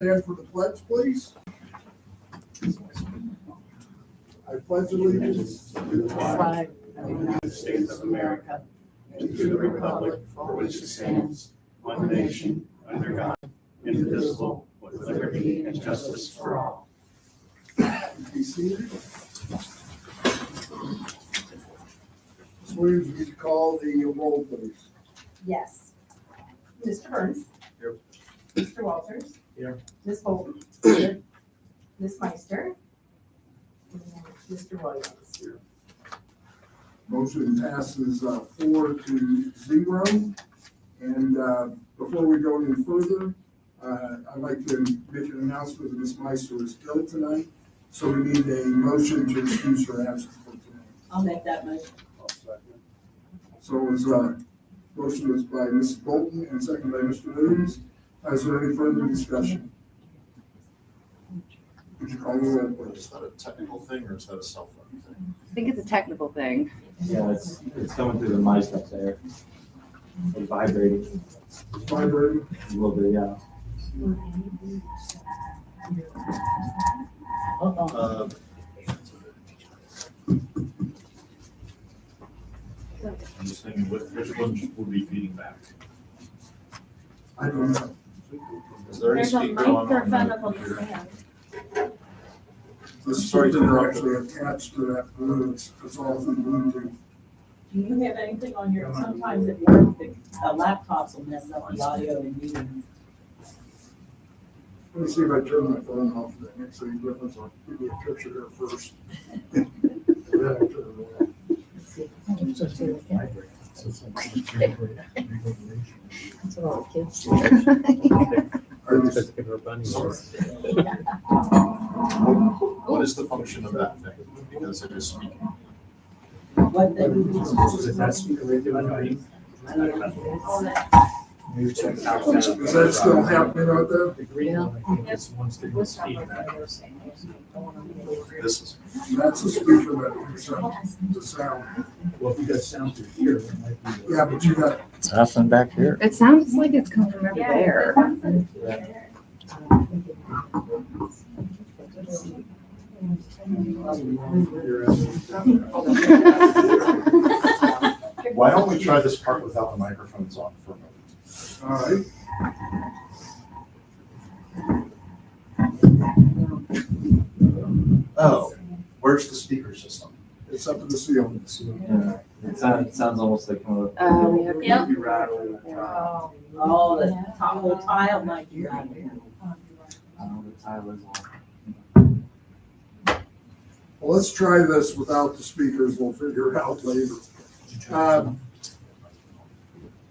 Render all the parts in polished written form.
Stand for the pledge, please. I pledge allegiance to the flag of the United States of America and to the republic for which it stands, one nation, under God, indivisible, with liberty and justice for all. Be seated. Ms. Williams, would you call the roll, please? Yes. Mr. Burns. Here. Mr. Walters. Here. Ms. Bolton. Here. Ms. Meister. And Mr. Williams. Here. Motion passes 4-0. And before we go any further, I'd like to make an announcement that Ms. Meister is ill tonight. So we need a motion to excuse her absence for tonight. I'll make that motion. So it was, motion was by Mrs. Bolton and second by Mr. Williams. Is there any further discussion? Would you call the roll, please? Is that a technical thing or is that a cell phone thing? I think it's a technical thing. Yeah, it's coming through the mic up there. It's vibrating It's vibrating. a little bit, yeah. I'm just thinking, which one would be feeding back? I don't know. Is there any There's a speaker on microphone the up on the computer? stand. The speakers are actually attached to that balloon. It's all through Bluetooth. Do you have anything on your, sometimes at work, the laptops will mess up the audio in meetings. Let me see if I turn my phone off. That makes any difference. I'll give you a picture there first. Then I'll turn it on. That's what all the kids do. What is the function of that thing? Because it is speaking. What they do. Is that still happening out there? This is. That's the speaker that picks up the sound. Well, if you got sound through here, it might be. Yeah, but you got, It's happening back here. It sounds like it's coming from over there. Why don't we try this part without the microphones on for a moment? all right. Oh, where's the speaker system? It's up in the ceiling. Yeah. It sounds almost like one of the. Yep. Oh, the top little tile might be right there. I don't know, the tile is on. Well, let's try this without the speakers. We'll figure it out later.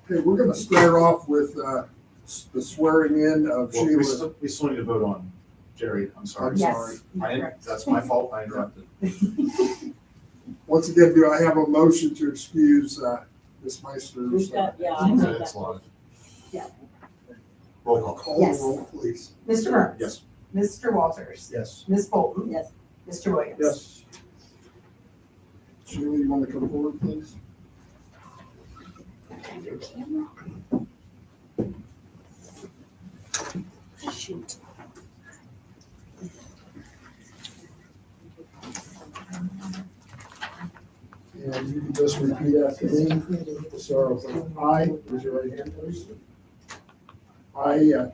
Okay, we're going to start off with the swearing in of Well, Shayla. we still need to vote on Jerry. I'm sorry. I'm sorry. That's my fault. I interrupted. Once again, do I have a motion to excuse Ms. Meister's? We've got, yeah, I It's think that's. live. Yeah. Roll call. Call the roll, please. Mr. Burns. Yes. Mr. Walters. Yes. Ms. Bolton. Yes. Mr. Williams. Yes. Shayla, you want to come forward, please? Shoot. And you can just repeat after me. So, I, raise your right hand, please. I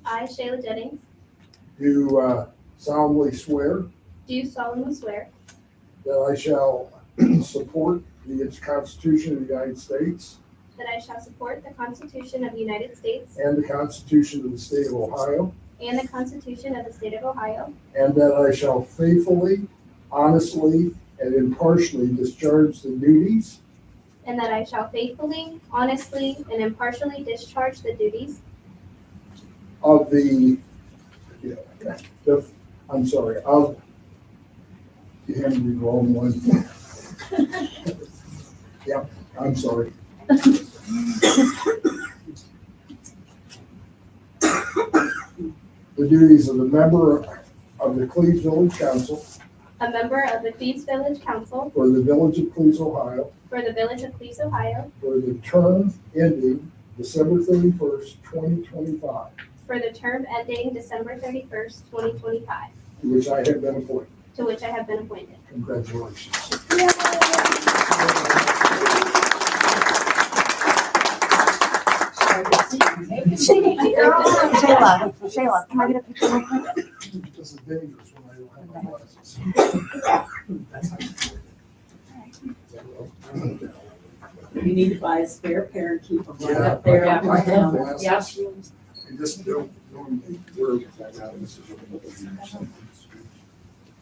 I, Shayla Jennings, do solemnly swear do solemnly swear that I shall support the Constitution of the United States that I shall support the Constitution of the United States and the Constitution of the State of Ohio, and the Constitution of the State of Ohio, and that I shall faithfully, honestly, and impartially discharge the duties and that I shall faithfully, honestly, and impartially discharge the duties of the, I'm sorry, of, you handed me the wrong one. Yep, I'm sorry. The duties of the member of the Cleves Village Council a member of the Cleves Village Council for the Village of Cleves, Ohio, for the Village of Cleves, Ohio, for the term ending December 31st, 2025, for the term ending December 31st, 2025, to which I have been appointed. to which I have been appointed. Congratulations. Shayla, can I get a picture real quick? This is dangerous when I don't have my glasses. You need to buy a spare pair and keep them right Yeah. up there. Yeah, right now. Glasses. I just don't normally wear that now. This is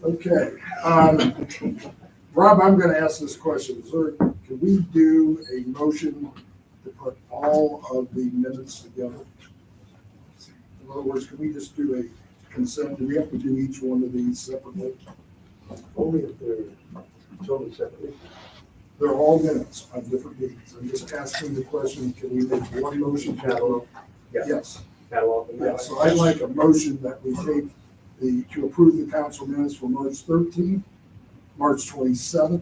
okay. Rob, I'm gonna ask this question. Sir, can we do a motion to put all of the minutes together? In other words, can we just do a consent? Do we have to do each one of these separately? Only if they're totally separate. They're all minutes on different meetings. I'm just asking the question, can we make one motion? Catalog. Yeah. Yes. Catalog them. Yeah, so I'd like a motion that we take to approve the council minutes for March 13th, March 27th,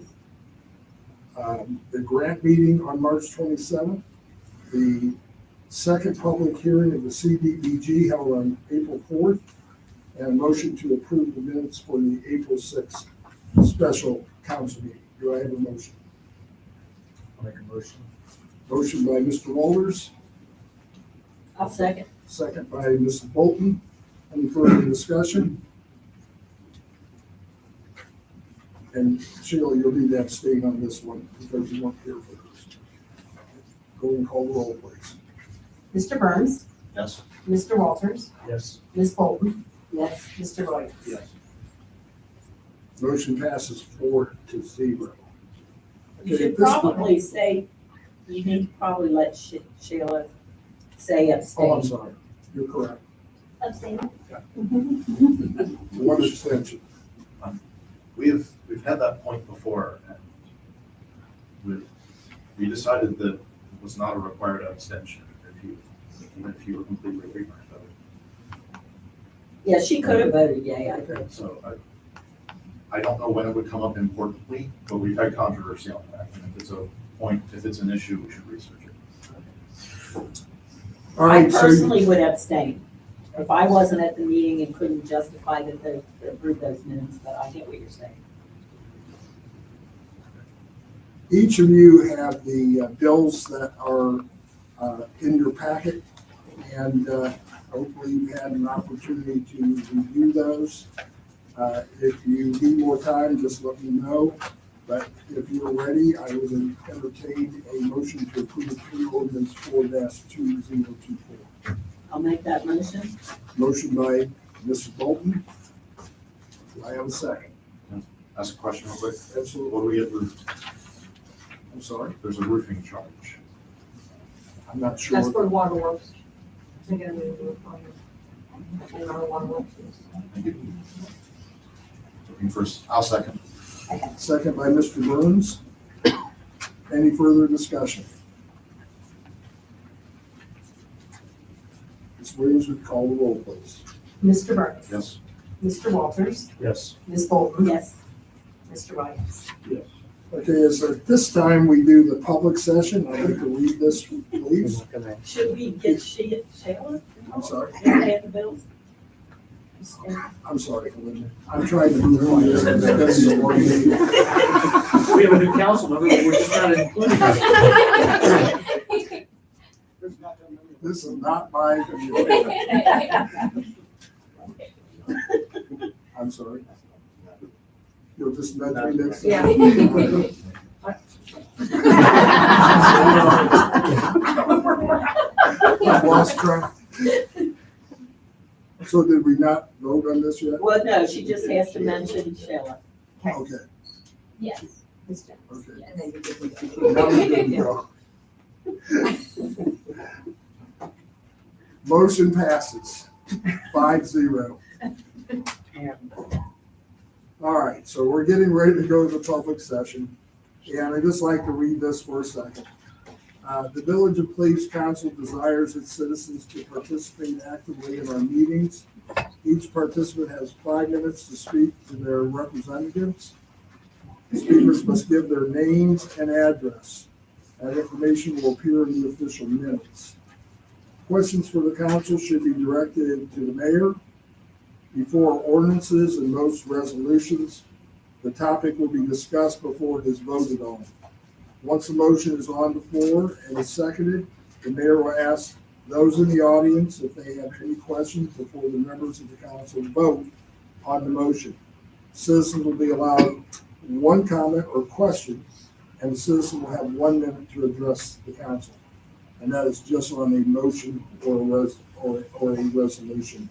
the grant meeting on March 27th, the second public hearing of the CDBG held on April 4th, and a motion to approve the minutes for the April 6th special council meeting. Do I have a motion? I'll make a motion. Motion by Mr. Walters, I'll second. second by Mrs. Bolton. Any further discussion? And Sheila, you'll need to abstain on this one because you weren't here for this. Go and call the roll, please. Mr. Burns, Yes. Mr. Walters, Yes. Ms. Bolton, Yes. Mr. Williams. Yes. Motion passes 4-0. You Okay, should at this point- probably say, you need to probably let Shayla say Oh, I'm abstain. sorry. You're correct. Abstain. One abstention. We've had that point before, and we decided that it was not a required abstention even if you were completely ignorant of it. Yeah, she could have voted yay, I think. So I don't know when it would come up importantly, but we've had controversy on that. And if it's an issue, we should research it. All I right, so personally would abstain if I wasn't at the meeting and couldn't justify that they approved those minutes, but I get what you're saying. each of you have the bills that are in your packet, and hopefully you've had an opportunity to review those. If you need more time, just let me know. But if you're ready, I would entertain a motion to approve P ordinance 4-2024. I'll make that motion. Motion by Mrs. Bolton. Do I have a second? Ask a question real quick. Absolutely. What do we get roofed? I'm sorry, There's a roofing charge. I'm not sure. That's for waterworks. They're gonna move the roof on it. And our waterworks is. Thank you. Looking first, I'll second. Second by Mr. Burns. Any further discussion? Ms. Williams would call the roll, please. Mr. Burns. Yes. Mr. Walters, Yes. Ms. Bolton. Yes. Mr. Williams. Okay, so at this time, we do the public session. I'd like to read this, please. Should we get Shayla? I'm sorry. To pay the bills? I'm sorry, Linda. I'm trying to move on here. This is a long meeting. We have a new council member, but we're just not including her. This is not my. I'm sorry. You'll just nudge me next time. I've lost track. So did we not vote on this yet? Well, no, she just has to mention Shayla. Okay, Yes. Ms. Jones. okay. And then you give me. Now we can go. Motion passes 5-0. All right, so we're getting ready to go to the public session, and I'd just like to read this for a second. The Village of Cleves Council desires its citizens to participate actively in our meetings. Each participant has 5 minutes to speak to their representatives. Speakers must give their names and address. That information will appear in the official minutes. Questions for the council should be directed to the mayor. Before ordinances and most resolutions, the topic will be discussed before it is voted on. Once the motion is on the floor and is seconded, the mayor will ask those in the audience if they have any questions before the members of the council vote on the motion. Citizens will be allowed one comment or question, and the citizen will have 1 minute to address the council. And that is just on a motion or a resolution.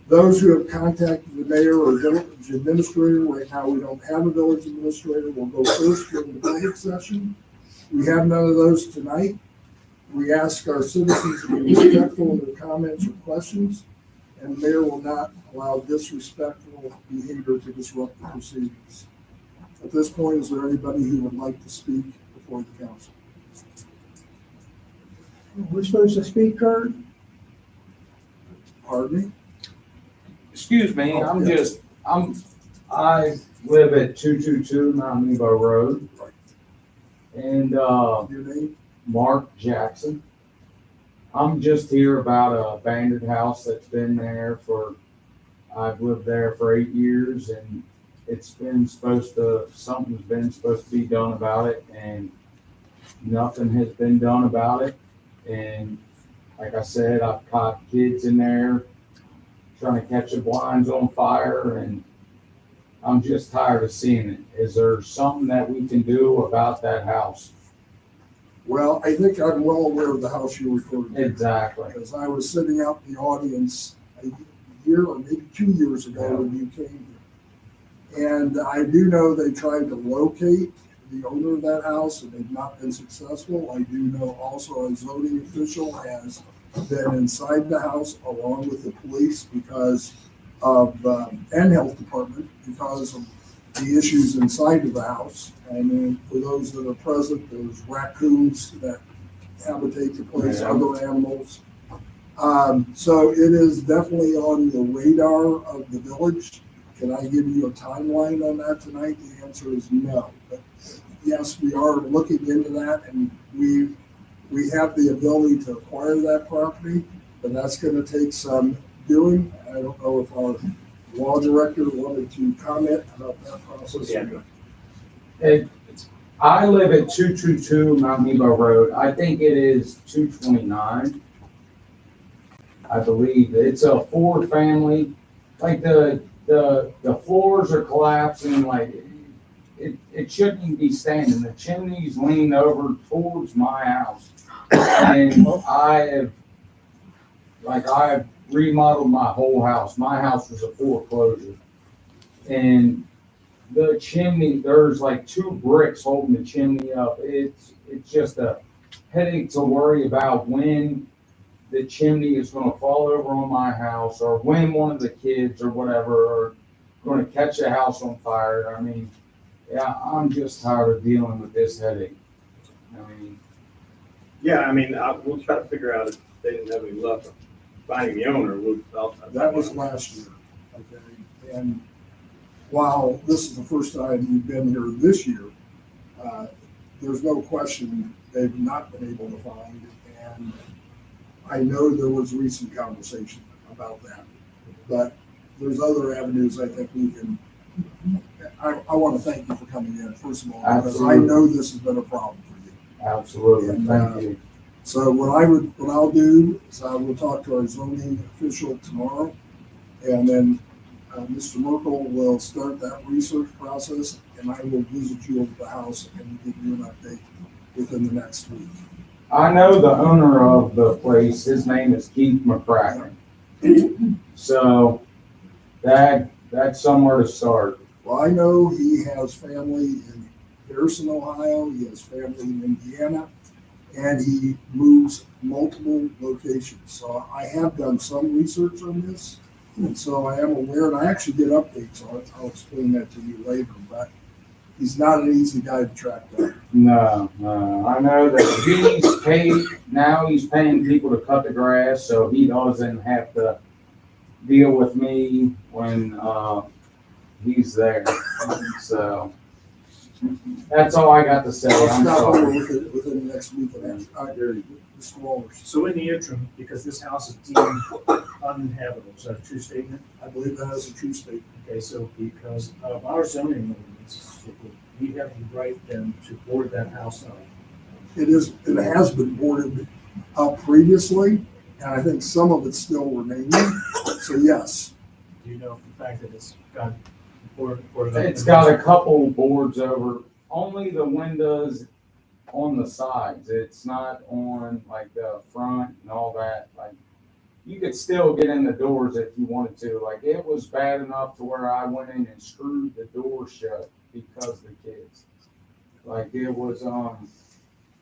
Those who have contacted the mayor or village administrator, right now we don't have a village administrator, will go first during the public session. We have none of those tonight. We ask our citizens to be respectful in their comments or questions, and the mayor will not allow disrespectful behavior to disrupt the proceedings. At this point, is there anybody who would like to speak before the council? We're supposed to speak, Kurt? Pardon me? Excuse me, I live at 222 Mount Nebo Road. And, Your name? Mark Jackson. I'm just here about a abandoned house that's been there I've lived there for 8 years, and something's been supposed to be done about it, and nothing has been done about it. And like I said, I've caught kids in there trying to catch the blinds on fire, and I'm just tired of seeing it. Is there something that we can do about that house? Well, I think I'm well aware of the house you referred to. Exactly. Because I was sitting out in the audience a year or maybe 2 years ago when you came here. And I do know they tried to locate the owner of that house, and they've not been successful. I do know also a zoning official has been inside the house along with the police because of, and health department, because of the issues inside of the house. And then for those that are present, there's raccoons that habitate the place, other animals. So it is definitely on the radar of the village. Can I give you a timeline on that tonight? The answer is no. But yes, we are looking into that, and we have the ability to acquire that property, but that's going to take some doing. I don't know if our law director wanted to comment about that process. Yeah. I live at 222 Mount Nebo Road. I think it is 229. I believe it's a 4-family. Like the floors are collapsing. Like it shouldn't even be standing. The chimney's leaned over towards my house, and I've remodeled my whole house. My house was a foreclosure, and the chimney, there's like 2 bricks holding the chimney up. It's just a headache to worry about when the chimney is going to fall over on my house, or when one of the kids or whatever are going to catch the house on fire. I mean, yeah, I'm just tired of dealing with this headache. We'll try to figure out if they didn't have any luck finding the owner. That was last year. Okay. And while this is the first time we've been here this year, there's no question they've not been able to find. And I know there was recent conversation about that, but there's other avenues I think we can. I want to thank you for coming in, first of all, because I know this has been a problem for you. Absolutely. And, Thank you. So what I'll do is I will talk to our zoning official tomorrow, and then Mr. Merkel will start that research process, and I will visit you at the house and give you an update within the next week. I know the owner of the place. His name is Keith McCracken. So that's somewhere to start. Well, I know he has family in Harrison, Ohio. He has family in Indiana, and he moves multiple locations. So I have done some research on this, and so I am aware, and I actually get updates on it. I'll explain that to you later, but he's not an easy guy to track down. No. I know that he's paying people to cut the grass, so he doesn't have to deal with me when he's there. So That's all I got to say. I'll I'm stop over sorry. within the next week and ask. Mr. Walters, So in the interim, because this house is deemed uninhabitable, is that a true statement? I believe that is a true statement. Okay, so because of our zoning ordinance, we have the right then to board that house up. It has been boarded up previously, and I think some of it's still remaining, so yes. Do you know if the fact that it's got boarded up? It's got a couple boards over, only the windows on the sides. It's not on like the front and all that. Like, you could still get in the doors if you wanted to. Like, it was bad enough to where I went in and screwed the door shut because of the kids. Like, it was,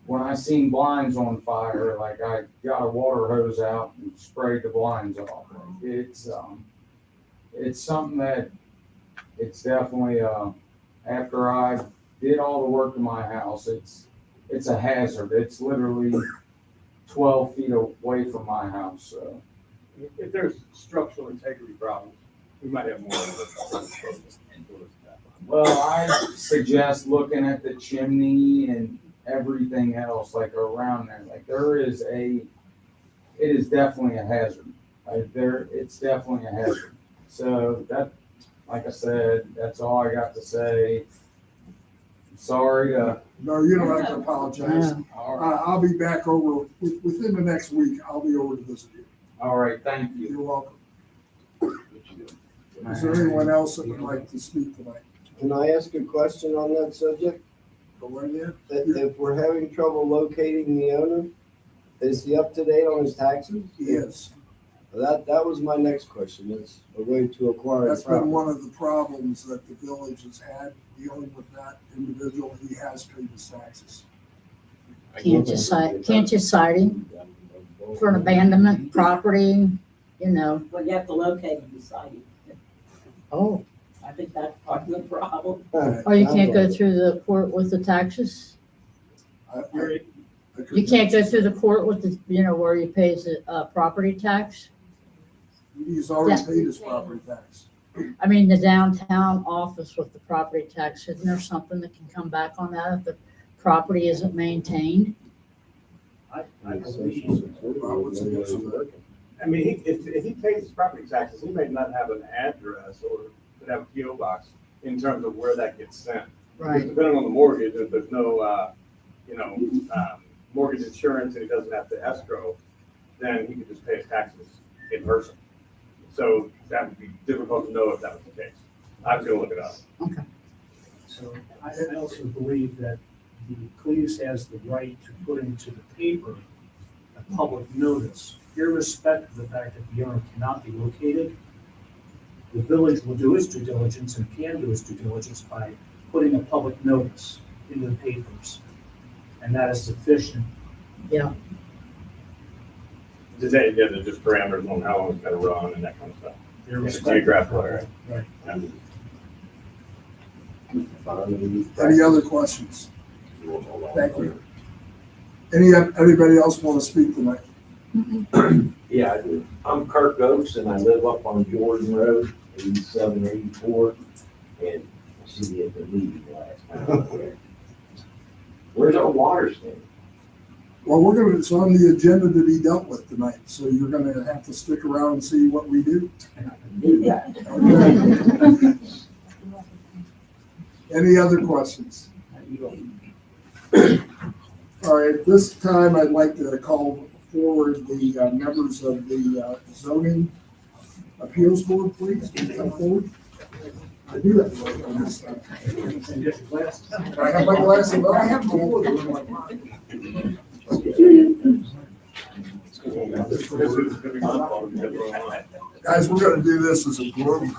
when I seen blinds on fire, like, I got a water hose out and sprayed the blinds off. Like, it's something that, it's definitely, after I did all the work in my house, it's a hazard. It's literally 12 feet away from my house, so. If there's structural integrity problems, we might have more. Well, I suggest looking at the chimney and everything else, like around there. Like, it is definitely a hazard. It's definitely a hazard. So that, like I said, that's all I got to say. Sorry to. No, you don't have to apologize. All right. I'll be back over, within the next week, I'll be over to visit you. All right, thank you. You're welcome. Is there anyone else that would like to speak tonight? Can I ask a question on that subject? Go right ahead. If we're having trouble locating the owner, is he up to date on his taxes? Yes, That was my next question. It's a way to acquire that's been property. one of the problems that the village has had dealing with that individual. He has paid his taxes. Can't you cite him for an abandonment property, you know? Well, you have to locate and decide. Oh, I think that's part of the problem. or you can't go through the court with the taxes? You can't go through the court with the, you know, where he pays the property tax? He's already Yeah. paid his property tax. I mean, the downtown office with the property tax, isn't there something that can come back on that if the property isn't maintained? I believe, I mean, if he pays his property taxes, he may not have an address or could have a PO box in terms of where that gets sent. Because Right, depending on the mortgage, if there's no, mortgage insurance and he doesn't have to escrow, then he could just pay his taxes in person. So that would be difficult to know if that was the case. I was gonna look it up. so I also believe that the Cleves has the right to put into the paper a public notice, irrespective of the fact that the owner cannot be located. The village will do its due diligence and can do its due diligence by putting a public notice into the papers. And that is sufficient. yeah. There's just parameters on how long it's gonna run and that kind of stuff. It's Irrespective. geographical area. Right. Any other questions? Thank you. Anybody else want to speak tonight? Yeah, I do. I'm Kirk Oakes and I live up on Jordan Road, 8784, and I see you at the meeting last time. Where's our water stand? Well, it's on the agenda to be dealt with tonight, so you're gonna have to stick around and see what we do. Do that. Okay. Any other questions? All right, this time I'd like to call forward the members of the zoning appeals board, please, come forward. I do have to vote on this time. I have my glasses, but I have before. Guys, we're gonna do this as a group.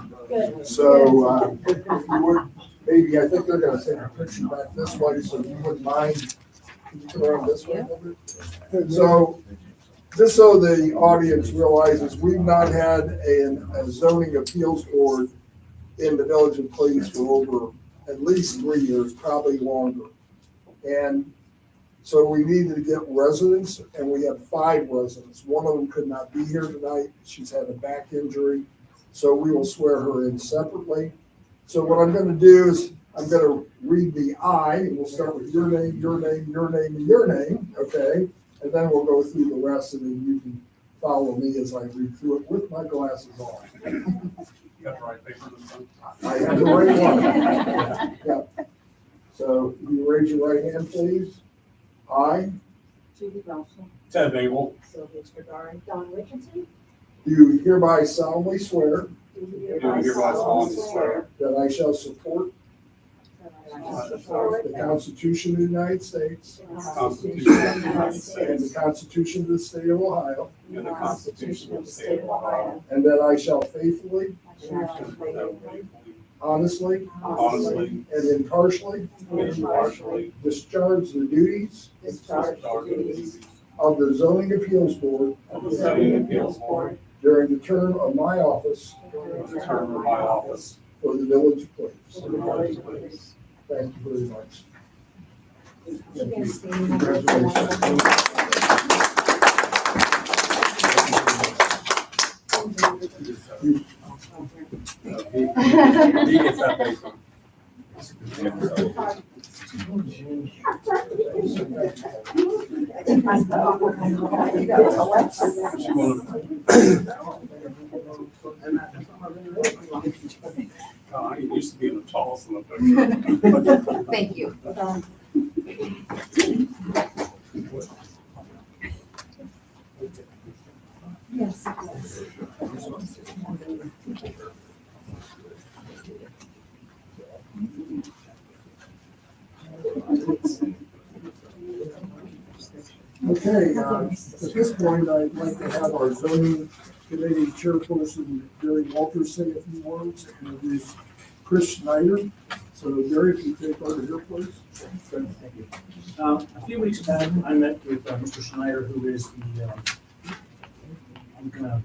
So, if you would, maybe, I think they're gonna take a picture back this way, so if you wouldn't mind, can you come around this way a little bit? So, just so the audience realizes, we've not had a zoning appeals board in the village of Cleves for over at least 3 years, probably longer. And so we needed to get residents, and we have 5 residents. One of them could not be here tonight. She's had a back injury, so we will swear her in separately. So what I'm going to do is I'm gonna read the I, and we'll start with your name, your name, your name, and your name, okay? And then we'll go through the rest, and then you can follow me as I read through it with my glasses on. You got the right paper this time? I have the right one. Yeah. So you raise your right hand, please. I Judy Russell, Ted Babel, Sylvia Stradari, Don Richardson, do hereby solemnly swear do do hereby solemnly swear that I shall support that I shall support the Constitution of the United States the Constitution of the United and the States Constitution of the State of Ohio, and the Constitution of the State of Ohio. and that I shall faithfully, I shall faithfully, honestly, honestly, and impartially and impartially discharge the duties discharge the duties of the Zoning Appeals Board of the Zoning Appeals Board during the term of my office during the term of my office for the Village of for Cleves. the Village of Cleves. Thank you very much. He gets that paper. I used to be the tallest in the picture. Thank you. Yes. Okay, at this point, I'd like to have our zoning committee chairperson, Gary Walters, say a few words, and introduce Chris Schneider. So Gary, if you take over here, please. Thank you. A few weeks back, I met with Mr. Schneider, who is the, I'm gonna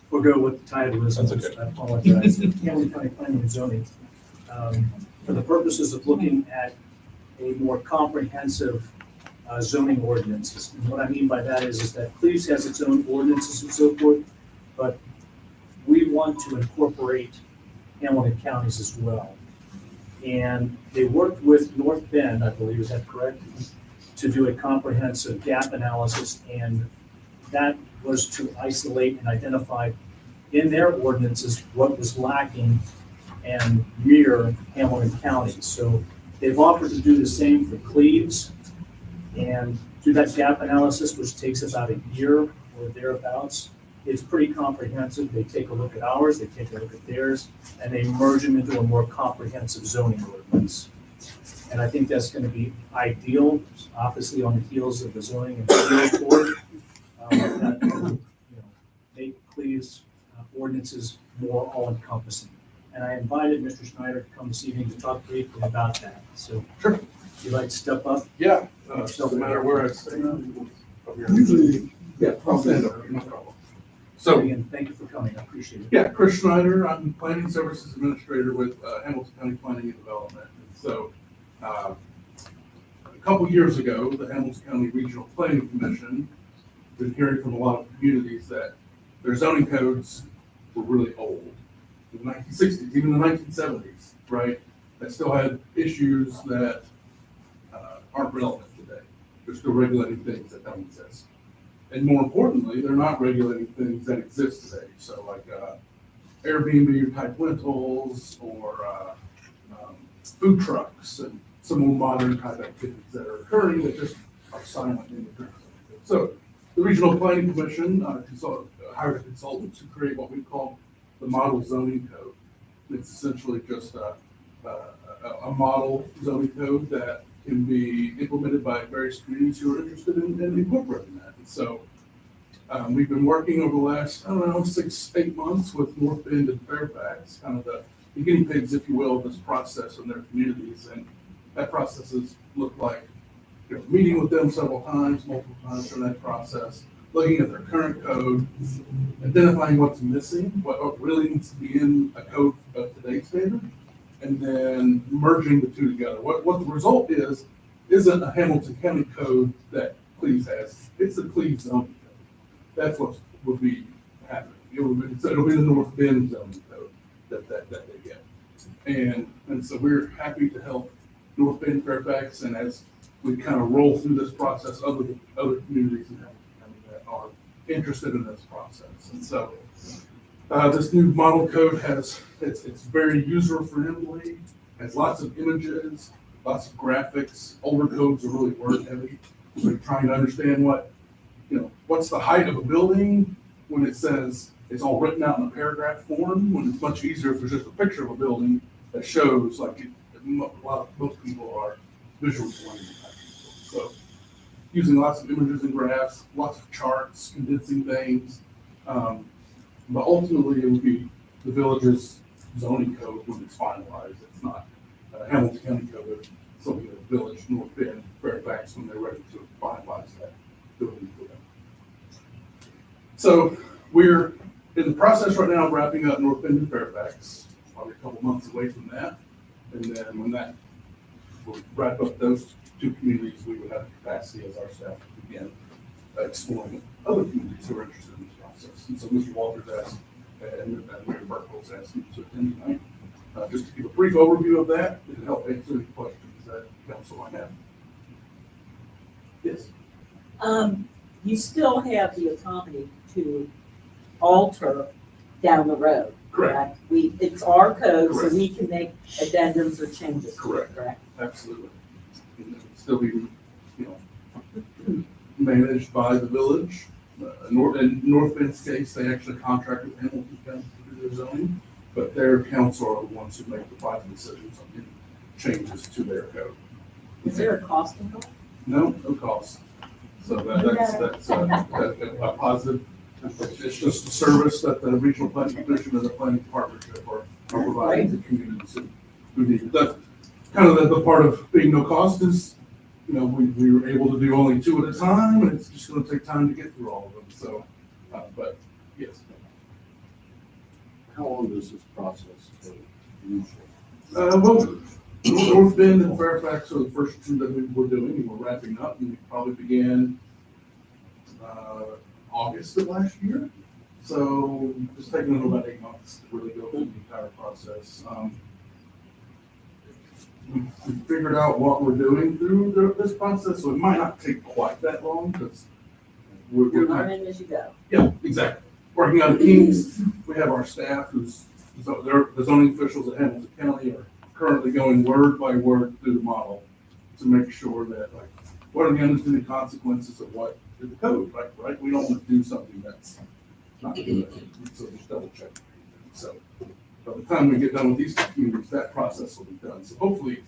forego what the title is. That's okay. I apologize. Hamilton County Planning and Zoning. For the purposes of looking at a more comprehensive zoning ordinances. And what I mean by that is that Cleves has its own ordinances and so forth, but we want to incorporate Hamilton counties as well. And they worked with North Bend, I believe, is that correct? To do a comprehensive gap analysis, and that was to isolate and identify in their ordinances what was lacking and mirror Hamilton County. So they've offered to do the same for Cleves and do that gap analysis, which takes about a year or thereabouts. It's pretty comprehensive. They take a look at ours, they take a look at theirs, and they merge them into a more comprehensive zoning ordinance. And I think that's gonna be ideal, obviously on the heels of the zoning and appeals board. That, make Cleves ordinances more all-encompassing. And I invited Mr. Schneider to come this evening to talk briefly about that. So, Sure. if you'd like to step up. Yeah, doesn't matter where I stay. Usually, Yeah, I'll stand up, no problem. So, Again, thank you for coming, I appreciate it. yeah, Chris Schneider, I'm Planning Services Administrator with Hamilton County Planning and Development. And so, a couple years ago, the Hamilton County Regional Planning Commission been hearing from a lot of communities that their zoning codes were really old. In the 1960s, even the 1970s, right? That still had issues that aren't relevant today. They're still regulating things that don't exist. And more importantly, they're not regulating things that exist today. So like Airbnb type rentals or food trucks and some more modern type activities that are occurring that just are silent in the current. So the Regional Planning Commission hired a consultant to create what we call the Model Zoning Code. It's essentially just a model zoning code that can be implemented by various communities who are interested in incorporating that. And so we've been working over the last, 6-8 months with North Bend and Fairfax, kind of the guinea pigs, if you will, of this process in their communities. And that process has looked like meeting with them multiple times in that process, looking at their current code, identifying what's missing, what really needs to be in a code of today's standard, and then merging the two together. What the result isn't a Hamilton County code that Cleves has, it's a Cleves zoning code. That's what would be happening. It'll be the North Bend zoning code that they get. And so we're happy to help North Bend, Fairfax, and as we kind of roll through this process, other communities in Hamilton County that are interested in this process. And so this new model code it's very user-friendly, has lots of images, lots of graphics. Older codes are really word heavy. So you're trying to understand what's the height of a building when it says it's all written out in a paragraph form, when it's much easier if there's just a picture of a building that shows most people are visual learning type people. So using lots of images and graphs, lots of charts, condensing things. But ultimately it would be the village's zoning code when it's finalized. It's not Hamilton County code, it's something that Village, North Bend, Fairfax, when they're ready to finalize that building for them. So we're in the process right now of wrapping up North Bend and Fairfax, probably a couple months away from that. And then when that will wrap up those two communities, we would have the capacity as our staff to begin exploring other communities who are interested in this process. And so Mr. Walters asked, and Mayor Burkle's asked me to attend tonight, just to give a brief overview of that and help answer any questions that council might have. Yes. You still have the autonomy to alter down the road. Correct. It's our code, so Correct. we can make addendums or changes. to it, Correct. Absolutely. And it would still be, managed by the village. In North Bend's case, they actually contract with Hamilton County to do their zoning, but their council are the ones who make the final decisions on any changes to their code. Is there a cost involved? No cost. So that's a positive. It's just a service that the regional planning commission and the planning partnership are providing to communities who need it. That's kind of the part of being no cost is, we were able to do only 2 at a time, and it's just going to take time to get through all of them. So, but yes. How long does this process take usually? Well, North Bend and Fairfax are the first 2 that we were doing, and we're wrapping up, and we probably began August of last year. So it's taken them about 8 months to really go through the entire process. We figured out what we're doing through this process, so it might not take quite that long because we're Learning as you go. yeah, exactly. Working on the kinks, we have our staff the zoning officials at Hamilton County are currently going word by word through the model to make sure that what are the unintended consequences of what is the code, right? We don't want to do something that's not good, so just double check. So by the time we get done with these communities, that process will be done. So hopefully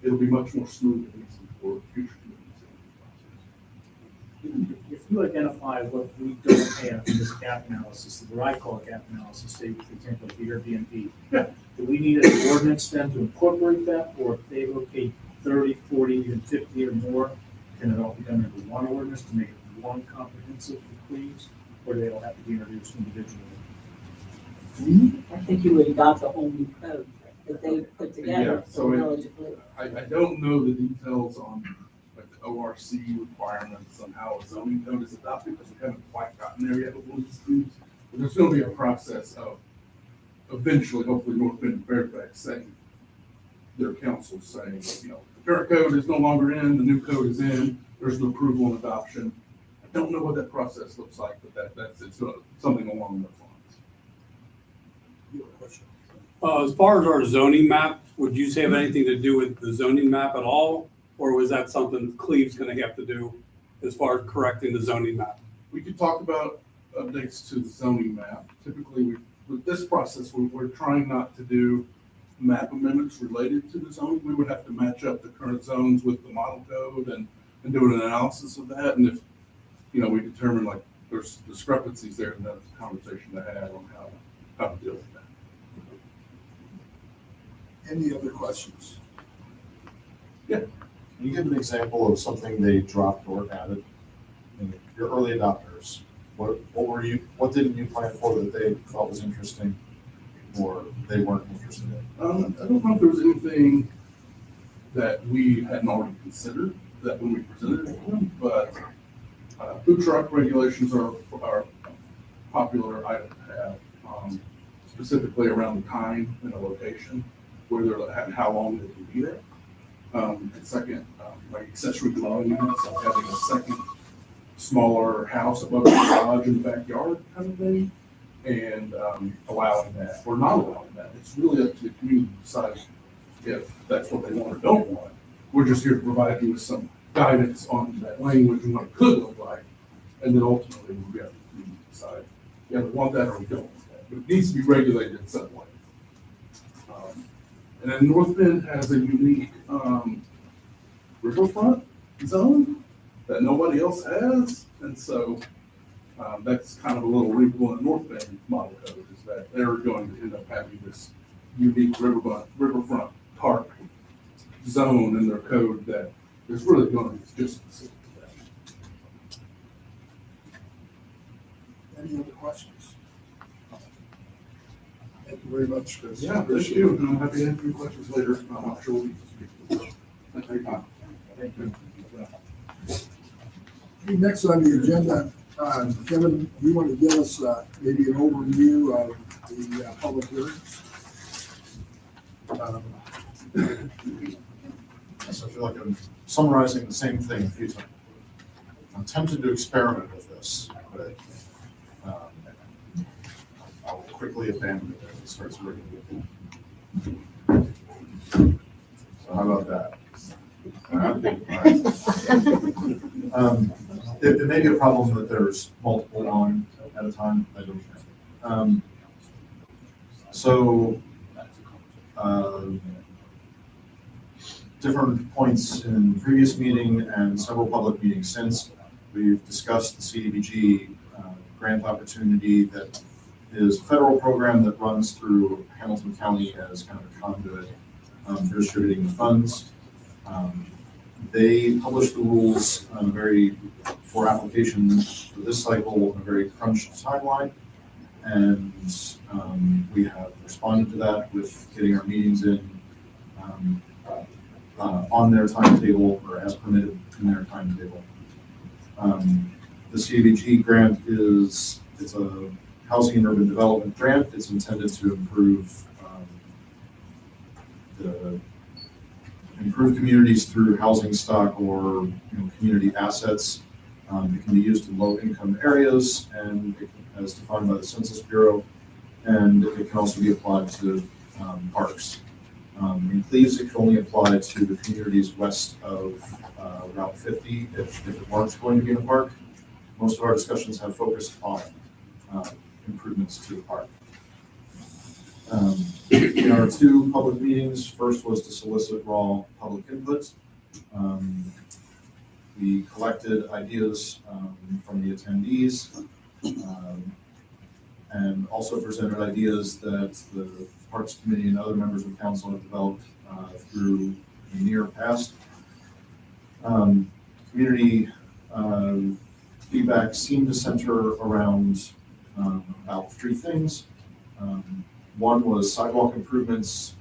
it'll be much more smooth and easy for future communities. If you identify what we don't have in this gap analysis, what I call a gap analysis, say, for example, the Airbnb, do we need an ordinance then to incorporate that? Or if they locate 30, 40, even 50 or more, can it all be done under one ordinance to make it one comprehensive for Cleves? Or they all have to be introduced individually? I think you would adopt a whole new code that they put together. Yeah, so Village of Cleves. I don't know the details on the ORC requirements on how a zoning code is adopted because we haven't quite gotten there yet with one of these things. But there's going to be a process of eventually, hopefully, North Bend and Fairfax saying, their council saying, the current code is no longer in, the new code is in, there's an approval and adoption. I don't know what that process looks like, but it's something along those lines. You have a question? As far as our zoning map, would you say have anything to do with the zoning map at all? Or was that something Cleve's gonna have to do as far as correcting the zoning map? We could talk about updates to the zoning map. Typically, with this process, we're trying not to do map amendments related to the zoning. We would have to match up the current zones with the model code and do an analysis of that. And if, we determine there's discrepancies there, then that's a conversation to have on how to deal with that. Any other questions? Can you give an example of something they dropped or added? And your early adopters, what didn't you plan for that they thought was interesting or they weren't interested in? I don't know if there was anything that we hadn't already considered that when we presented it to them, but food truck regulations are a popular item to have, specifically around the time and the location. where they're, how long they can be there. And second, like accessory dwelling units, like having a second smaller house above the garage in the backyard kind of thing, and allowing that or not allowing that. It's really up to the community to decide if that's what they want or don't want. We're just here to provide you with some guidance on that language and what it could look like, and then ultimately we'll be able to decide, yeah, we want that or we don't want that. But it needs to be regulated in some way. And then North Bend has a unique riverfront zone that nobody else has, and so that's kind of a little wrinkle in North Bend model code, is that they're going to end up having this unique riverfront park zone in their code that is really going to be just specific to that. Any other questions? Thank you very much, Chris. Yeah, thank you, and I'm happy to answer your questions later. I'm sure we'll be speaking. Thank you. Thank you. Okay, next on the agenda, Kevin, you want to give us maybe an overview of the public hearings? Yes, I feel like I'm summarizing the same thing a few times. I'm tempted to experiment with this, but I will quickly abandon it if it starts working. So how about that? All right. It may be a problem that there's multiple on at a time. I don't know. Different points in the previous meeting and several public meetings since, we've discussed the CDBG grant opportunity that is a federal program that runs through Hamilton County as kind of a conduit for distributing the funds. They published the rules for application for this cycle in a very crunched timeline, and we have responded to that with getting our meetings in on their timetable or as permitted in their timetable. The CDBG grant it's a housing and urban development grant. It's intended to improve communities through housing stock or community assets. It can be used in low-income areas, and as defined by the Census Bureau, and it can also be applied to parks. In Cleves, it can only apply to the communities west of Route 50 if it weren't going to be in a park. Most of our discussions have focused on improvements to the park. In our two public meetings, first was to solicit raw public input. We collected ideas from the attendees and also presented ideas that the Parks Committee and other members of council have developed through the near past. Community feedback seemed to center around about three things. One was sidewalk improvements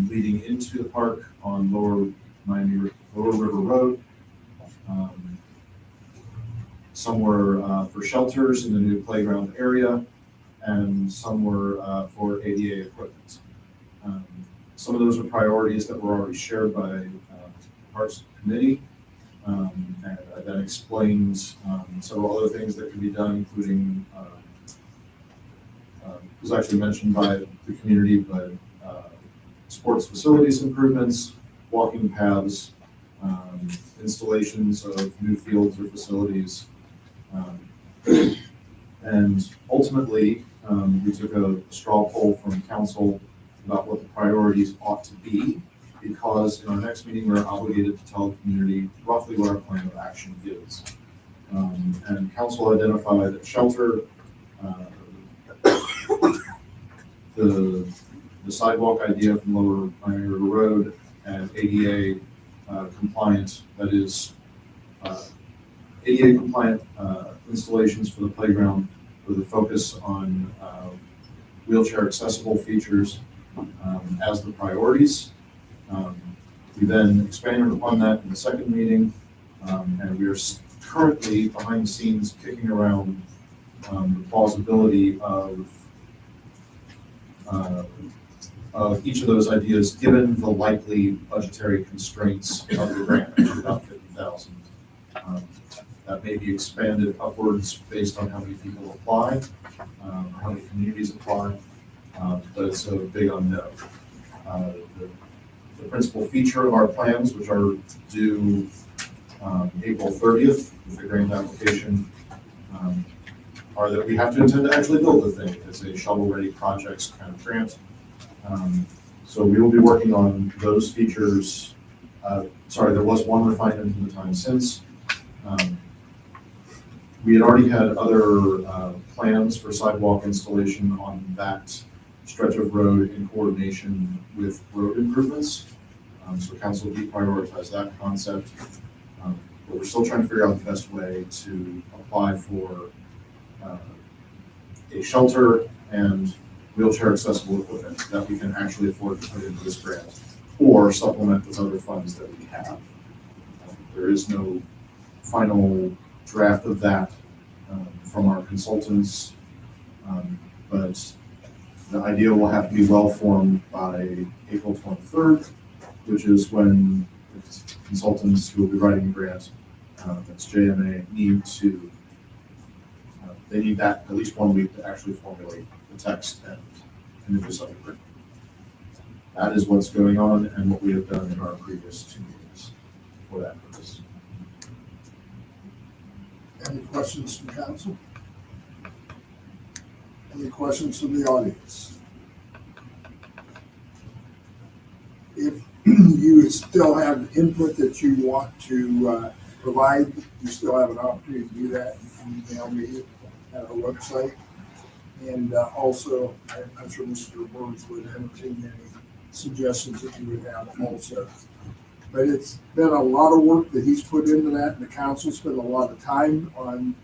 leading into the park on Lower River Road. Some were for shelters in the new playground area, and some were for ADA equipment. Some of those are priorities that were already shared by the Parks Committee, and I then explained several other things that could be done, including was actually mentioned by the community, but sports facilities improvements, walking paths, installations of new fields or facilities, and ultimately we took a straw poll from council about what the priorities ought to be, because in our next meeting we're obligated to tell the community roughly what our plan of action is. And council identified a shelter, the sidewalk idea from Lower Miami River Road, and ADA compliant, that is ADA compliant installations for the playground with a focus on wheelchair accessible features as the priorities. We then expanded upon that in the second meeting, and we are currently behind the scenes kicking around the plausibility of of each of those ideas, given the likely budgetary constraints of the grant, which is about 50,000. That may be expanded upwards based on how many people apply, how many communities apply, but it's a big unknown. The principal feature of our plans, which are due April 30th with the grant application, are that we have to intend to actually build the thing. It's a shovel-ready projects kind of grant. So we will be working on those features. Sorry, there was one refinement in the time since. We had already had other plans for sidewalk installation on that stretch of road in coordination with road improvements. So council deprioritized that concept. But we're still trying to figure out the best way to apply for a shelter and wheelchair accessible equipment that we can actually afford to put into this grant or supplement with other funds that we have. There is no final draft of that from our consultants, but the idea will have to be well formed by April 23rd, which is when the consultants who will be writing the grant, that's JMA, they need that at least 1 week to actually formulate the text and images of it. That is what's going on and what we have done in our previous 2 meetings for that purpose. Any questions from council? Any questions from the audience? If you still have input that you want to provide, you still have an opportunity to do that. You can email me at our website. And also, I'm sure Mr. Burns would entertain any suggestions that you would have also. But it's been a lot of work that he's put into that, and the council spent a lot of time on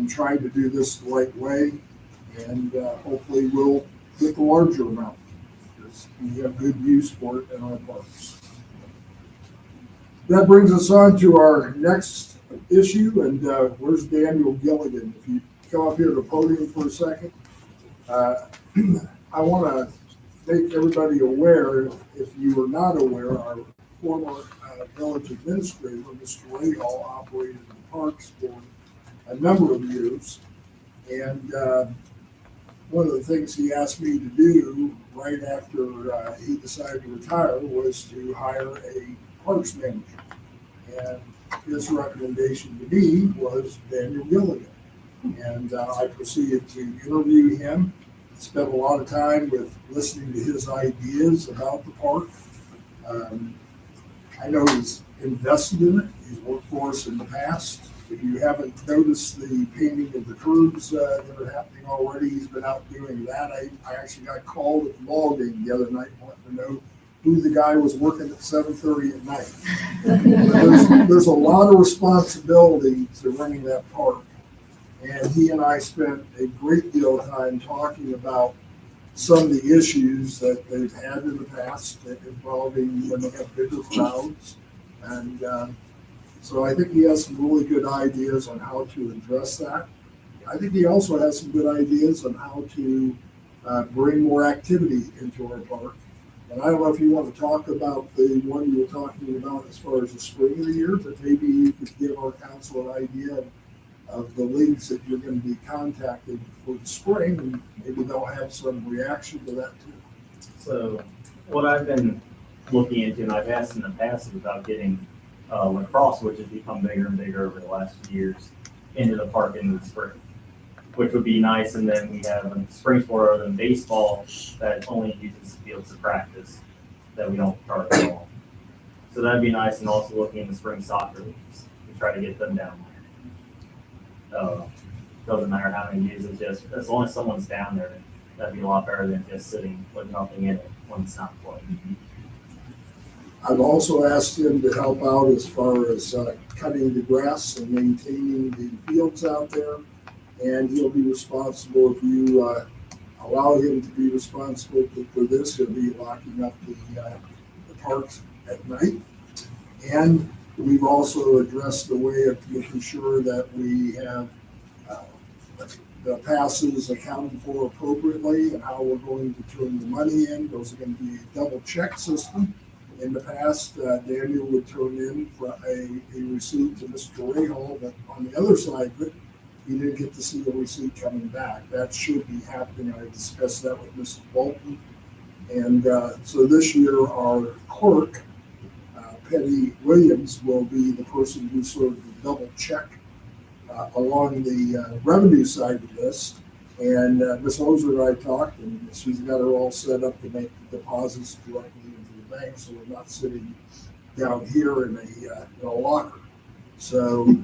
trying to do this the right way, and hopefully we'll get the larger amount, because we have good use for it in our parks. That brings us on to our next issue, and where's Daniel Gilligan? If you come up here to the podium for a second. I want to make everybody aware, if you are not aware, our former village administrator, Mr. Rahal, operated the parks for a number of years. And one of the things he asked me to do right after he decided to retire was to hire a parks manager. And his recommendation to me was Daniel Gilligan. And I proceeded to interview him, spent a lot of time with listening to his ideas about the park. I know he's invested in it. He's worked for us in the past. If you haven't noticed the painting of the curbs that are happening already, he's been out doing that. I actually got called at the ball game the other night wanting to know who the guy was working at 7:30 at night. There's a lot of responsibility to running that park. And he and I spent a great deal of time talking about some of the issues that they've had in the past involving when they have bigger crowds. And so I think he has some really good ideas on how to address that. I think he also has some good ideas on how to bring more activity into our park. And I don't know if you want to talk about the one you were talking about as far as the spring of the year, but maybe you could give our council an idea of the leagues that you're going to be contacted for the spring, and maybe they'll have some reaction to that too. So what I've been looking into, and I've asked in the past, is about getting lacrosse, which has become bigger and bigger over the last few years, into the park in the spring, which would be nice. And then we have a spring sport other than baseball that only uses the fields to practice, that we don't charge at all. So that'd be nice. And also looking at the spring soccer leagues to try to get them down there. Doesn't matter how many years, it's just as long as someone's down there, that'd be a lot better than just sitting with nothing in it when it's not playing. I've also asked him to help out as far as cutting the grass and maintaining the fields out there. And he'll be responsible, if you allow him to be responsible for this, he'll be locking up the parks at night. And we've also addressed the way of making sure that we have the passes accounted for appropriately and how we're going to turn the money in. Those are going to be a double check system. In the past, Daniel would turn in for a receipt to Mr. Rahal, but on the other side of it, he didn't get to see the receipt coming back. That should be happening. I discussed that with Mrs. Bolton. And so this year, our clerk, Penny Williams, will be the person who sort of double check along the revenue side of this. And Ms. Ozer and I talked, and she's got her all set up to make the deposits directly into the bank, so we're not sitting down here in a locker. So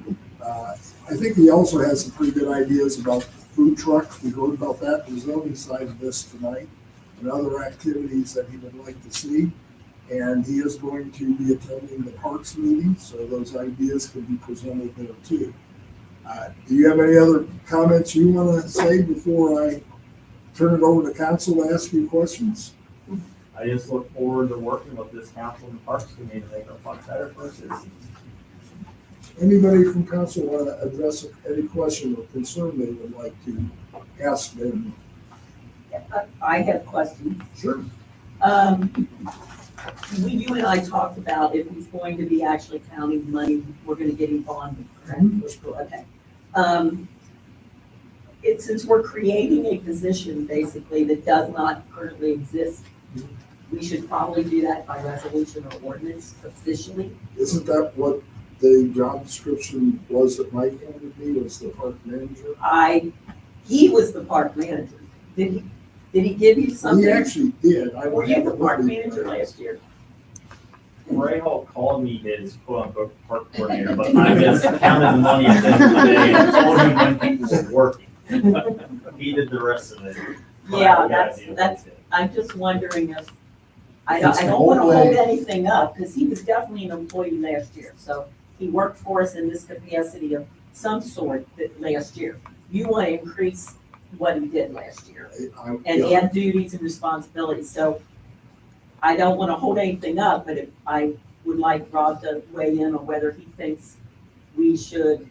I think he also has some pretty good ideas about food trucks. We heard about that in the zoning side of this tonight, and other activities that he would like to see. And he is going to be attending the parks meeting, so those ideas can be presented there too. Do you have any other comments you want to say before I turn it over to council to ask you questions? I just look forward to working with this council and parks committee to make our park better for our citizens. Anybody from council want to address any question or concern they would like to ask them? I have questions. Sure. You and I talked about if he's going to be actually counting money, we're going to get him bonded, correct? Okay. Since we're creating a position basically that does not currently exist, we should probably do that by resolution or ordinance officially. Isn't that what the job description was that Mike handed me, was the park manager? He was the park manager. Did he give you something? He actually did. Were you the park manager last year? Ray Hall called me his quote-unquote park coordinator, but I just counted the money at the end of the day and told him when people were working. He did the rest of it. Yeah, that's, I'm just wondering if, I don't want to hold anything up, because he was definitely an employee last year, so he worked for us in this capacity of some sort last year. You want to increase what he did last year and add duties and responsibilities, so I don't want to hold anything up, but I would like Rob to weigh in on whether he thinks we should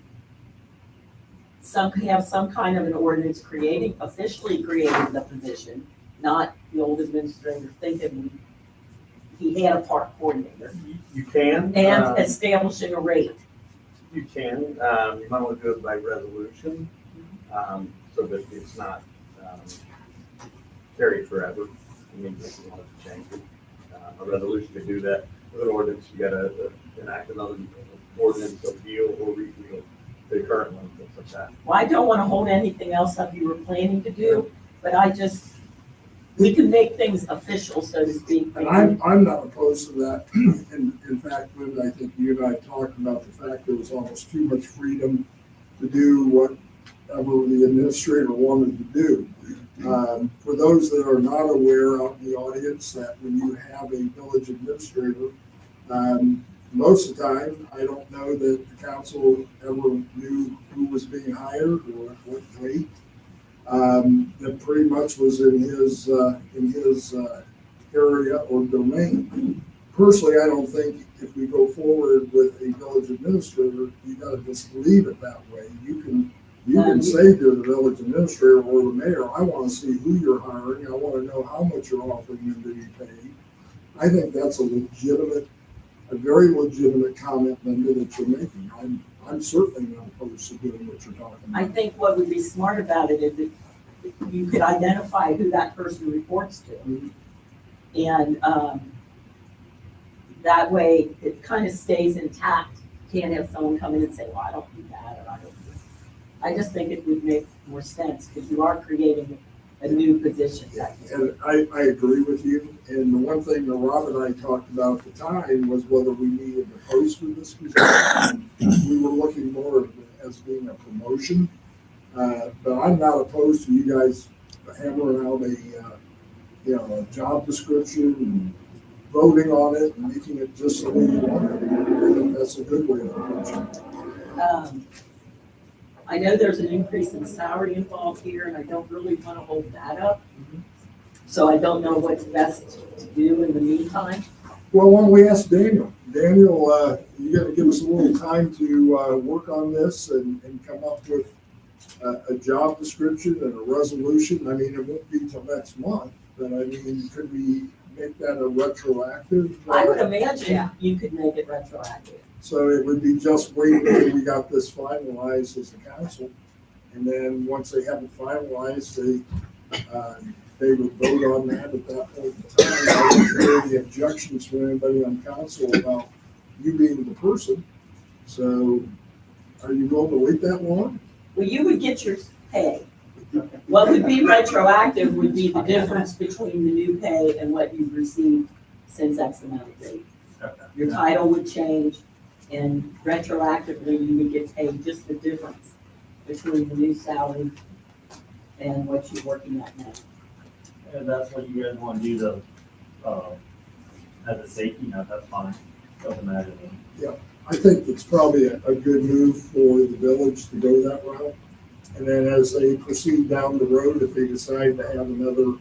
have some kind of an ordinance officially creating the position, not the old administrator thinking he had a park coordinator. You can. And establishing a rate. You can. You might want to do it by resolution, so that it's not carried forever. I mean, if you want to change it. A resolution to do that. With an ordinance, you gotta enact another ordinance of repeal or repeal the current one, things like that. Well, I don't want to hold anything else up you were planning to do, but we can make things official, so to speak. And I'm not opposed to that. In fact, Linda, I think you and I talked about the fact there was almost too much freedom to do whatever the administrator wanted to do. For those that are not aware out in the audience, that when you have a village administrator, most of the time, I don't know that the council ever knew who was being hired or at what rate. That pretty much was in his area or domain. Personally, I don't think if we go forward with a village administrator, you gotta just leave it that way. You can say to the village administrator or the mayor, I want to see who you're hiring. I want to know how much you're offering them to be paid. I think that's a very legitimate comment, Linda, that you're making. I'm certainly not opposed to doing what you're talking about. I think what would be smart about it is if you could identify who that person reports to. And that way it kind of stays intact. You can't have someone come in and say, well, I don't do that, or I don't do that. I just think it would make more sense because you are creating a new position. And I agree with you. And the one thing that Rob and I talked about at the time was whether we needed to post for this position. We were looking more of it as being a promotion. But I'm not opposed to you guys hammering out a job description and voting on it and making it just the way you want it. I think that's a good way of approaching it. I know there's an increase in salary involved here, and I don't really want to hold that up. So I don't know what's best to do in the meantime. Well, why don't we ask Daniel? Daniel, you got to give us a little time to work on this and come up with a job description and a resolution. I mean, it won't be till next month, but I mean, could we make that a retroactive? I would imagine you could make it retroactive. So it would be just waiting until we got this finalized as a council. And then once they have it finalized, they would vote on that at that point in time. I don't hear any objections from anybody on council about you being the person. So are you going to wait that long? Well, you would get your pay. What would be retroactive would be the difference between the new pay and what you've received since X amount of days. Your title would change, and retroactively, you would get paid just the difference between the new salary and what you're working at now. And that's what you guys want to do, as a safety net, that's fine, doesn't matter to me. Yeah, I think it's probably a good move for the village to go that route. And then as they proceed down the road, if they decide to have another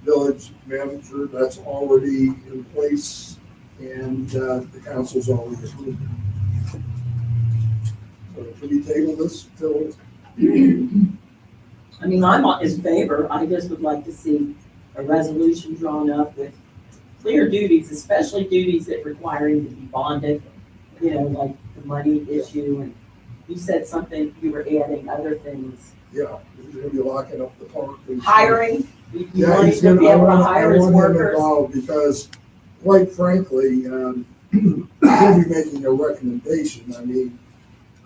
village manager, that's already in place and the council's already approved. So can we table this till? I mean, I'm in favor. I just would like to see a resolution drawn up with clear duties, especially duties that require him to be bonded, like the money issue. And you said something, you were adding other things. Yeah, he's gonna be locking up the park. Hiring, you Yeah, want he's him to be gonna, able to hire his I want him workers. involved because quite frankly, he'll be making a recommendation. I mean,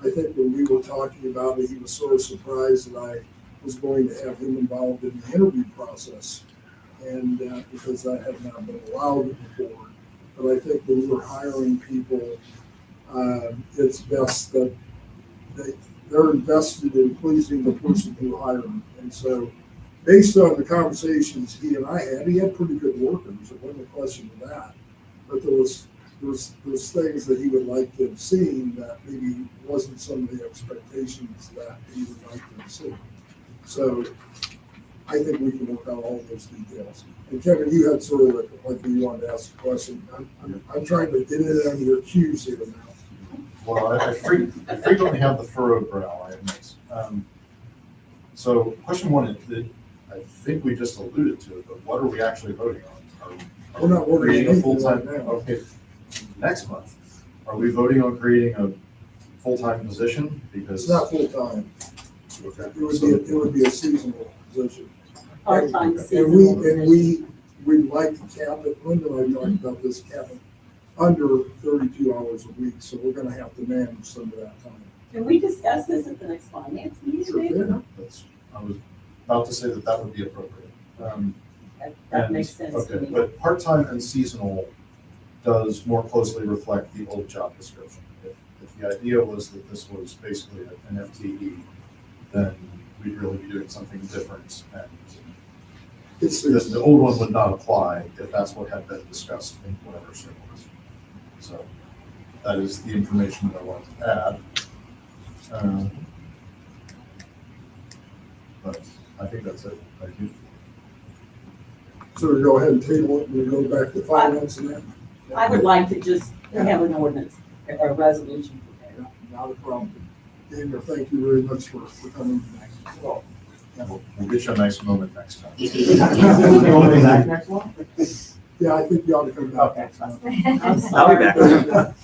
I think when we were talking about it, he was sort of surprised that I was going to have him involved in the interview process. And because that had not been allowed before. But I think when we're hiring people, it's best that they're invested in pleasing the person who hired them. And so based on the conversations he and I had, he had pretty good workers. It wasn't a question of that. But there was things that he would like to have seen that maybe wasn't some of the expectations that he would like to have seen. So I think we can work out all those details. And Kevin, you had sort of like you wanted to ask a question. I'm trying to get it on your cues here now. Well, I frequently have the furrowed brow, I admit. So question one, I think we just alluded to it, but what are we actually voting on? We're not voting on creating a anything full-time, right now. okay, next month, are we voting on creating a full-time position? Because It's not full-time. Okay. It would be a seasonal position. Part-time And seasonal we'd like to cap it, Linda and I talked about this, cap it under 32 hours a week, so we're gonna have to manage some of that time. Can we discuss this at the next finance meeting? Sure maybe? can. I was about to say that would be appropriate. That And- makes sense to Okay, me. but part-time and seasonal does more closely reflect the old job description. If the idea was that this was basically an FTE, then we'd really be doing something different. And the old one would not apply if that's what had been discussed in whatever circles. So that is the information that I wanted to add. But I think that's it. Thank you. So we go ahead and table it, and we go back to finance and that. I would like to just have an ordinance, a resolution prepared. Not a problem. Daniel, thank you very much for coming tonight. Well, We'll get you a nice moment next time. You want me back next one? yeah, I think you ought to come back. Okay. I'm I'll sorry. be back.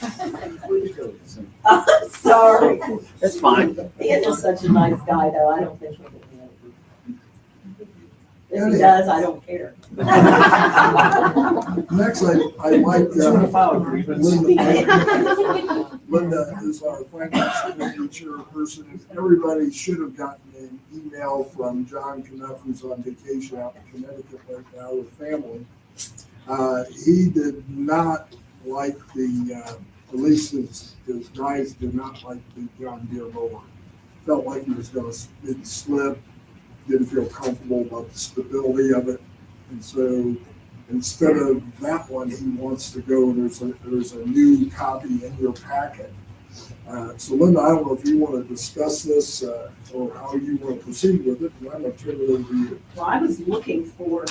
I'm sorry. That's fine. He is such a nice guy, though. I don't think he'll get me. If he does, I don't care. Next, I like, Linda is our finance committee chairperson. Everybody should have gotten an email from John Knuff, who's on vacation out in Connecticut right now with family. He did not like at least his guys did not like the John Deere mower. Felt like he was gonna maybe slip, didn't feel comfortable about the stability of it. And so instead of that one, he wants to go, there's a new copy in your packet. So Linda, I don't know if you want to discuss this or how you want to proceed with it, but I'm going to turn it over to you. Well, I was looking for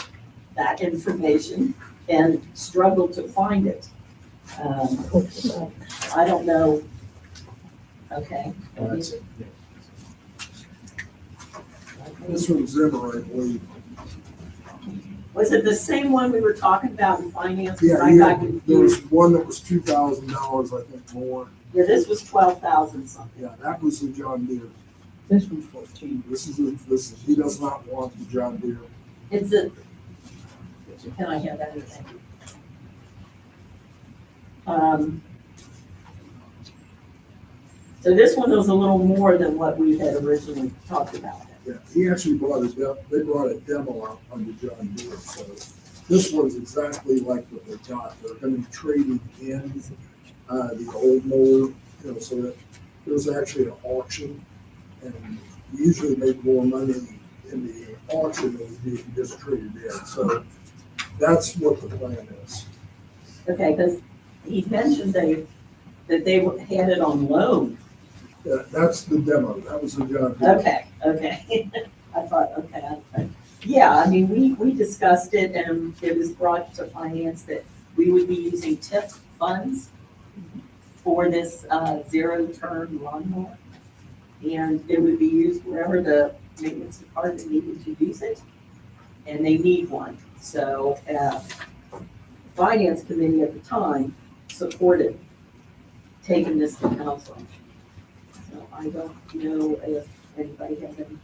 that information and struggled to find it. I don't know. Okay. That's it. This one's Zimmer, I believe. Was it the same one we were talking about in finance? 'Cause Yeah, I got yeah, there was confused. one that was $2,000, I think, more. Yeah, this was 12,000 something. Yeah, that was the John Deere. This one's 14. He does not want the John Deere. It's a, can I have that? Thank you. So this one was a little more than what we had originally talked about. Yeah, he actually they brought a demo out on the John Deere, so this one's exactly like what they got. They're gonna be trading in, the old mower, so that there was actually an auction. And we usually make more money in the auction than we do if you just trade it in, so that's what the plan is. Okay, because he mentioned that they had it on loan. Yeah, that's the demo, that was the John Deere. Okay. I thought, okay. Yeah, I mean, we discussed it and it was brought to finance that we would be using TIF funds for this zero-turn lawnmower. And it would be used wherever the maintenance department needed to use it. And they need one. So, finance committee at the time supported taking this to council. So I don't know if anybody has any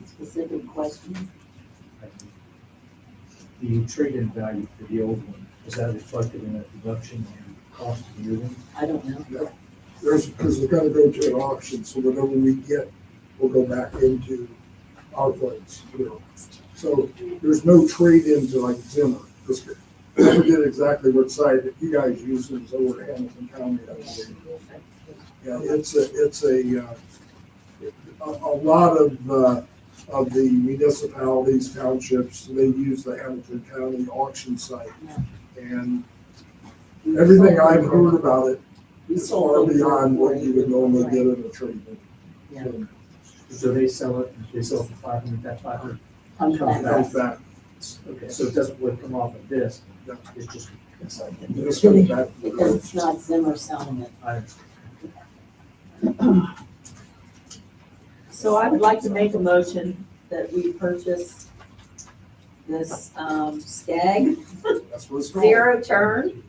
specific questions. The trade-in value for the old one, is that reflected in the deduction and cost of the new one? I don't know. Yeah, because they're gonna go to an auction, so whatever we get will go back into our funds, So there's no trade-in to like Zimmer. I forget exactly what side that you guys use, it's over to Hamilton County, I believe. Yeah, it's a lot of the municipalities, townships, they use the Hamilton County auction site. And everything I've heard about it is far beyond what you would normally get in a trade-in. Yeah. So they sell it for 500, that 500 Comes back. Comes back. Okay, so it doesn't really come off of this, it's just, it's like. It's coming back. Because it's not Zimmer selling it. I So I would like to make a motion that we purchase this Skag That's what it's called. zero turn,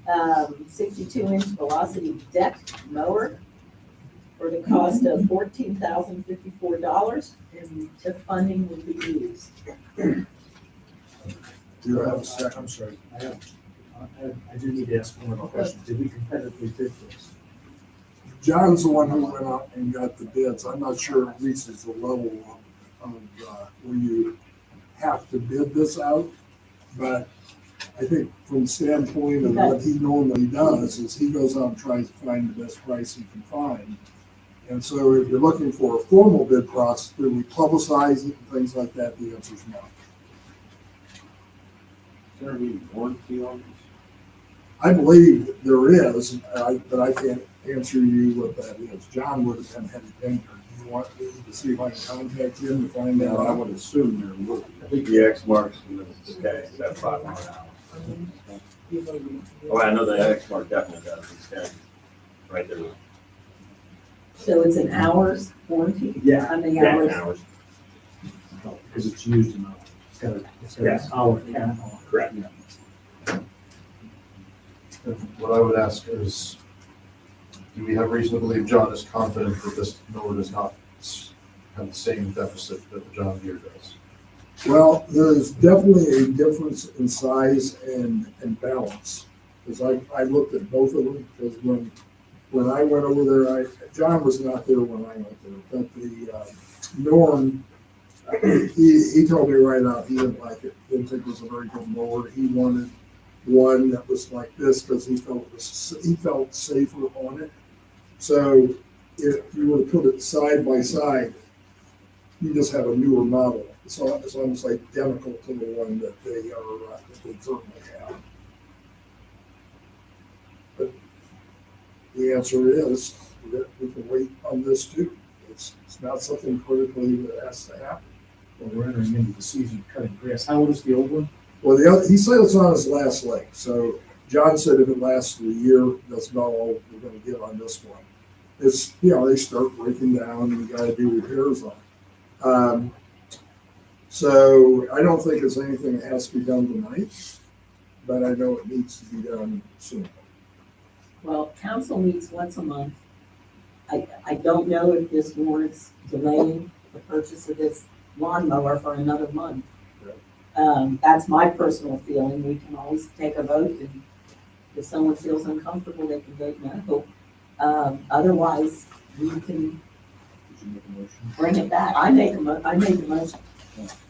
62-inch velocity deck mower for the cost of $14,054, and TIF funding will be used. Do you have a second? I'm sorry, I do need to ask one more question. Did we competitively bid this? John's the one who went out and got the bids. I'm not sure it reaches the level of where you have to bid this out. But I think from the standpoint of what he normally does is he goes out and tries to find the best price he can find. And so if you're looking for a formal bid process, do we publicize it and things like that? The answer is no. Is there any warranty on this? I believe there is, but I can't answer you what that is. John would have been head banker. Do you want me to see if I can contact him to find out? I would assume there would. I think the X marks and the Skag is at $500. Oh, I know the X mark definitely does, the Skag, right there. So it's an hour's warranty? Yeah. How many Yeah, hours? Because it's used enough. It's got an hour cap on it. Correct. What I would ask is, do we have reason to believe John is confident that this mower does not have the same deficit that the John Deere does? Well, there's definitely a difference in size and balance. Because I looked at both of them, because when I went over there, John was not there when I went there, but the Norm, he told me right out, he didn't like it, didn't think it was a very good mower. He wanted one that was like this because he felt safer on it. So if you were to put it side by side, you just have a newer model. So it's almost identical to the one that they currently have. But the answer is that we can wait on this too. It's not something critically that has to happen. Well, we're entering into the season of cutting grass. How old is the old one? Well, he said it's on his last leg. So John said if it lasts a year, that's about all we're going to get on this one. It's, they start breaking down and you got to do repairs on it. So I don't think it's anything that has to be done tonight, but I know it needs to be done soon. Well, council meets once a month. I don't know if this warrants delaying the purchase of this lawnmower for another month. That's my personal feeling. We can always take a vote, and if someone feels uncomfortable, they can vote no. Otherwise, we can bring it back. I made the motion.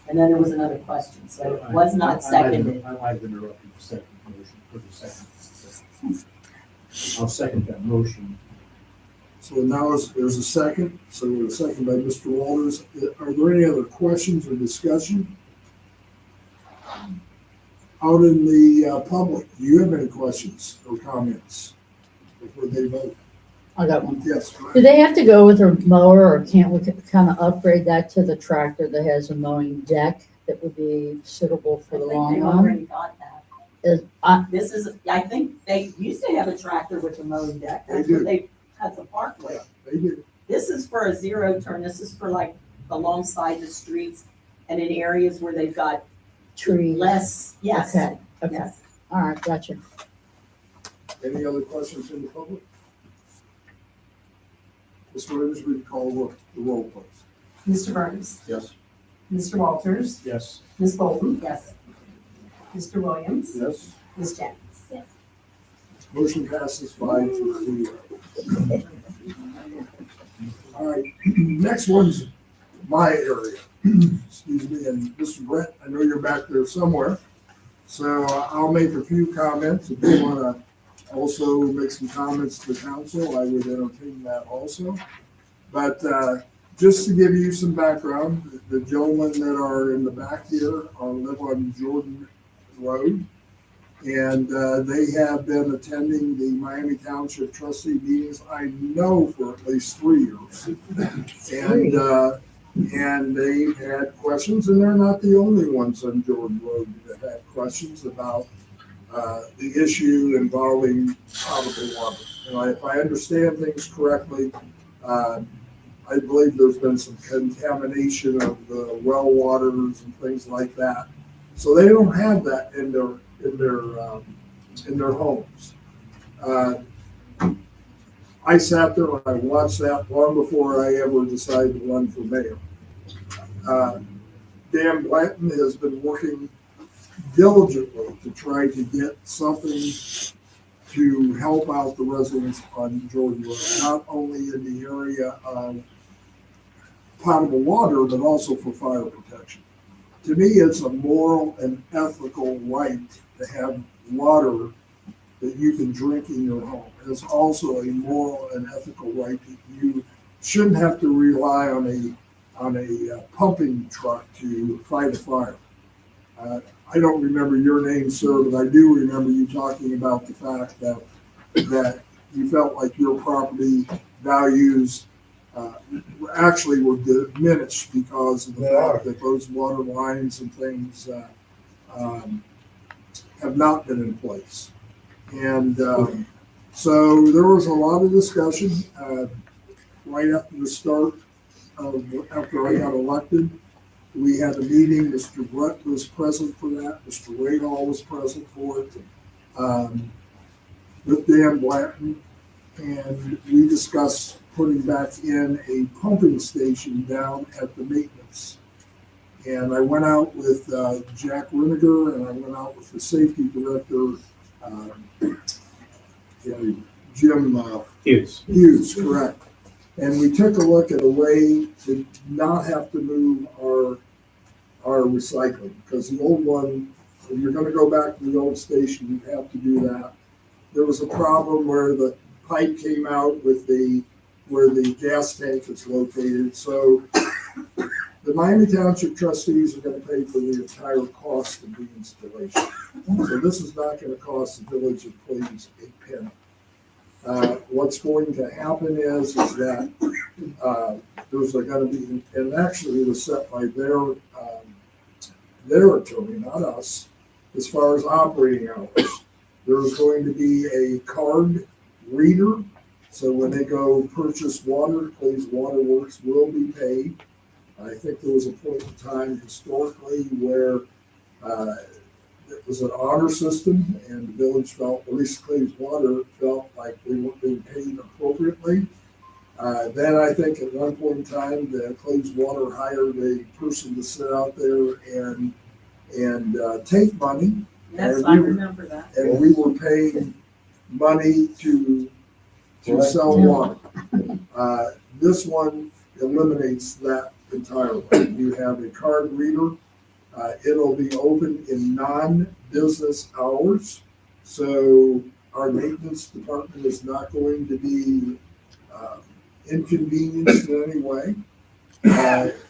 And then there was another question, so it was not seconded. I might have interrupted the second motion for the second. I'll second that motion. So now there's a second, so a second by Mr. Walters. Are there any other questions or discussion? Out in the public, do you have any questions or comments before they vote? I got one. Yes. Go ahead. Do they have to go with a mower, or can't we kind of upgrade that to the tractor that has a mowing deck that would be suitable for the long They run? already got that. I I think they used to have a tractor with a mowing deck. That's They what do. they had the park with. They do. This is for a zero turn. This is for like alongside the streets and in areas where they've got trees. less, yes, Okay, okay. yes. All right, gotcha. Any other questions from the public? Mr. Williams, we call the roll, please. Mr. Burns, Yes. Mr. Walters, Yes. Ms. Bolton, Yes. Mr. Williams, Yes. Ms. Jennings. Yes. Motion passes 5-0. All right, next one's my area. Excuse me, and Mr. Brett, I know you're back there somewhere. So I'll make a few comments. If you want to also make some comments to the council, I would entertain that also. But just to give you some background, the gentlemen that are in the back here live on Jordan Road. And they have been attending the Miami Township trustee meetings, I know, for at least 3 years. And they've had questions, and they're not the only ones on Jordan Road that had questions about the issue involving potable water. And if I understand things correctly, I believe there's been some contamination of the well waters and things like that. So they don't have that in their homes. I sat there and I watched that long before I ever decided to run for mayor. Dan Blanton has been working diligently to try to get something to help out the residents on Jordan Road, not only in the area of potable water, but also for fire protection. To me, it's a moral and ethical right to have water that you can drink in your home. It's also a moral and ethical right that you shouldn't have to rely on a pumping truck to fight a fire. I don't remember your name, sir, but I do remember you talking about the fact that you felt like your property values actually were diminished because of the fact that those water lines and things have not been in place. And so there was a lot of discussion right after the start after I got elected. We had a meeting. Mr. Brett was present for that. Mr. Radall was present for it with Dan Blanton. And we discussed putting back in a pumping station down at the maintenance. And I went out with Jack Riniger, and I went out with the safety director, Jim Hughes, correct. And we took a look at a way to not have to move our recycling, because the old one, if you're going to go back to the old station, you have to do that. There was a problem where the pipe came out where the gas tank is located. So the Miami Township trustees are going to pay for the entire cost of the installation. So this is not going to cost the village of Cleves a penny. What's going to happen is that there's going to be, and actually it was set by their attorney, not us, as far as operating hours. There's going to be a card reader, so when they go purchase water, Cleves Water Works will be paid. I think there was a point in time historically where it was an honor system, and the village felt, at least Cleves Water, felt like they weren't being paid appropriately. Then I think at one point in time, the Cleves Water hired a person to sit out there and take money. Yes, And I we were- remember that. And we were paying money to sell water. This one eliminates that entirely. You have a card reader. It'll be open in non-business hours. So our maintenance department is not going to be inconvenienced in any way.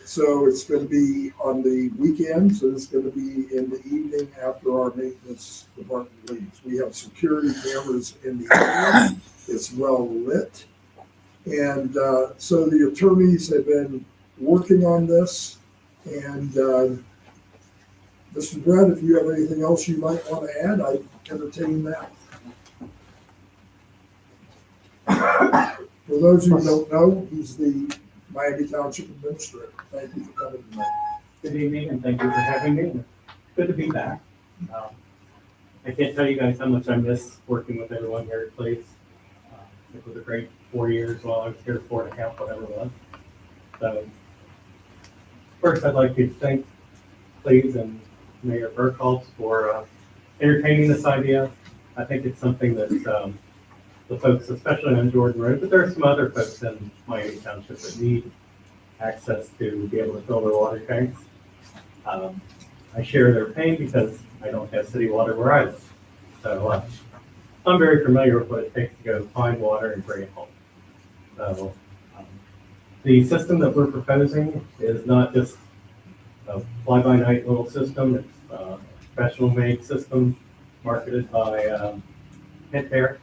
So it's going to be on the weekends, and it's going to be in the evening after our maintenance department leaves. We have security cameras in the area. It's well lit. And so the attorneys have been working on this. And Mr. Brett, if you have anything else you might want to add, I entertain that. For those who don't know, he's the Miami Township Administrator. Thank you for coming tonight. Good evening, and thank you for having me. Good to be back. I can't tell you guys how much I miss working with everyone here at Cleves. It was a great 4 years while I was here, 4.5, whatever it was. So, first, I'd like to thank Cleves and Mayor Burkholz for entertaining this idea. I think it's something that the folks, especially on Jordan Road, but there are some other folks in Miami Township that need access to be able to fill their water tanks. I share their pain because I don't have city water where I live. So I'm very familiar with what it takes to go find water and bring it home. So the system that we're proposing is not just a fly-by-night little system. It's a professional-made system marketed by Pentair.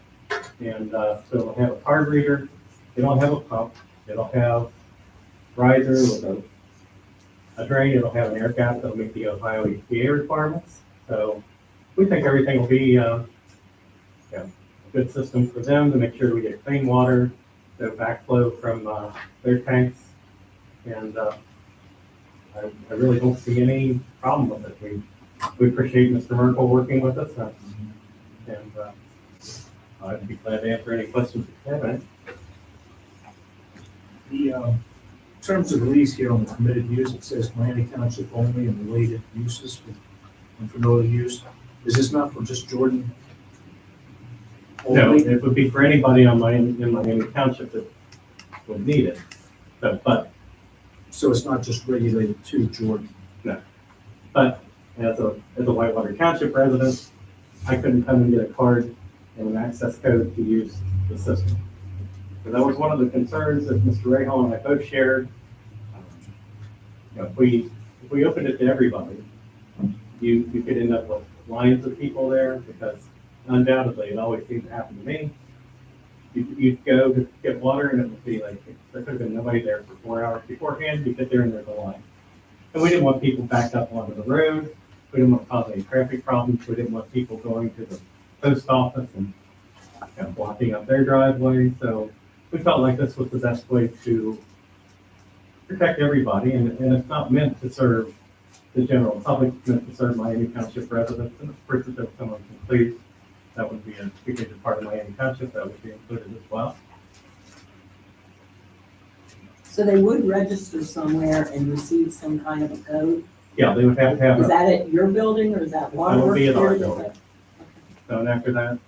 And so it'll have a card reader. It'll have a pump. It'll have riser with a drain. It'll have an air gap that'll meet the Ohio EPA requirements. So we think everything will be a good system for them to make sure we get clean water, no backflow from their tanks. And I really don't see any problem with it. We appreciate Mr. Merkel working with us. And I'd be glad to answer any questions you have. In terms of the lease here on the permitted use, it says Miami Township only and related uses and for no other use. Is this not for just Jordan? No, only? it would be for anybody in Miami Township that would need it. So it's not just regulated to Jordan? No. But as a Whitewater Township resident, I couldn't come and get a card and an access code to use the system. So that was one of the concerns that Mr. Rahal and I both shared. If we opened it to everybody, you could end up with lines of people there, because undoubtedly it always seemed to happen to me. You'd go to get water and it would be like there could have been nobody there for 4 hours beforehand. You get there and there's a line. And we didn't want people backed up onto the road. We didn't want to cause any traffic problems. We didn't want people going to the post office and blocking up their driveway. So we felt like this was the best way to protect everybody, and it's not meant to serve the general public. It's meant to serve Miami Township residents, and of course, if there's someone from Cleves, that would be a major part of Miami Township, that would be included as well. So they would register somewhere and receive some kind of a code? Yeah, they would have to have. Is that at your building or is that That would be at our Waterworks? building. So, and after that,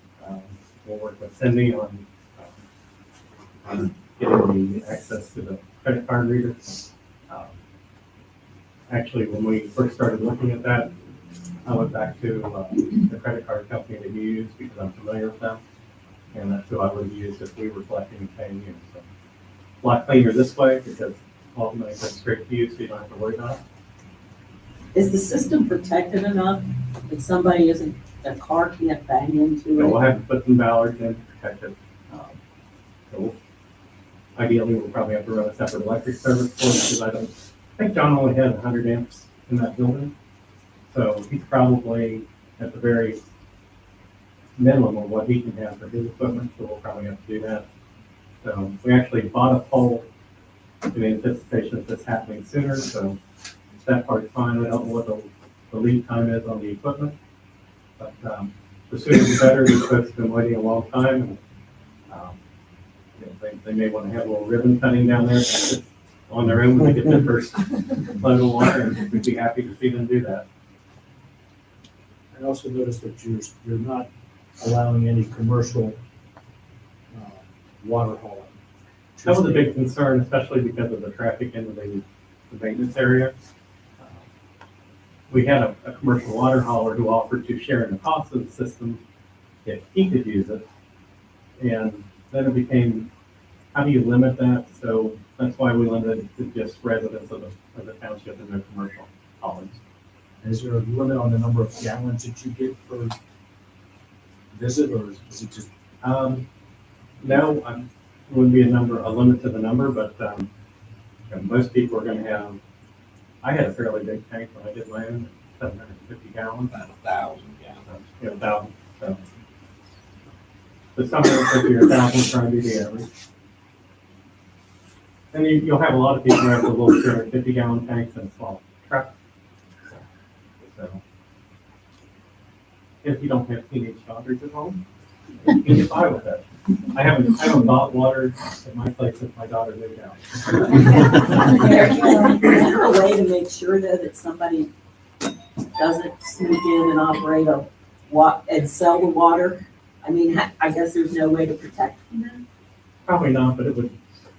we'll work with Cindy on getting the access to the credit card reader. Actually, when we first started looking at that, I went back to the credit card company that you use because I'm familiar with them. And that's who I would have used if we were collecting and paying you. So, a lot cleaner this way because all the money goes straight to you, so you don't have to worry about it. Is the system protected enough that somebody isn't, a car can't bang into So we'll it? have to put some ballards in to protect it. So ideally, we'll probably have to run a separate electric service for it because I think John only had 100 amps in that building. So he's probably at the very minimum of what he can have for his equipment, so we'll probably have to do that. So we actually bought a pole in anticipation of this happening sooner, so that part's fine. I don't know what the lead time is on the equipment. But, the sooner the better. These folks have been waiting a long time. And, you know, they may want to have a little ribbon cutting down there on their own when they get their first load of water, and we'd be happy to see them do that. I also noticed that you're not allowing any commercial water hauling. That was a big concern, especially because of the traffic into the maintenance area. We had a commercial water hauler who offered to share in the cost of the system if he could use it. And then it became, how do you limit that? So that's why we limited it to just residents of the township and their commercial haulers. Is there a limit on the number of gallons that you get per visit, or is it just? No, wouldn't be a limit to the number, but you know, most people are going to have. I had a fairly big tank when I did my own, 750 gallons. About 1,000 gallons. Yeah, 1,000. So, but 750 or 1,000 trying to be the average. And you'll have a lot of people who have the little 250-gallon tanks and a small truck. So, if you don't have teenage daughters at home, you can get by with that. I haven't bought water at my place since my daughter moved out. Is there a way to make sure though that somebody doesn't sneak in and operate and sell the water? I mean, I guess there's no way to protect from that. Probably not, but it would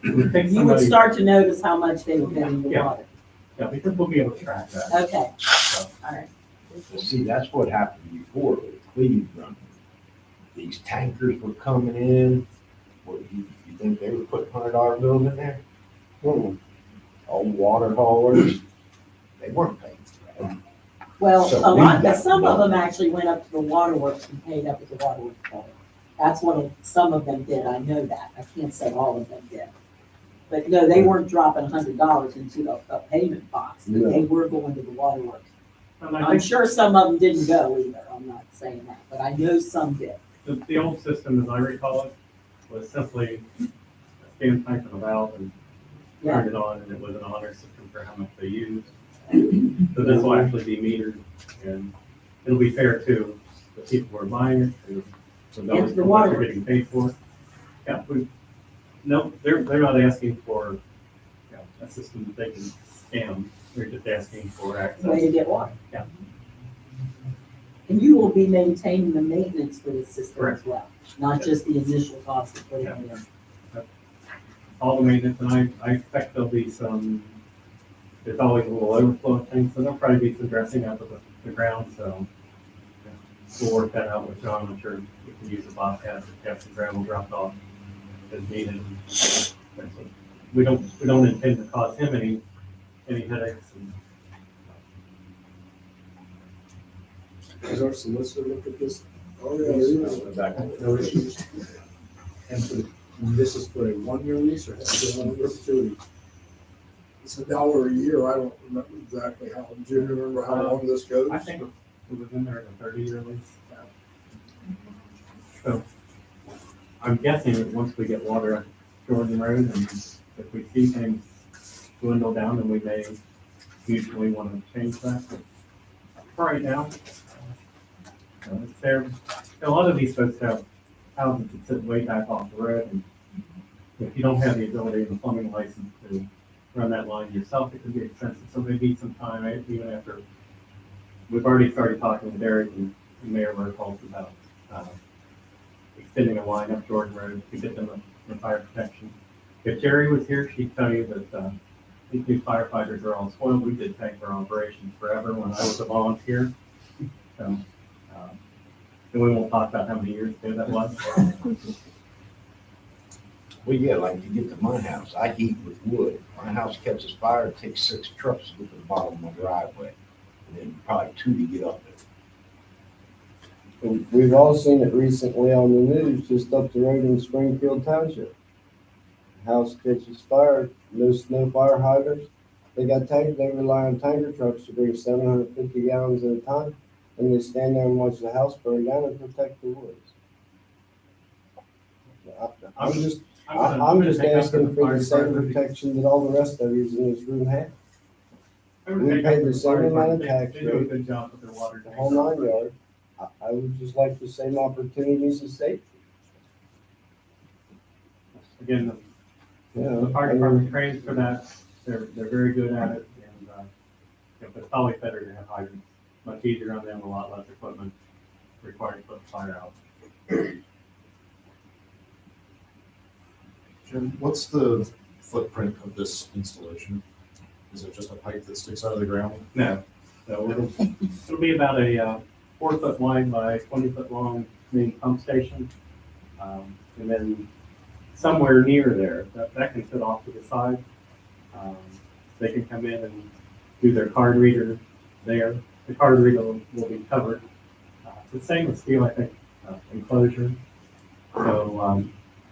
take somebody. You would start to notice how much they were getting the water. Yeah, because we'll be able to track that. Okay, So, all right. See, that's what happened before with Cleves running. These tankers were coming in. What, you think they were putting $100 bills in there? All water haulers, they weren't paying for that. Well, So some of them actually went up to the waterworks and paid up with the waterworks bill. That's what some of them did. I know that. I can't say all of them did. But no, they weren't dropping $100 into a payment box. But they were going to the waterworks. I'm sure some of them didn't go either. I'm not saying that, but I know some did. The old system, as I recall it, was simply a stand tank and a valve and turned it on, and it was an honor system for how much they used. So this will actually be metered, and it'll be fair to the people who are buying it, to those who are getting paid for it. Yeah, no, they're not asking for a system that they can scam. They're just asking for access. Way to get water. Yeah. And you will be maintaining the maintenance for the system Correct. as well, not just the initial cost of putting it in. All the maintenance, and I expect there'll be there's always a little overflow of things, so there'll probably be some dressing up of the ground, so we'll work that out with John. I'm sure we can use the bobcat to have some gravel dropped off as needed. We don't intend to cause him any headaches. Has our solicitor looked at this? Oh, yeah. No issues. And this is for a 1-year lease, or has it been on perpetuity? It's $1 a year. I don't remember exactly how. Do you remember how long this goes? I think it was in there in a 30-year lease. So I'm guessing that once we get water on Jordan Road, and if we see things dwindle down, then we may usually want to change that. But for right now, it's there. A lot of these folks have houses that sit way back off the road, and if you don't have the ability and the plumbing license to run that line yourself, it can be expensive. So they need some time, even after we've already started talking with Derek and Mayor Merkholz about extending a line up Jordan Road to get them the fire protection. If Jerry was here, she'd tell you that these new firefighters are all spoiled. We did tanker operations forever when I was a volunteer. So, and we won't talk about how many years ago that was. Well, yeah, like to get to my house, I heat with wood. My house catches fire, it takes 6 trucks to get to the bottom of my driveway, and then probably 2 to get up there. We've all seen it recently on the news, just up the road in Springfield Township. House catches fire, no fire hydrants. They rely on tanker trucks to bring 750 gallons at a time, and they stand there and watch the house burn down and protect the woods. I'm just I'm just asking for the same protection that all the rest of you in this room have. We pay the same amount of tax They do a rate, good job with their water. the whole 9 yards. I would just like the same opportunities as safety. Again, You know, the fire I mean, department trains for that, they're very good at it, and, but it's always better to have hydrants. Much easier on them, a lot less equipment required to put the fire out. Jim, what's the footprint of this installation? Is it just a pipe that sticks out of the ground? No, so it'll be about a 4 foot wide by 20 foot long main pump station. And then somewhere near there, that can sit off to the side. They can come in and do their card reader there. The card reader will be covered. It's the same with steel, I think, enclosure. So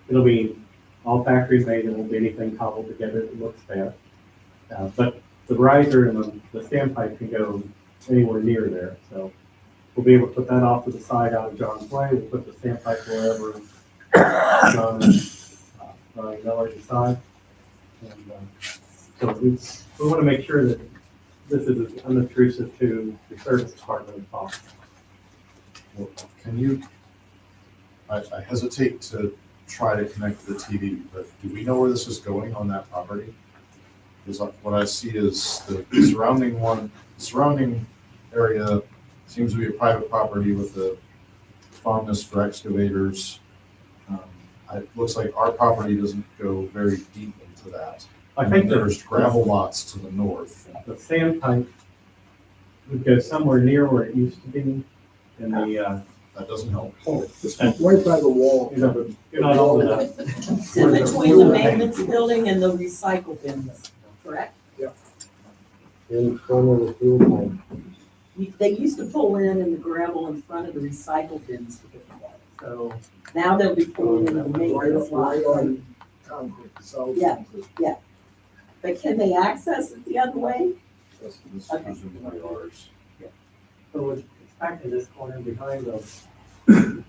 it'll be all factory made. It won't be anything cobbled together that looks bad. But the riser and the standpipe can go anywhere near there. So we'll be able to put that off to the side out of John's way. We'll put the standpipe wherever John and Miller decide. And so we want to make sure that this is as unobtrusive to the service department as possible. Well, can you, I hesitate to try to connect to the TV, but do we know where this is going on that property? Because what I see is the surrounding area seems to be a private property with a fondness for excavators. It looks like our property doesn't go very deep into that. I think there's gravel lots to the north. The sandpipe would go somewhere near where it used to be in the, that doesn't help. Oh, it's right by the wall. You're not old enough. It's in between the maintenance building and the recycle bins, correct? in front of the fuel pump. They used to pull in the gravel in front of the recycle bins to get the water. So now they'll be pulling in the maintenance lot. Right on concrete, so. Yeah, yeah. But can they access it the other way? This is Okay. presumably ours. So it's back in this corner behind those. I don't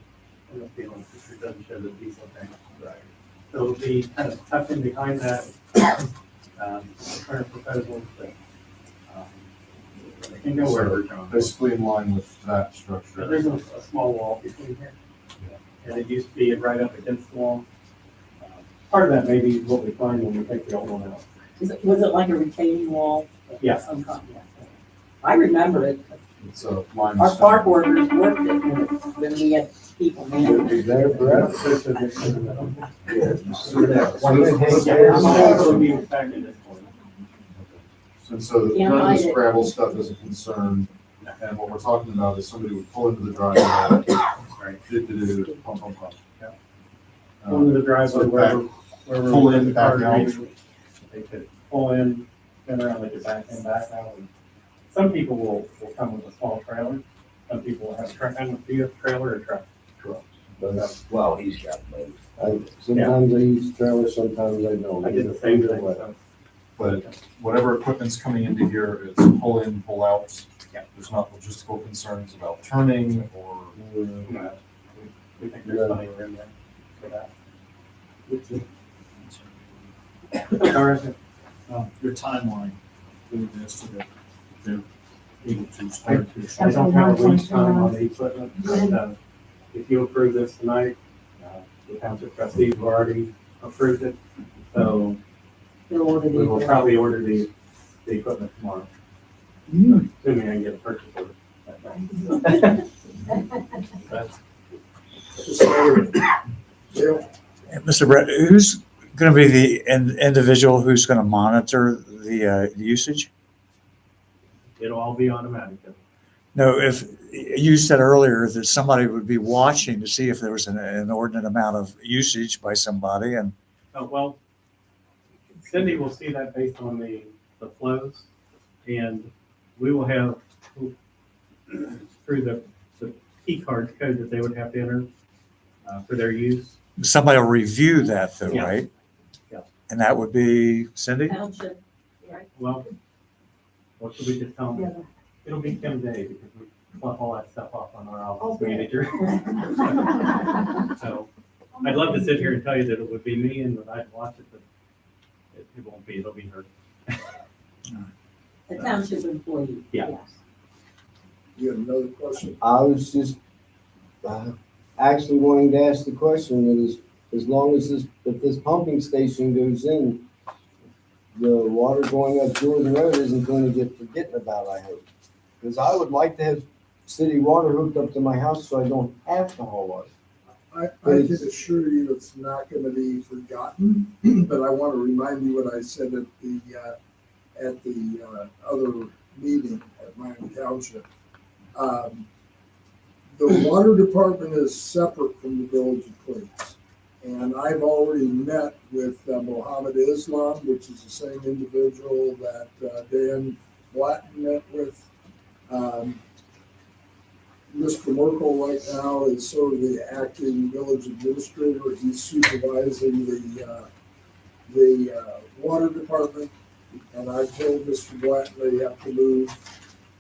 know if the picture doesn't show the diesel tank. Right. So it'll be kind of tucked in behind that, the current proposal, but, it can go wherever, John. Basically in line with that structure. There's a small wall between here. And it used to be right up against the wall. Part of that may be what we find when we take the old one out. Was it like a retaining wall? Yeah. Some kind, yeah. I remember it. It's a line. Our park workers worked it when we had people man. Is there forever? And so none of this gravel stuff is a concern, and what we're talking about is somebody would pull into the driveway, pump, pump, pump. Pull into the driveway So wherever. pull in, back out. They could pull in, turn around, they could back in, back out. And some people will come with a small trailer. Some people will have a truck, and a trailer or truck. Well, he's got both. Sometimes I use trailers, sometimes I don't. I did the same thing. So. But whatever equipment's coming into here, it's pull in, pull out. Yeah. There's not logistical concerns about turning or. No, we think there's plenty of room there for that. Your timeline, doing this to they're able to start to. I don't have a lead time on the equipment, but if you approve this tonight, the township trustees have already approved it, so we will probably order the equipment tomorrow. Assuming I can get a purchase order. Mr. Brett, who's going to be the individual who's going to monitor the usage? It'll all be automatic. No, if you said earlier that somebody would be watching to see if there was an inordinate amount of usage by somebody, and Oh, well, Cindy will see that based on the flows, and we will have through the key card code that they would have to enter for their use. somebody will review that though, Yeah. right? Yeah. And that would be Cindy? Township, right? Well, what should we just tell them? It'll be Kim Day because we fluff all that stuff off on our office manager. So I'd love to sit here and tell you that it would be me and that I'd watch it, but it won't be, it'll be her. The township employee. Yeah. Yes. You have another question? I was just actually wanting to ask the question that is, as long as if this pumping station goes in, the water going up Jordan Road isn't going to get forgotten about, I hope. Because I would like to have city water hooked up to my house so I don't have to haul water. I can assure you it's not gonna be forgotten, but I want to remind you what I said at the other meeting at Miami Township. The water department is separate from the village of Cleves. And I've already met with Mohammed Islam, which is the same individual that Dan Blatton met with. Mr. Merkel right now is sort of the acting village administrator. He's supervising the water department. And I told Mr. Blatton they have to move.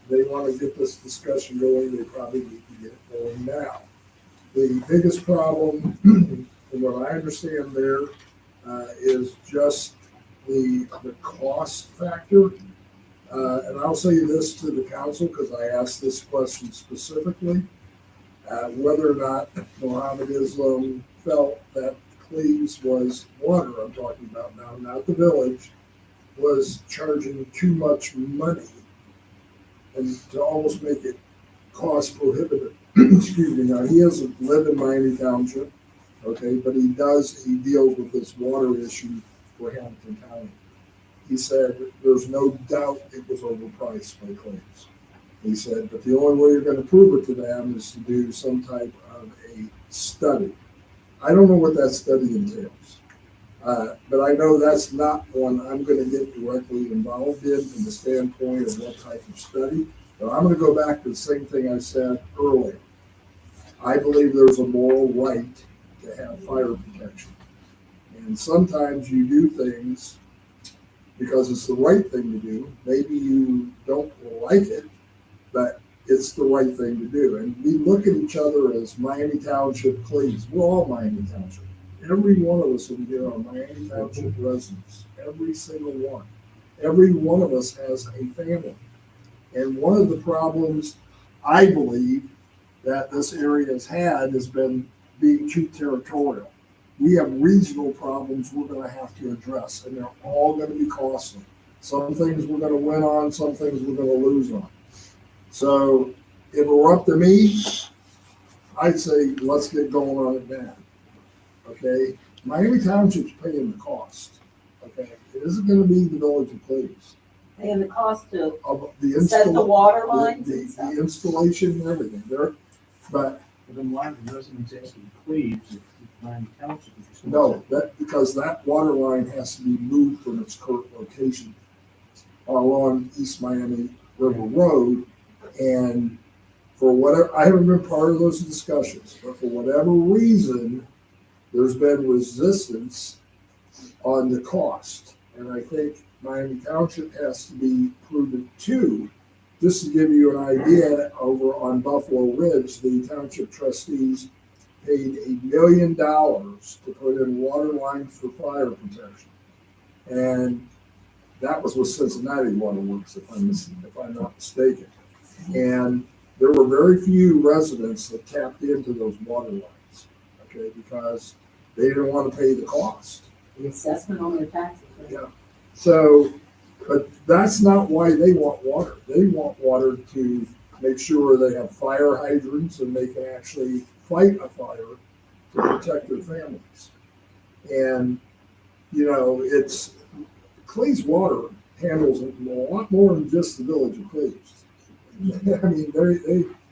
They want to get this discussion going. They probably need to get it going now. The biggest problem, from what I understand there, is just the cost factor. And I'll say this to the council, because I asked this question specifically, whether or not Mohammed Islam felt that Cleves was, water I'm talking about now, not the village, was charging too much money and to almost make it cost prohibitive. Excuse me. Now, he doesn't live in Miami Township, okay, but he deals with this water issue for Hamilton County. He said there's no doubt it was overpriced by Cleves. He said, but the only way you're going to prove it to them is to do some type of a study. I don't know what that study entails, but I know that's not one I'm going to get directly involved in from the standpoint of what type of study. But I'm going to go back to the same thing I said earlier. I believe there's a moral right to have fire protection. And sometimes you do things because it's the right thing to do. Maybe you don't like it, but it's the right thing to do. And we look at each other as Miami Township Cleves. We're all Miami Township. Every one of us in here are Miami Township residents. Every single one. Every one of us has a family. And one of the problems I believe that this area has been being too territorial. We have regional problems we're going to have to address, and they're all going to be costly. Some things we're going to win on, some things we're going to lose on. So if it were up to me, I'd say let's get going on it now. Okay? Miami Township's paying the cost. Okay? It isn't going to be the village of Cleves. Paying the cost to Of the set the water lines the and stuff. installation and everything. But then why are the residents asking Cleves if Miami Township is responsible? no, because that water line has to be moved from its current location along East Miami River Road. And for whatever, I haven't been part of those discussions, but for whatever reason, there's been resistance on the cost. And I think Miami Township has to be prudent too. Just to give you an idea, over on Buffalo Ridge, the township trustees paid $1 million to put in water lines for fire protection. And that was with Cincinnati Water Works, if I'm not mistaken. And there were very few residents that tapped into those water lines, okay, because they didn't want to pay the cost. The assessment on their taxes. Right? Yeah. So, but that's not why they want water. They want water to make sure they have fire hydrants and they can actually fight a fire to protect their families. And, you know, it's Cleves Water handles a lot more than just the village of Cleves. I mean,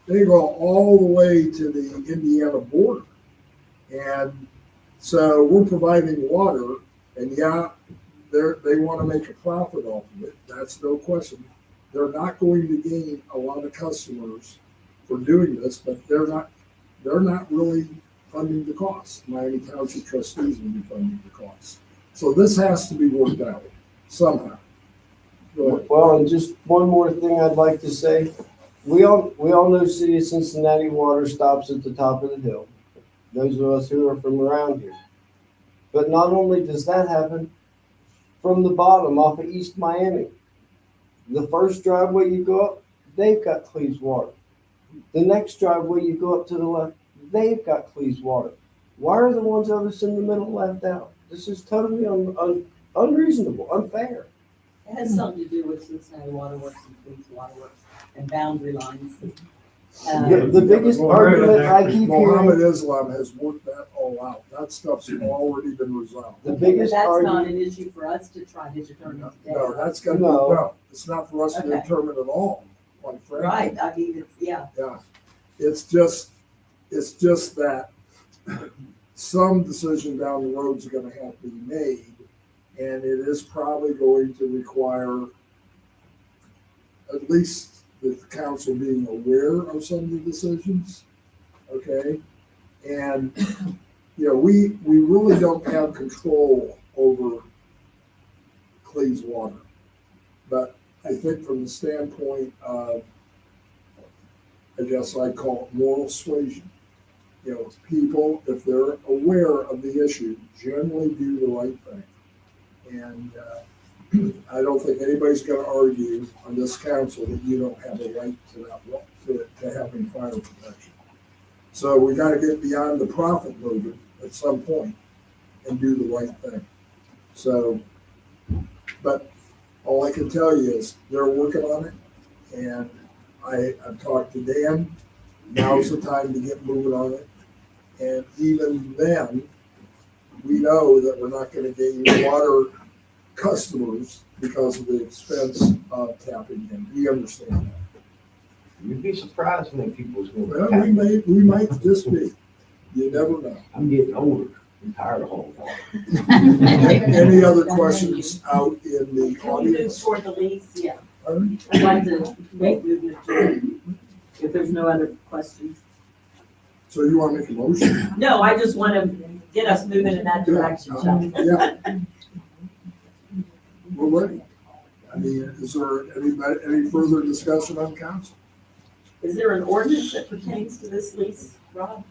they go all the way to the Indiana border. And so we're providing water, and yeah, they want to make a profit off of it. That's no question. They're not going to gain a lot of customers for doing this, but they're not really funding the cost. Miami Township trustees will be funding the cost. So this has to be worked out somehow. Well, and just one more thing I'd like to say. We all know City of Cincinnati water stops at the top of the hill. those of us who are from around here. But not only does that happen, from the bottom off of East Miami, the first driveway you go up, they've got Cleves water. The next driveway you go up to the left, they've got Cleves water. Why are the ones of us in the middle left out? This is totally unreasonable, unfair. It has something to do with Cincinnati Waterworks and Cleves Waterworks and boundary lines. The biggest argument I keep Mohammed hearing, Islam has worked that all out. That stuff's already been resolved. the biggest That's not argument, an issue for us to try to determine today. No, that's gonna be, No. no, it's not for us to Okay. determine at all, quite frankly. Right, I mean, it's, yeah. Yeah, it's just that some decision down the road is gonna have to be made, and it is probably going to require at least the council being aware of some of the decisions, okay? And, we really don't have control over Cleves water. But I think from the standpoint of, I guess I call it moral suasion, people, if they're aware of the issue, generally do the right thing. And I don't think anybody's gonna argue on this council that you don't have a right to having fire protection. So we gotta get beyond the profit motive at some point and do the right thing. So, but all I can tell you is they're working on it, and I've talked to Dan. Now's the time to get moving on it. And even then, we know that we're not gonna gain water customers because of the expense of tapping in. We understand that. You'd be surprised how many people's gonna. Well, we might just be. You never know. I'm getting older. I'm tired of hauling water. Any other questions out in the Can we move audience? toward the lease? Yeah. Pardon? I'd like to make movement if there's no other questions. So you want to make a motion? No, I just want to get us moving in that direction, shall we? Yeah. We're ready. I mean, is there any further discussion on council? Is there an ordinance that pertains to this lease, Rob?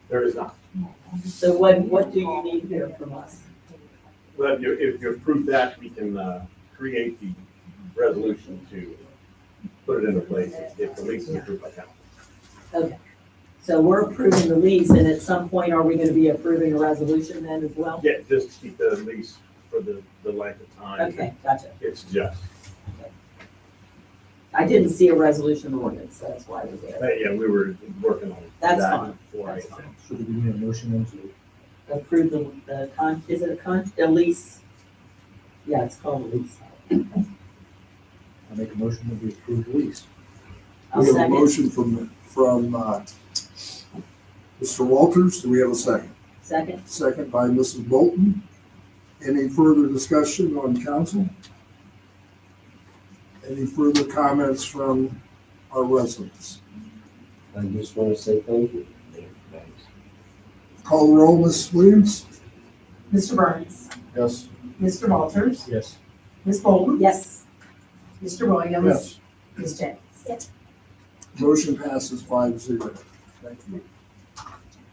There is not. So what do you need here from us? Well, if you approve that, we can create the resolution to put it into place if the lease is approved by council. Okay. So we're approving the lease, and at some point, are we going to be approving a resolution then as well? Yeah, just to keep the lease for the length of time. Okay, gotcha. It's just. I didn't see a resolution ordinance, so that's why I was there. Yeah, we were working on That's that fine. before I. That's fine. So do we need a motion then to? Approve is it a lease? Yeah, it's called a lease. I make a motion that we approve the lease. I'll We have a second. motion from Mr. Walters. Do we have a second? Second. Second by Mrs. Bolton. Any further discussion on council? Any further comments from our residents? I just want to say thank you. Thanks. Call the roll, Ms. Williams? Mr. Burns, Yes. Mr. Walters, Yes. Ms. Bolton, Yes. Mr. Williams. Yes. Ms. Jennings. Yes. Motion passes 5-0. Thank you.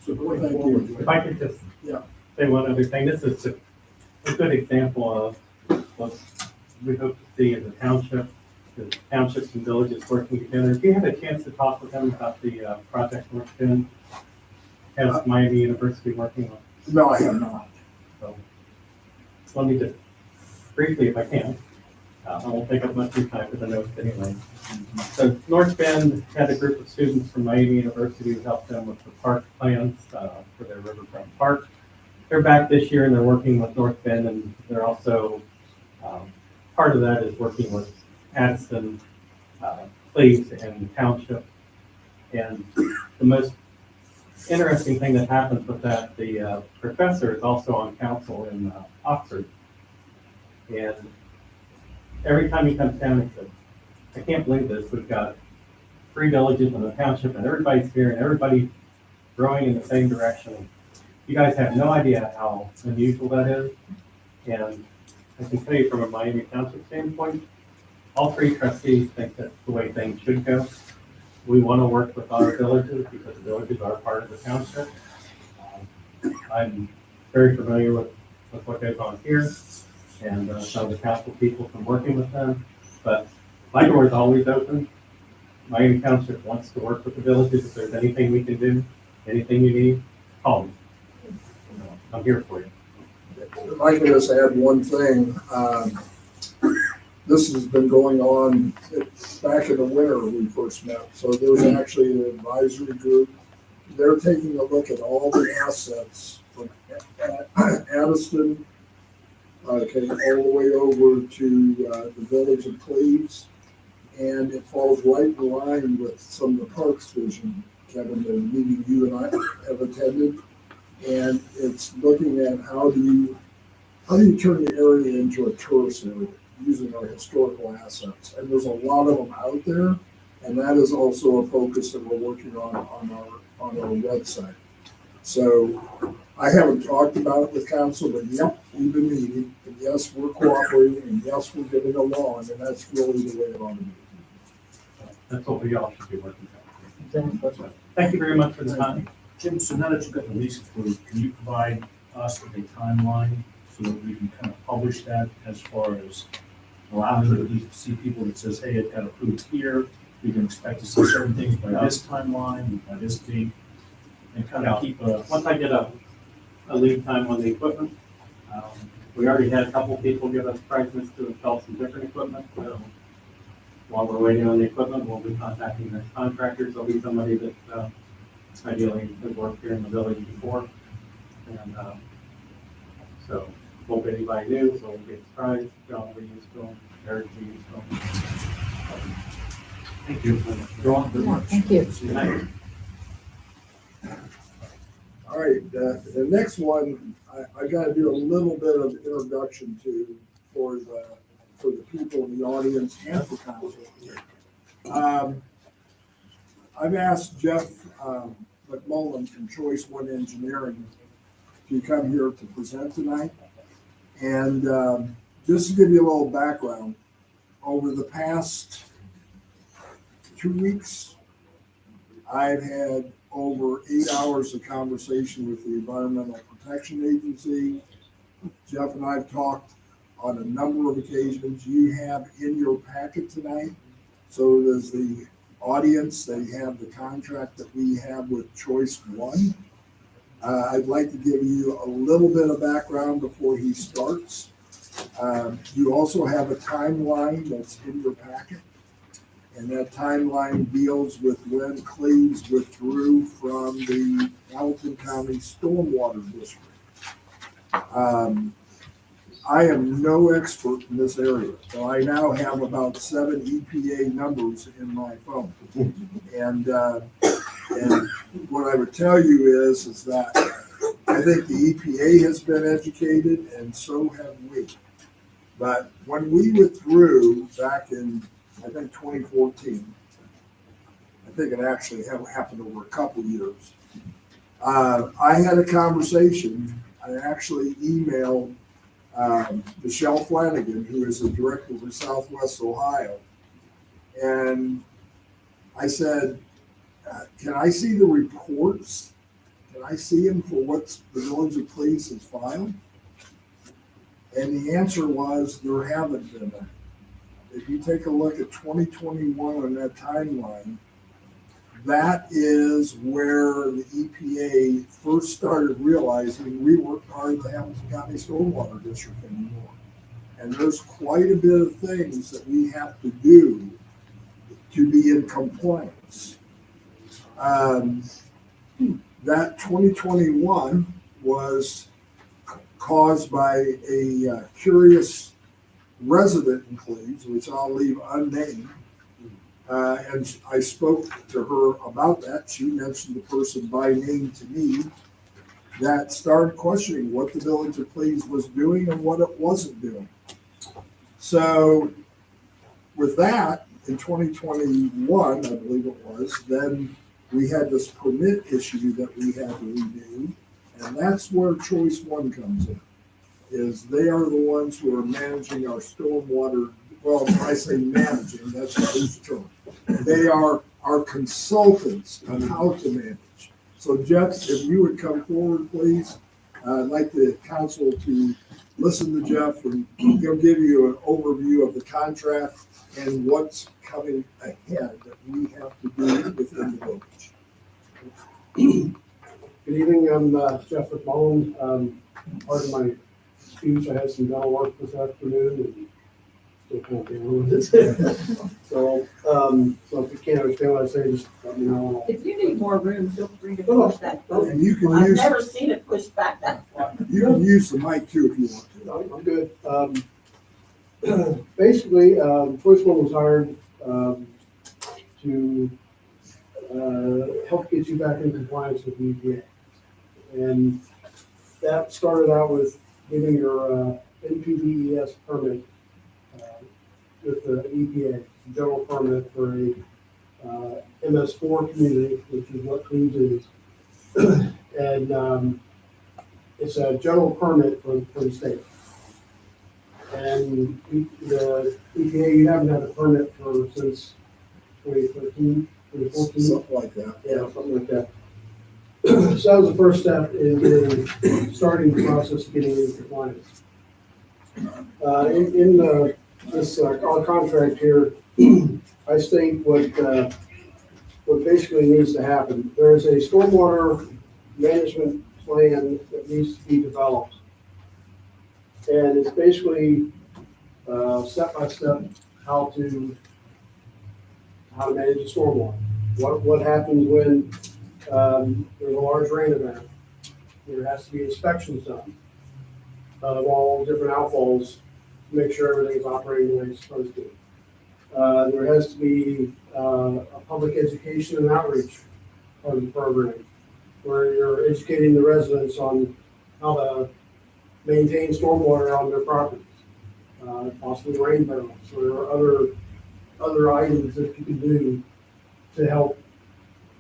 So going Thank forward, you. if I could just Yeah. say one other thing, this is a good example of what we hope to see in the township, the townships and villages working together. If you had a chance to talk with them about the project work then, has Miami University working on? No, I have not. So let me just briefly, if I can, I won't take up much of your time because I know it's anyway. So North Bend had a group of students from Miami University who helped them with the park plans for their riverfront park. They're back this year and they're working with North Bend, and they're also, part of that is working with Addison, Cleves, and Township. And the most interesting thing that happens with that, the professor is also on council in Oxford. And every time he comes down, he says, I can't believe this. We've got 3 villages in the township and everybody's here and everybody growing in the same direction. You guys have no idea how unusual that is. And I can tell you from a Miami Township standpoint, all 3 trustees think that's the way things should go. We want to work with our villages because the villages are part of the township. I'm very familiar with what goes on here and some of the council people from working with them. But my door is always open. My township wants to work with the villages. If there's anything we can do, anything you need, call me. I'm here for you. If I could just add one thing, this has been going on back in the winter when we first met. So there's actually an advisory group. They're taking a look at all the assets from Addison, okay, all the way over to the village of Cleves. And it falls right in line with some of the parks vision, Kevin, the meeting you and I have attended. And it's looking at how do you turn the area into a tourist area using our historical assets. And there's a lot of them out there. And that is also a focus that we're working on our website. So I haven't talked about it with council, but yep, we've been meeting, and yes, we're cooperating, and yes, we're getting along, and that's really the way it ought to be. That's what we all should be working on. Thank you very much for the time. Jim, so now that you've got the lease approved, can you provide us with a timeline so that we can kind of publish that as far as allowing to see people that says, hey, it got approved here, we can expect to see certain things by this timeline, by this date, and kind of keep a. Once I get a lead time on the equipment, we already had a couple people give us prices to install some different equipment. So while we're waiting on the equipment, we'll be contacting the contractors. There'll be somebody that ideally has worked here in the village before. And so won't be anybody new, so we'll get surprised. John will be used to them, Eric will be used to them. Thank you. Very much. Thank you. Good night. All right, the next one, I gotta do a little bit of introduction to for the people in the audience and for council. I've asked Jeff McMullen from Choice One Engineering to come here to present tonight. And just to give you a little background, over the past 2 weeks, I've had over 8 hours of conversation with the Environmental Protection Agency. Jeff and I have talked on a number of occasions. You have in your packet tonight, so does the audience, they have the contract that we have with Choice One. I'd like to give you a little bit of background before he starts. You also have a timeline that's in your packet. And that timeline deals with when Cleves withdrew from the Hamilton County Stormwater District. I am no expert in this area, so I now have about 7 EPA numbers in my phone. And what I would tell you is that I think the EPA has been educated, and so have we. But when we withdrew back in, I think 2014. I think it actually happened over a couple years. I had a conversation. I actually emailed Michelle Flanagan, who is the director for Southwest Ohio, and I said, "Can I see the reports? Can I see them for what the Village of Cleves has filed?" And the answer was there haven't been any. If you take a look at 2021 on that timeline, that is where the EPA first started realizing we weren't part of the Hamilton County Stormwater District anymore. And there's quite a bit of things that we have to do to be in compliance. That 2021 was caused by a curious resident in Cleves, which I'll leave unnamed. And I spoke to her about that. She mentioned the person by name to me that started questioning what the Village of Cleves was doing and what it wasn't doing. So with that, in 2021, I believe it was, then we had this permit issue that we had to renew. And that's where Choice One comes in, is they are the ones who are managing our stormwater. Well, when I say managing, that's a loose term. They are our consultants on how to manage. So Jeff, if you would come forward, please. I'd like the council to listen to Jeff and he'll give you an overview of the contract and what's coming ahead that we have to do within the village. Good evening, I'm Jeff McMullen. Part of my speech, I had some dental work this afternoon and still can't deal with it. So if you can't understand what I say, just let me know. If you need more room, feel free to push that button. And you can I've use, never seen it pushed back that far. you can use the mic too if you want to. I'm good. Basically, Choice One was hired to help get you back in compliance with the EPA. And that started out with getting your NPDES permit with the EPA, general permit for a MS4 community, which is what Cleves is. And it's a general permit for the state. And the EPA, you haven't had a permit since 2013, 2014? Something like that. Yeah, something like that. So that was the first step in starting the process of getting into compliance. In this our contract here, I state what basically needs to happen. There is a stormwater management plan that needs to be developed, and it's basically step by step how to manage the stormwater. What happens when there's a large rain event? There has to be inspections done of all different outfalls to make sure everything is operating the way it's supposed to. There has to be a public education and outreach part of the program, where you're educating the residents on how to maintain stormwater on their properties, possibly rain barrels, or other items that you can do to help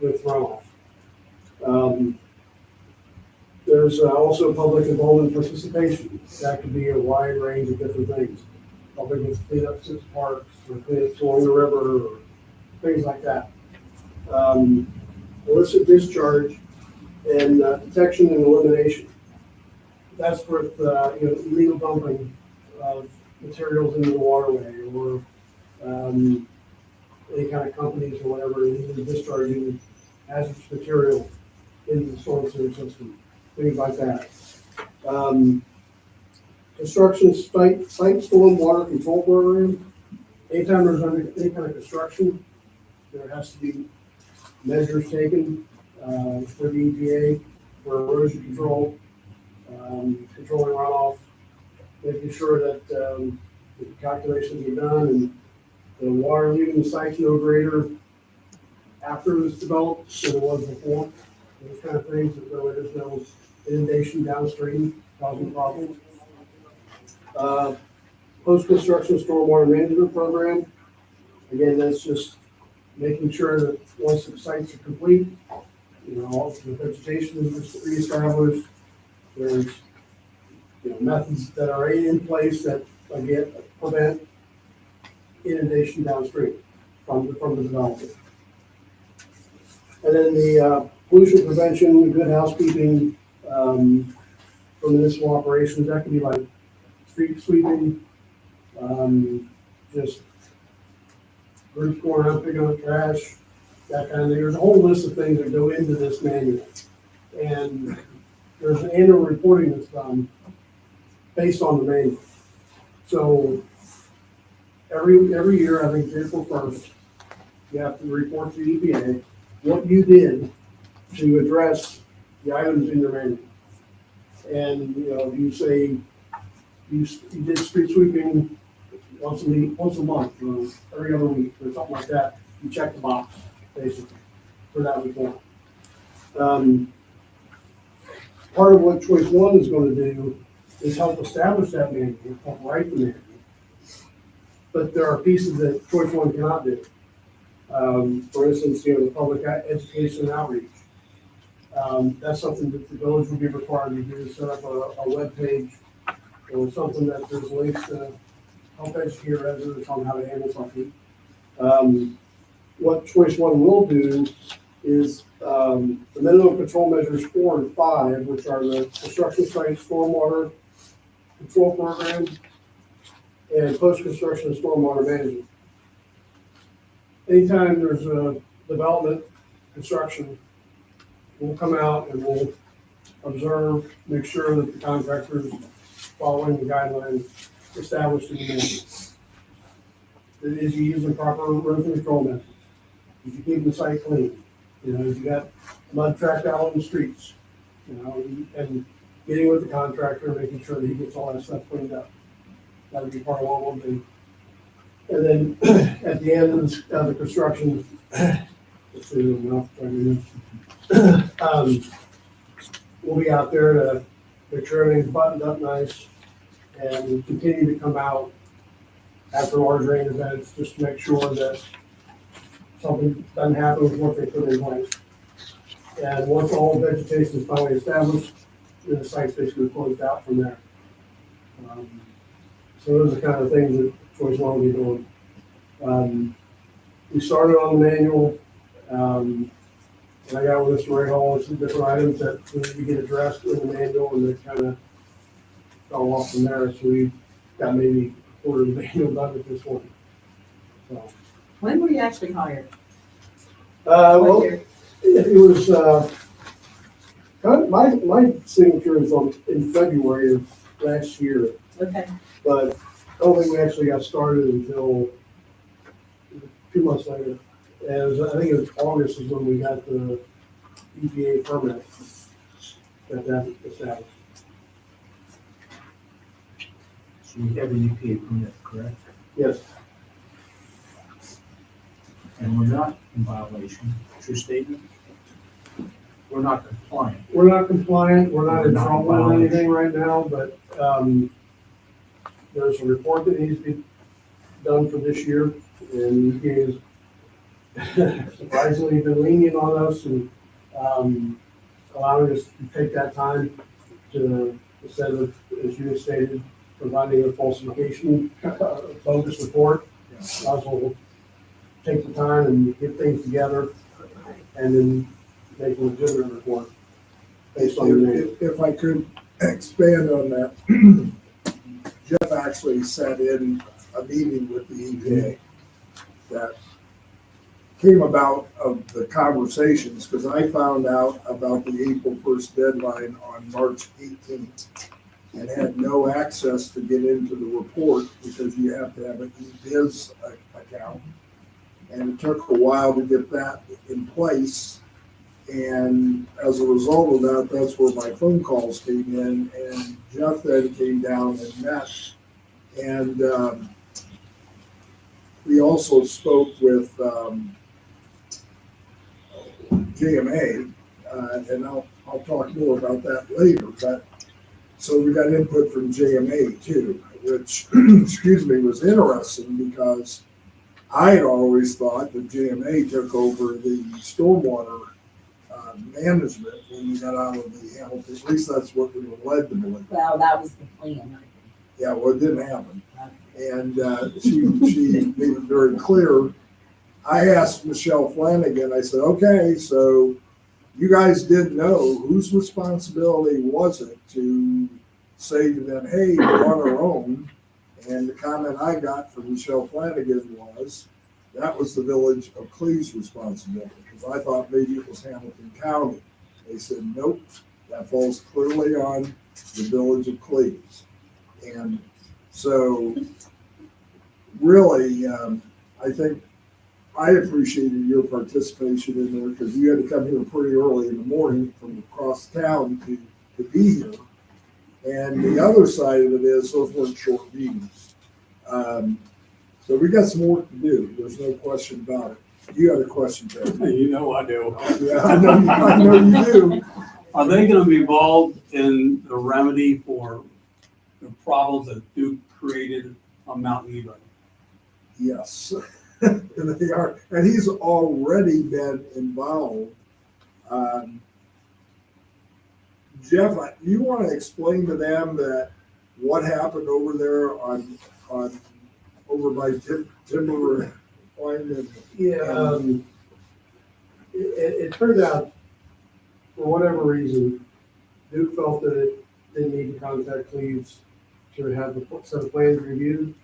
with runoff. There's also public involvement and participation. That could be a wide range of different things. Helping with cleanups at parks, or cleanups along the river, or things like that. Illicit discharge and detection and elimination. That's with illegal dumping of materials into the waterway, or any kind of companies or whatever illegally discharging hazardous material into the storm sewer system, things like that. Construction site storm water control program. Anytime there's any kind of construction, there has to be measures taken for the EPA for erosion control, controlling runoff, making sure that the calculations are done and the water leaving the site's no greater after it was developed than it was before. Those kind of things, that there's no inundation downstream causing problems. Post-construction stormwater management program. Again, that's just making sure that once the sites are complete, all the vegetation is reestablished. There's methods that are in place that again prevent inundation downstream from the development. And then the pollution prevention, good housekeeping for municipal operations. That could be like street sweeping, just groups going out picking up trash, that kind of thing. There's a whole list of things that go into this manual. And there's an annual reporting that's done based on the manual. So every year, I think April 1st, you have to report to the EPA what you did to address the items in your manual. And you say you did street sweeping once a month, or every other week, or something like that. You check the box basically for that report. Part of what Choice One is going to do is help establish that manual, help write the manual. But there are pieces that Choice One cannot do. For instance, the public education and outreach. That's something that the village will be required to do, set up a web page or something that there's links to help educate residents on how to handle something. What Choice One will do is, the minimum control measures 4 and 5, which are the construction site stormwater control program and post-construction stormwater management. Anytime there's a development, construction, we'll come out and we'll observe, make sure that the contractor's following the guidelines established in the manual. Is you using proper erosion control methods? Is you keeping the site clean? You know, if you got mud tracked out on the streets, you know, and getting with the contractor, making sure that he gets all that stuff cleaned up. That would be part of what we'll do. And then at the end of the construction, let's see, we'll be out there to make sure everything's buttoned up nice and continue to come out after large rain events, just to make sure that something doesn't happen with what they put in place. And once all vegetation is finally established, then the site's basically closed out from there. So those are the kind of things that Choice One will be doing. We started on the manual, and I got with Mr. Ray Hall and some different items that need to get addressed in the manual, and they kind of fell off from there. So we got maybe a quarter of the manual done at this point. So. When were you actually hired? Well, it was, my signature is in February of last year. Okay. But I don't think we actually got started until 2 months later. And I think it was August is when we got the EPA permit that established. So we have an EPA permit, correct? Yes. And we're not in violation, true statement? We're not compliant. We're not compliant, we're not in We're not in trouble with violation. anything right now, but, there's a report that needs to be done for this year, and EPA has surprisingly been lenient on us and, allowing us to take that time to, instead of, as you stated, providing a falsification, bogus report. Also, we'll take the time and get things together and then make a legitimate report based on the name. If I could expand on that, Jeff actually sat in a meeting with the EPA that came about of the conversations, because I found out about the April 1st deadline on March 18th and had no access to get into the report because you have to have an eBiz account. And it took a while to get that in place. And as a result of that, that's where my phone calls came in. And Jeff then came down and met. And we also spoke with JMA, and I'll talk more about that later. But so we got input from JMA too, which, excuse me, was interesting because I had always thought that JMA took over the stormwater management when we got out of the Hamilton. At least that's what we were led to believe. Well, that was the plan. Yeah, well, it didn't happen. And she made it very clear. I asked Michelle Flanagan, I said, okay, so you guys didn't know whose responsibility was it to say to them, hey, we're on our own. And the comment I got from Michelle Flanagan was, that was the village of Cleves' responsibility, because I thought maybe it was Hamilton County. They said, nope, that falls clearly on the village of Cleves. And so really, I think I appreciated your participation in there because you had to come here pretty early in the morning from across town to be here. And the other side of it is those weren't short meetings. So we got some work to do. There's no question about it. You had a question, Terry. You know I do. Yeah, I know you do. Are they going to be involved in the remedy for the problems that Duke created on Mount Eva? Yes, they are. And he's already been involved. Jeff, you want to explain to them that what happened over there on over by Timber Line? Yeah, it turned out, for whatever reason, Duke felt that it didn't need to contact Cleves to have the set of plans reviewed.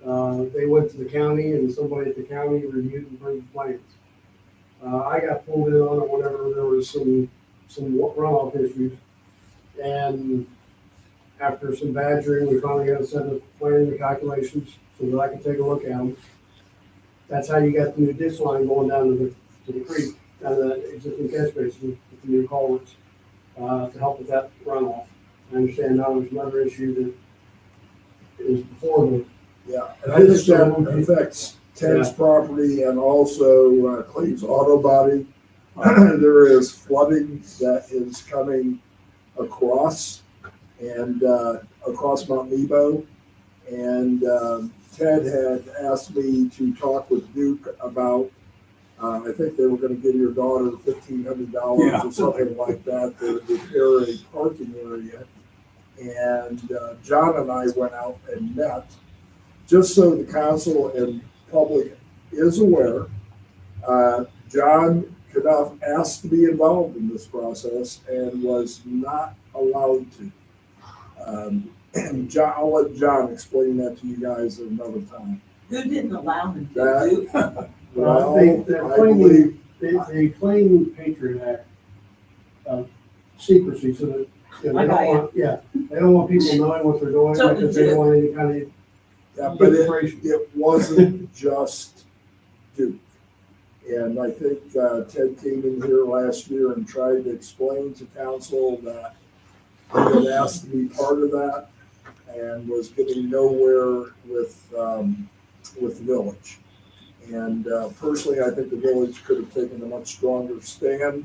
They went to the county and somebody at the county reviewed and approved the plans. I got pulled in on it whenever there was some runoff issues. And after some badgering, we finally got a set of plans and calculations so that I could take a look at them. That's how you got the new ditch line going down to the creek, down to the existing catch basin with the new culverts, to help with that runoff. I understand now there's another issue that is before me. Yeah, and I think that affects Ted's property and also Cleves Auto Body. There is flooding that is coming across and across Mount Nebo. And Ted had asked me to talk with Duke about, I think they were going to give your daughter $1,500 or something like that to repair a parking area. And John and I went out and met, just so the council and public is aware. John Knuff asked to be involved in this process and was not allowed to. And John, I'll let John explain that to you guys at another time. Who didn't allow him to do? Well, they claim Patriot Act secrecy so that they don't want people knowing what they're doing because they don't want any kind of but it wasn't just Duke. And I think Ted came in here last year and tried to explain to council that he had asked to be part of that and was getting nowhere with the village. And personally, I think the village could have taken a much stronger stand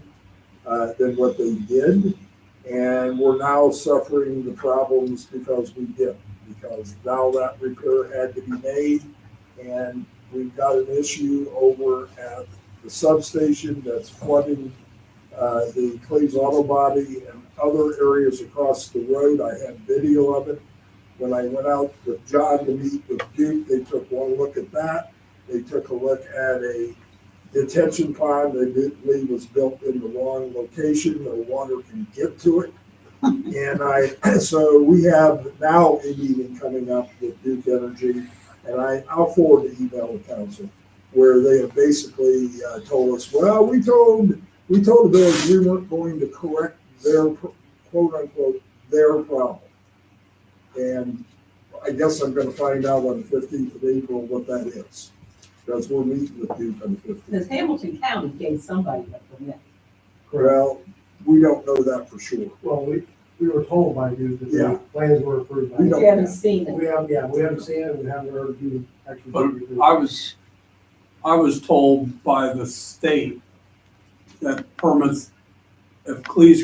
than what they did. And we're now suffering the problems because we did. Because now that repair had to be made, and we've got an issue over at the substation that's flooding the Cleves Auto Body and other areas across the road. I had video of it. When I went out with John to meet with Duke, they took one look at that. They took a look at a detention pond they believe was built in the wrong location. No water can get to it. And so we have now a meeting coming up with Duke Energy, and I'll forward the email to council where they have basically told us, well, we told the village we weren't going to correct their quote unquote their problem. And I guess I'm going to find out on the 15th of April what that is, because we're meeting with Duke on the 15th. Because Hamilton County gave somebody a permit. Well, we don't know that for sure. Well, we were told by Duke that the plans were approved. We haven't seen it. We haven't seen it. We haven't heard you actually. But I was told by the state that permits, if Cleves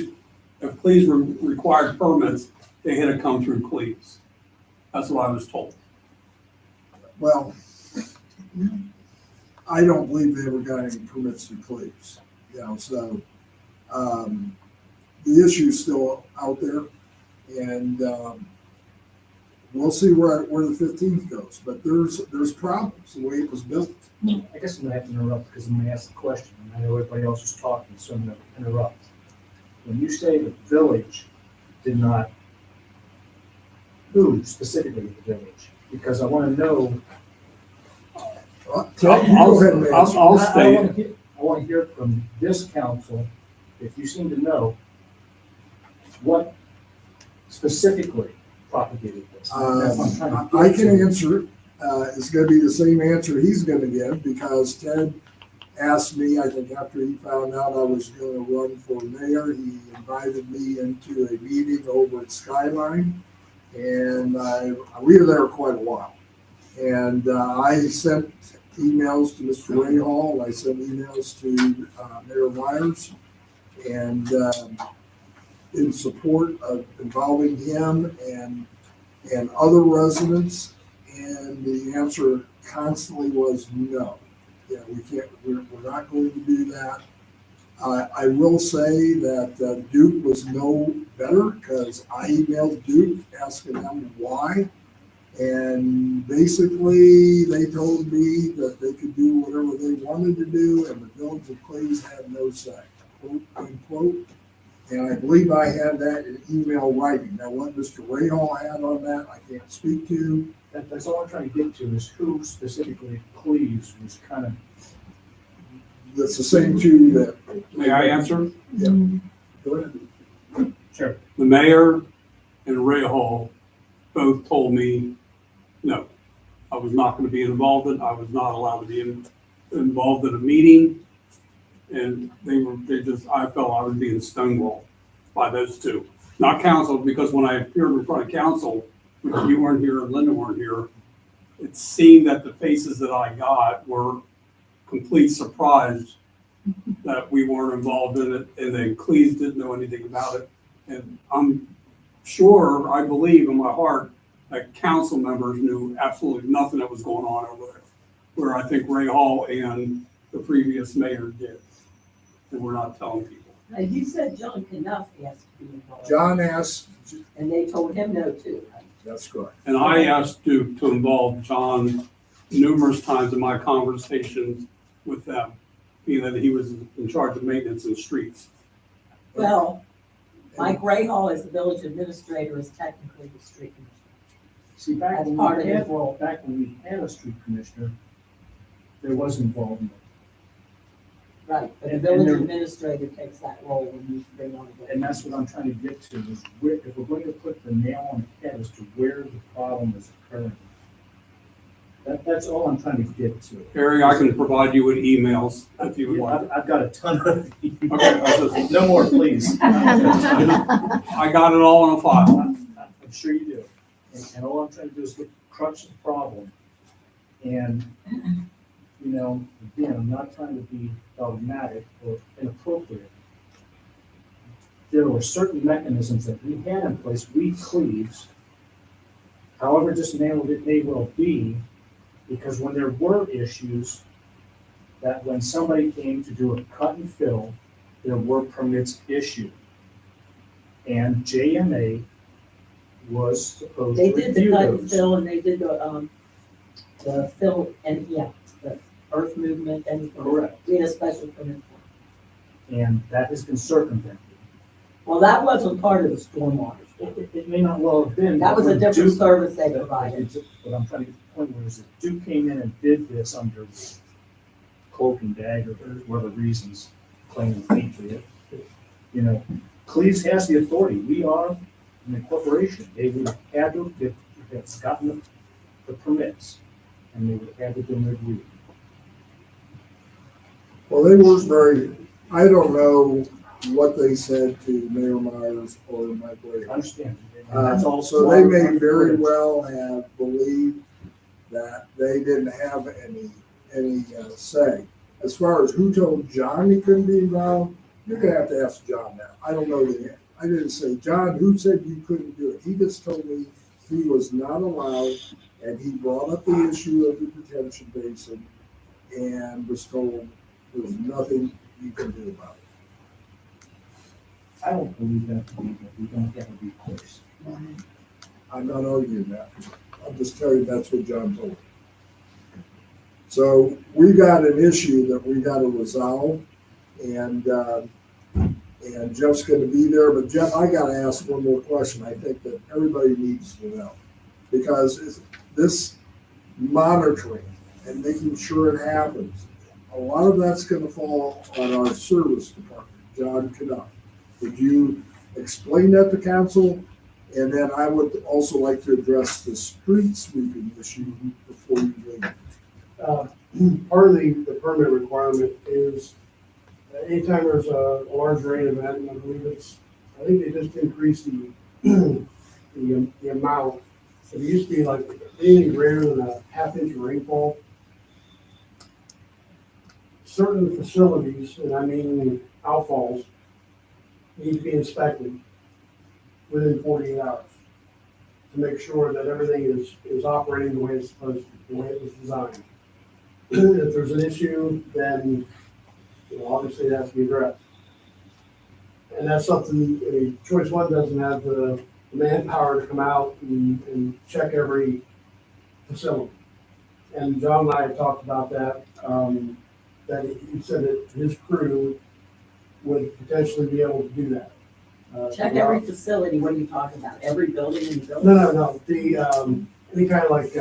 required permits, they had to come through Cleves. That's what I was told. Well, I don't believe they ever got any permits to Cleves. So the issue's still out there, and we'll see where the 15th goes. But there's problems the way it was built. I guess I'm gonna have to interrupt because I'm gonna ask the question, and I know everybody else is talking, so I'm gonna interrupt. When you say the village did not, who specifically the village? Because I wanna know. I'll state. I wanna hear from this council, if you seem to know, what specifically propagated this. That's what I'm trying to I get can to. answer it. It's going to be the same answer he's going to give, because Ted asked me, I think after he found out I was going to run for mayor, he invited me into a meeting over at Skyline, and we were there quite a while. And I sent emails to Mr. Ray Hall, I sent emails to Mayor Myers, and in support of involving him and other residents. And the answer constantly was no. We're not going to do that. I will say that Duke was no better, because I emailed Duke asking him why. And basically, they told me that they could do whatever they wanted to do, and the village of Cleves had no say, quote unquote. And I believe I had that in email writing. Now, what Mr. Ray Hall had on that, I can't speak to. That's all I'm trying to get to, is who specifically Cleves was kind of. That's the same two that. May I answer? Yeah. Go ahead. Sure. The mayor and Ray Hall both told me, no, I was not going to be involved in, I was not allowed to be involved in a meeting. And I felt I was being stonewalled by those two. Not council, because when I appeared in front of council, which you weren't here and Linda weren't here, it seemed that the faces that I got were complete surprise that we weren't involved in it, and then Cleves didn't know anything about it. And I'm sure, I believe in my heart, that council members knew absolutely nothing that was going on over there, where I think Ray Hall and the previous mayor did. And we're not telling people. Now, you said John Knuff asked to be involved. John asked. And they told him no too, right? That's correct. And I asked to involve John numerous times in my conversations with them, being that he was in charge of maintenance and streets. Well, Mike Rahal as the village administrator is technically the street commissioner. See, back That's when part we of had, it. well, back when we had a street commissioner, there was involvement. Right, but the And village there- administrator takes that role when they want to go. And that's what I'm trying to get to, is where, if we're going to put the nail on the head as to where the problem is occurring. That's all I'm trying to get to. Harry, I can provide you with emails if you would Yeah, like. I've got a ton of. Okay. No more, please. I got it all on a file. I'm sure you do. And all I'm trying to do is get crux of the problem. And, you know, again, I'm not trying to be dogmatic or inappropriate. There were certain mechanisms that we had in place, we Cleves, however dismantled it may well be, because when there were issues, that when somebody came to do a cut and fill, there were permits issued. And JMA was supposed to They did the review cut and those. fill and they did the fill and, yeah, the earth movement and. Correct. We had a special permit for it. And that has been circumvented. Well, that wasn't part of the stormwater. It may not well have been. That was a but different Duke- service they provided. What I'm trying to get to the point where is that Duke came in and did this under cloak and dagger, for whatever reasons, claiming patriot. You know, Cleves has the authority. We are an incorporation. They would have had to have gotten the permits, and they would have had to do their duty. Well, they weren't very, I don't know what they said to Mayor Myers or Mike Ray. I understand. And that's all. So they may very well have believed that they didn't have any say. As far as who told John he couldn't be involved, you're gonna have to ask John that. I don't know the, I didn't say, John, who said you couldn't do it? He just told me he was not allowed, and he brought up the issue of the detention basin and was told there's nothing you can do about it. I don't believe that to be, we don't have a recourse. I'm not arguing that. I'll just tell you that's what John told me. So we got an issue that we got to resolve, and Jeff's going to be there. But Jeff, I got to ask one more question. I think that everybody needs to know, because this monitoring and making sure it happens, a lot of that's going to fall on our service department, John Knuff. Would you explain that to council? And then I would also like to address the street sweeping issue before you leave. Part of the permit requirement is anytime there's a large rain event, and I believe I think they just increased the amount. It used to be like anything greater than a half-inch rainfall. Certain facilities, and I mean outfalls, need to be inspected within 48 hours to make sure that everything is operating the way it's supposed to, the way it was designed. If there's an issue, then obviously it has to be addressed. And that's something, Choice One doesn't have the manpower to come out and check every facility. And John and I had talked about that, that he said that his crew would potentially be able to do that. Check every facility, what are you talking about? Every building in the building? No, the, any kind of like,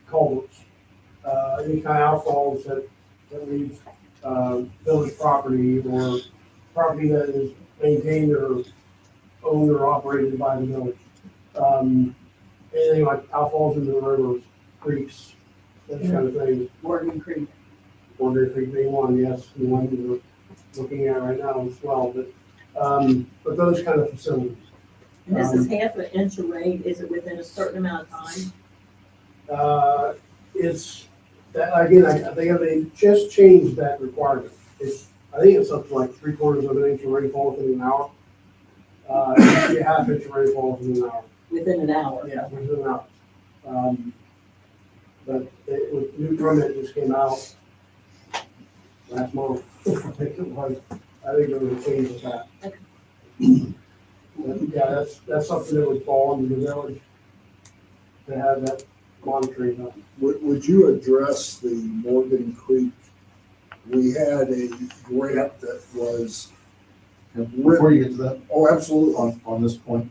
culverts, any kind of outfalls that leave, village property or property that is maintained or owned or operated by the village. Anything like outfalls into the rivers, creeks, that kind of thing. Morgan Creek. Morgan Creek being one, yes, the one we're looking at right now as well, but those kind of facilities. And this is half an inch of rain, is it within a certain amount of time? It's, that, again, I think they just changed that requirement. I think it's up to like 3/4 of an inch of rainfall within an hour. It used to be a half inch of rainfall within an hour. Within an hour? Yeah, within an hour. But the new permit just came out last month. I think it was. I think there was a change with that. But yeah, that's something that would fall under the village to have that monitoring done. Would you address the Morgan Creek? We had a grant that was. Before you get to that. Oh, absolutely. On this point,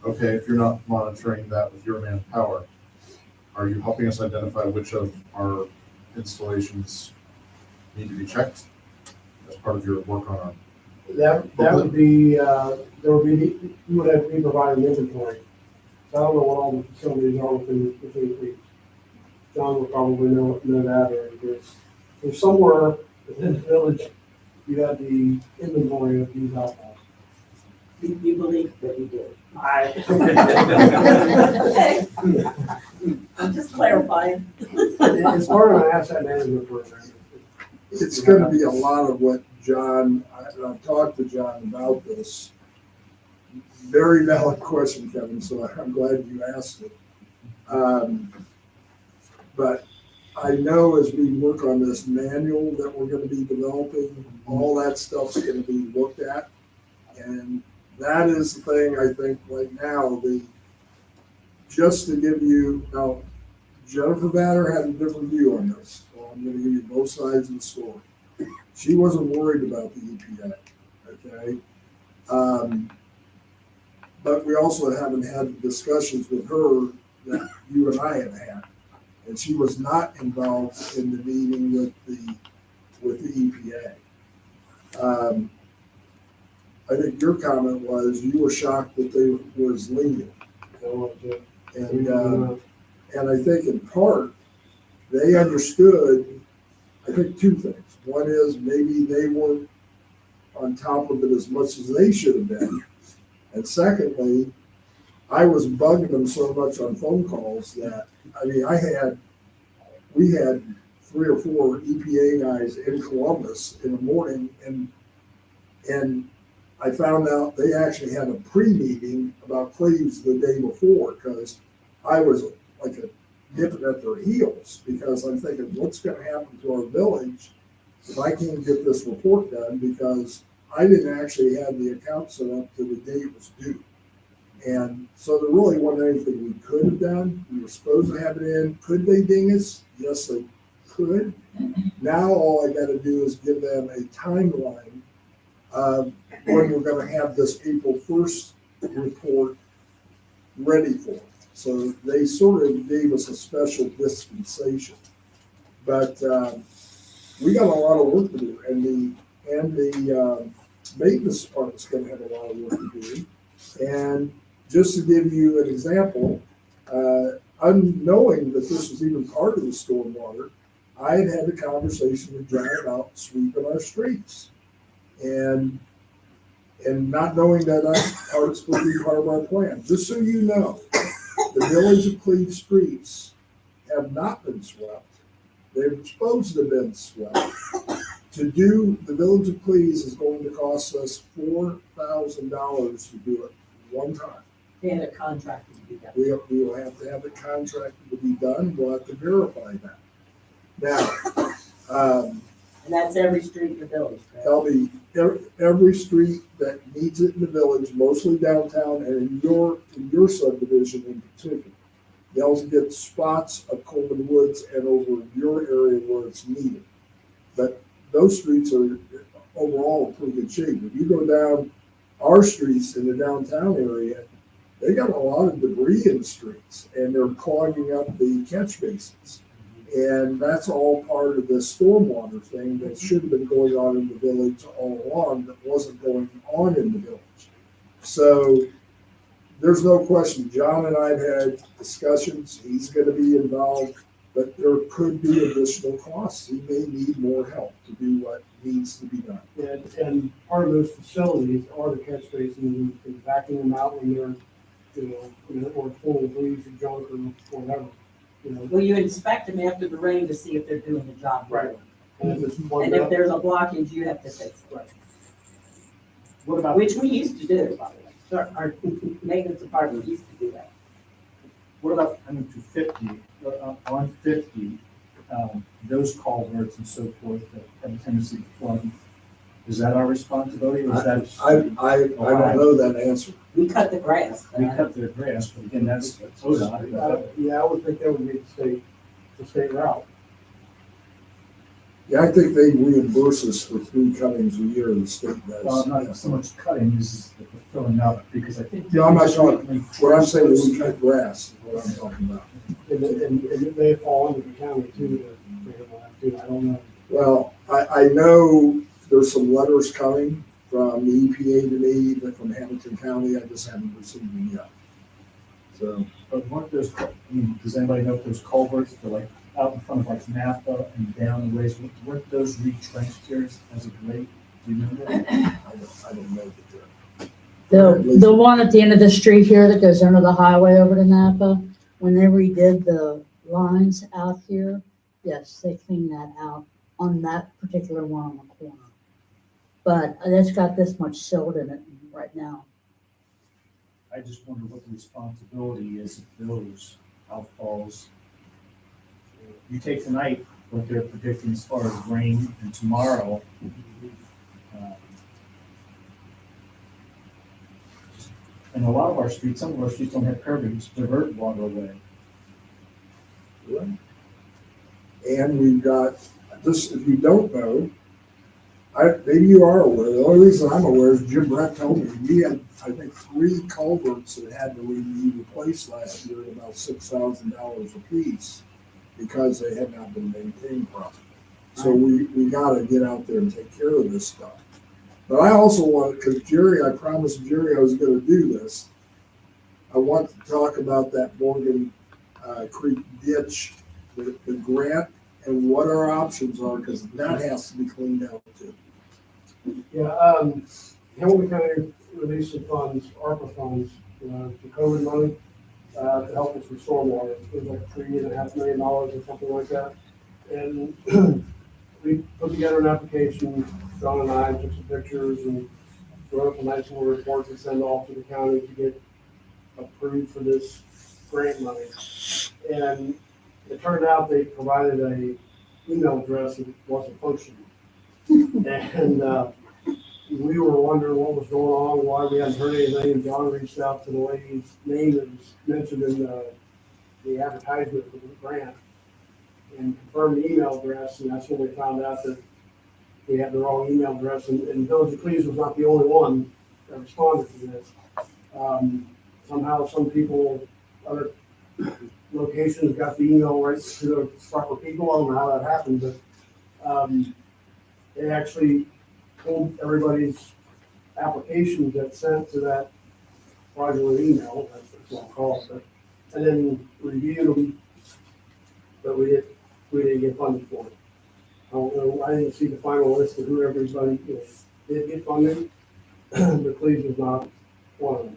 okay, if you're not monitoring that with your manpower, are you helping us identify which of our installations need to be checked as part of your work on our? That would be, you would have to be providing inventory. So I don't know what all the facilities are within Creek. John would probably know that, or there's somewhere within the village, you have the inventory of these outfalls. You believe that we do? Okay. I'm just clarifying. It's part of an asset management program. It's gonna be a lot of what John, I've talked to John about this. Very valid question, Kevin, so I'm glad you asked it. But I know as we work on this manual that we're gonna be developing, all that stuff's gonna be looked at. And that is the thing, I think, right now, just to give you, now, Jennifer Vatter had a different view on this, so I'm gonna give you both sides of the story. She wasn't worried about the EPA, okay? But we also haven't had discussions with her that you and I have had. And she was not involved in the meeting with the EPA. I think your comment was you were shocked that they was lenient. And I think in part, they understood, I think two things. One is maybe they weren't on top of it as much as they should have been. And secondly, I was bugging them so much on phone calls that, I mean, we had 3 or 4 EPA guys in Columbus in the morning, and I found out they actually had a pre-meeting about Cleves the day before, because I was like nipping at their heels, because I'm thinking, what's gonna happen to our village if I can't get this report done, because I didn't actually have the account set up to the day it was due. And so there really wasn't anything we could have done. We were supposed to have it in. Could they ding us? Yes, they could. Now all I gotta do is give them a timeline of when we're gonna have this April 1st report ready for them. So they sort of gave us a special dispensation. But we got a lot of work to do, and the maintenance department's gonna have a lot of work to do. And just to give you an example, unknowing that this was even part of the stormwater, I had a conversation with John about sweeping our streets. And not knowing that it's supposed to be part of our plan. Just so you know, the village of Cleves streets have not been swept. They're supposed to have been swept. To do the village of Cleves is going to cost us $4,000 to do it one time. They had a contract to be done. We will have to have it contracted to be done. We'll have to verify that. Now, and that's every street in the village, correct? Tell me, every street that needs it in the village, mostly downtown and in your subdivision in particular. They'll get spots of Coleman Woods and over your area where it's needed. But those streets are overall in pretty good shape. If you go down our streets in the downtown area, they got a lot of debris in the streets and they're clogging up the catch basins. And that's all part of this stormwater thing that should have been going on in the village all along that wasn't going on in the village. So there's no question, John and I have had discussions, he's gonna be involved, but there could be additional costs. He may need more help to do what needs to be done. And part of those facilities are the catch basins and backing them out when they're, or full of leaves or junk or whatever. Well, you inspect them after the rain to see if they're doing the job right. And if it's And plugged if up, there's a blockage, you have to fix it. Right. What about, Which we used to do, by the way. Our maintenance department used to do that. what about coming to 50, on 50, those culverts and so forth that have a tendency to flood? Is that our responsibility or is that? I don't know that answer. We cut the grass. We cut their grass, but again, that's ODOT. yeah, I would think that would be the state route. Yeah, I think they reimburse us for 3 cuttings a year, the state does. Not so much cutting, is the filling up, because I think. No, I'm not talking, what I'm saying is we cut grass, is what I'm talking about. And it may fall under the county too, I don't know. Well, I know there's some letters coming from the EPA to me, but from Hamilton County, I just haven't received them yet. So. But weren't those, does anybody know if those culverts, they're like out in front of like Napa and down the ways, weren't those retrenched here as of late? Do you remember? I don't know that they're. The one at the end of the street here that goes under the highway over to Napa, when they redid the lines out here, yes, they cleaned that out on that particular one on the corner. But it's got this much silt in it right now. I just wonder what the responsibility is of those outfalls. You take tonight, what they're predicting as far as rain, and tomorrow, and a lot of our streets, some of our streets don't have curbings, divert water away. And we've got, just if you don't know, maybe you are aware, the only reason I'm aware is Jim Brett told me, we had, I think, 3 culverts that had to be replaced last year at about $6,000 a piece because they had not been maintained properly. So we gotta get out there and take care of this stuff. But I also want, because Jerry, I promised Jerry I was gonna do this, I want to talk about that Morgan Creek ditch, the grant, and what our options are, because that has to be cleaned out too. Yeah, Hamilton County released some funds, ARPA funds, the COVID money, to help us with stormwater. It was like $3.5 million or something like that. And we put together an application, John and I took some pictures and wrote up a nice little report to send off to the county to get approved for this grant money. And it turned out they provided a email address that wasn't functioning. And we were wondering what was going on, why we hadn't heard anything, and John reached out to the lady's name that was mentioned in the advertisement for the grant and confirmed the email address, and that's when we found out that we had the wrong email address, and Village of Cleves was not the only one that responded to this. Somehow some people, other locations got the email right to the proper people. I don't know how that happened, but they actually pulled everybody's applications that sent to that fraudulent email, that's what I'll call it, and then reviewed them, but we didn't get funded for it. I don't know, I didn't see the final list of who everybody did get funded, but Cleves was not one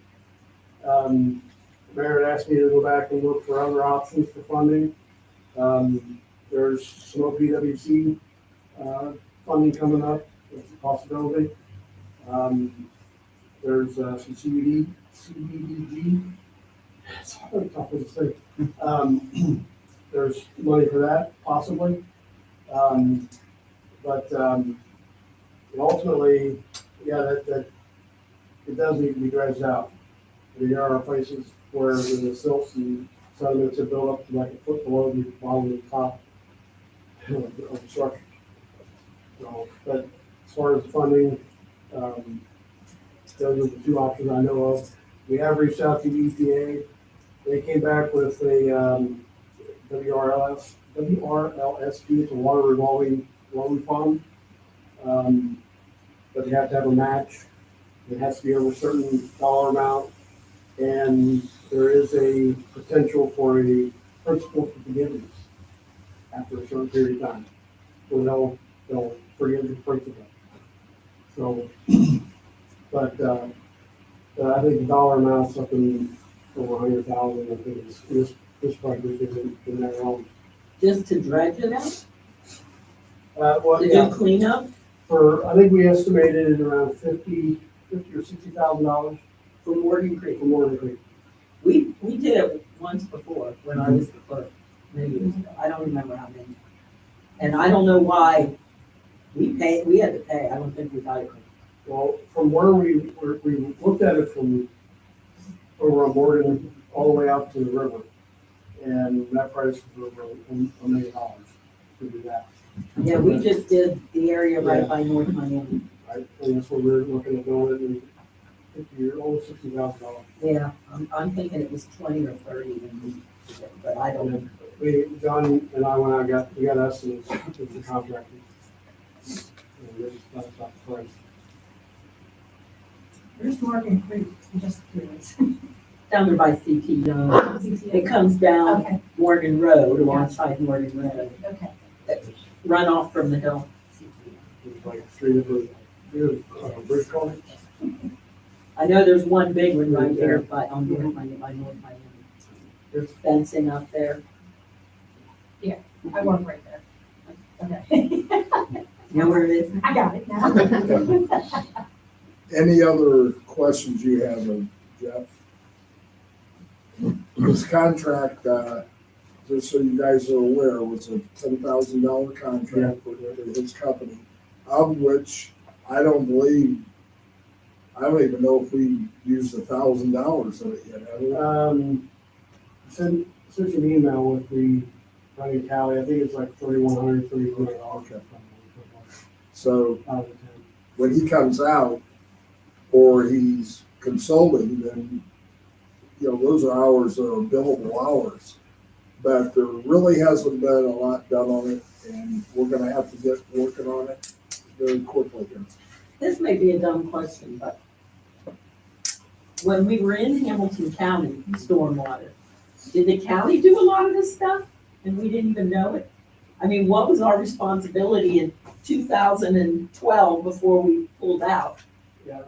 of them. Mayor asked me to go back and look for other options for funding. There's some OPWC funding coming up. It's a possibility. There's some CBDG. It's hard to talk to say. There's money for that, possibly. But ultimately, yeah, that it does need to be dredged out. There are places where the silts and sediments that build up to like a foot below the bottom of the top of the structure. So, but as far as funding, those are the two options I know of. We have reached out to EPA. They came back with a WRLSP, it's a water revolving loan fund. But you have to have a match. It has to be over a certain dollar amount. And there is a potential for a principal forgiveness after a certain period of time. So they'll forgive the principal. So, but I think the dollar amount's up in over 100,000. I think this project isn't in that wrong. Just to dredge it out? Well, To yeah. do cleanup? For, I think we estimated around $50,000 or $60,000 For Morgan Creek. for Morgan Creek. We did it once before when I was the clerk, many years ago. I don't remember how many. And I don't know why we had to pay. I don't think we got it. Well, from where we looked at it from over on Morgan all the way out to the river. And that price was over $1 million to do that. Yeah, we just did the area right by North Miami. Right, and that's what we're looking at doing, and almost $60,000. Yeah, I'm thinking it was 20 or 30 when we did it, but I don't know. John and I went out, we got estimates with the contractor. And that's not the price. Where's Morgan Creek? I'm just curious. Down there by CT Young. It comes down Okay. Morgan Road, alongside Morgan Road. Okay. Run off from the hill. There's like three different bridge culverts. I know there's one big one right there by North Miami. There's fencing up there. Yeah, I work right there. Okay. You know where it is? I got it now. Any other questions you have of Jeff? This contract, just so you guys are aware, was a $10,000 contract with his company, of which I don't even know if we used $1,000 of it yet, have we? Send you an email with the running tally. I think it's like $3,100, $3,200. Okay. So when he comes out or he's consulting, then, you know, those are hours that are billable hours. But there really hasn't been a lot done on it, and we're gonna have to get working on it very quickly here. This may be a dumb question, but when we were in Hamilton County, stormwater, did the county do a lot of this stuff and we didn't even know it? I mean, what was our responsibility in 2012 before we pulled out?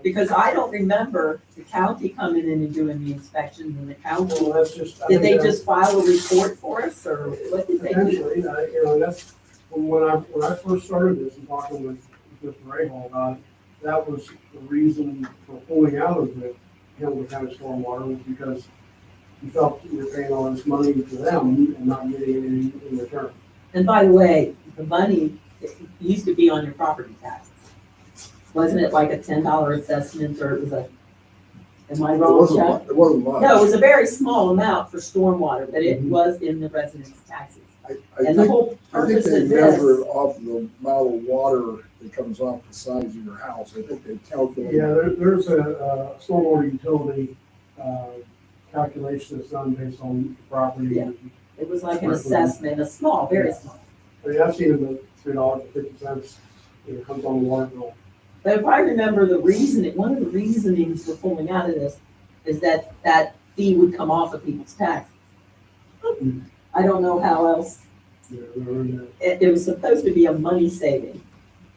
Because I don't remember the county coming in and doing the inspections and the council. Well, that's just. Did they just file a report for us, or what did they do? Potentially, you know, that's from when I first started this and talking with Ray Hall about it, that was the reason for pulling out of the Hamilton County stormwater, was because you felt that you were paying all this money to them and not getting anything in return. And by the way, the money used to be on your property taxes. Wasn't it like a $10 assessment, or it was a, am I wrong, Chuck? It wasn't much. No, it was a very small amount for stormwater, but it was in the residents' taxes. And the whole I think purpose they of measure this, it off the amount of water that comes off the sides of your house. I think they calculate. Yeah, there's a stormwater utility calculation that's done based on the property. Yeah. It was like an assessment, a small, very small. I mean, I've seen it at $3.50, it comes on the water bill. But if I remember the reasoning, one of the reasonings for pulling out of this is that that fee would come off of people's taxes. I don't know how else. It was supposed to be a money saving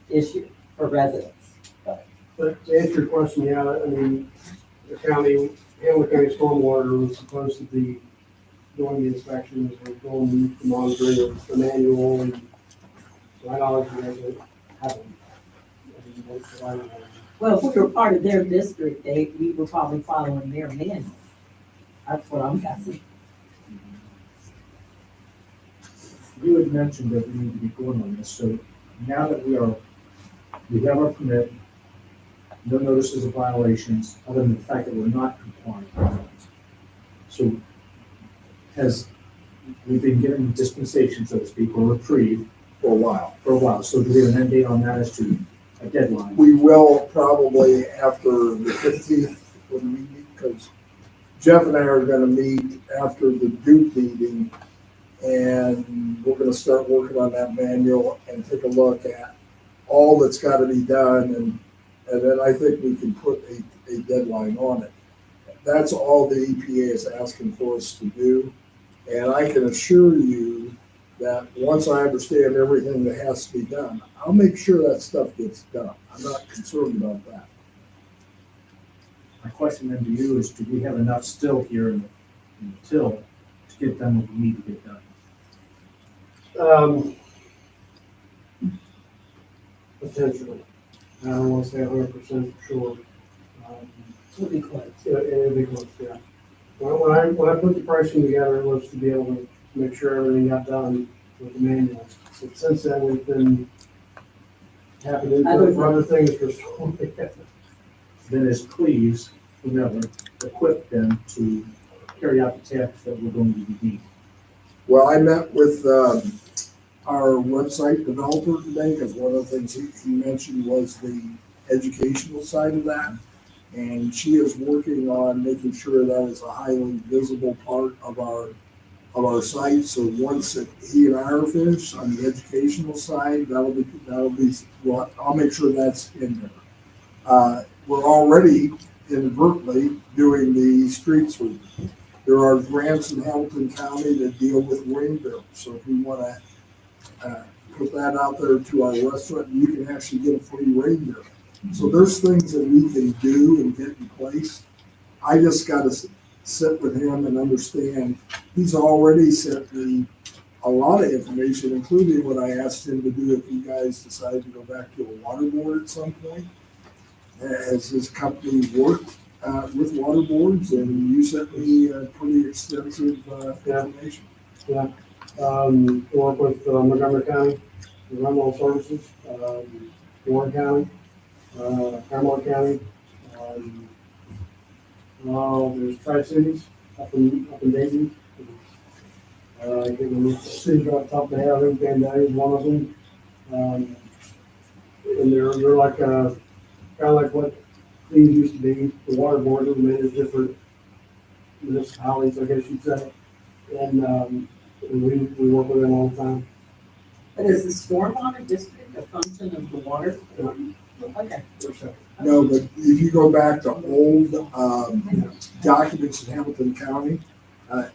issue for residents. But to answer your question, yeah, I mean, the county, Hamilton County Stormwater was supposed to be doing the inspections and doing the monitoring of the manual, and to my knowledge, it hasn't happened. Well, if we were part of their district, we were probably following their manual. That's what I'm guessing. You had mentioned that we need to be going on this, so now that we have our permit, no notices of violations, other than the fact that we're not compliant. So we've been given dispensation, so to speak, or reprieve for a while. So do we have an end date on that as to a deadline? We will probably after the 15th, when we meet, because Jeff and I are gonna meet after the Duke meeting, and we're gonna start working on that manual and take a look at all that's gotta be done, and then I think we can put a deadline on it. That's all the EPA is asking for us to do, and I can assure you that once I understand everything that has to be done, I'll make sure that stuff gets done. I'm not concerned about that. My question then to you is, do we have enough still here in the till to get done what we need to get done? Potentially. I don't want to say 100% sure. It'll be close. It'll be close, yeah. When I put the pricing together, it was to be able to make sure everything got done with the manual. But since then, we've been tapping into it for other things for storm. Then as Cleves, whoever, equip them to carry out the tasks that we're going to need. Well, I met with our website developer today, because one of the things he mentioned was the educational side of that. And she is working on making sure that is a highly visible part of our site. So once he and I are finished on the educational side, that'll be well, I'll make sure that's in there. We're already inadvertently doing the street sweep. There are grants in Hamilton County that deal with rain bills. So if we want to put that out there to our restaurant, you can actually get a free rain bill. So there's things that we can do and get in place. I just got to sit with him and understand. He's already sent me a lot of information, including what I asked him to do if you guys decide to go back to a water board at some point. As his company worked with water boards, and you sent me pretty extensive information. Yeah. Work with Montgomery County, Environmental Services, Warren County, Paramount County. There's Tri-Cities up in Dayton. I can't remember the city off the top of my head. I think Bandai is one of them. And they're like kind of like what these used to be. The water board of manage different municipalities, I guess you'd say. And we work with them all the time. But is the stormwater district a function of the water? Okay. No, but if you go back to old documents in Hamilton County,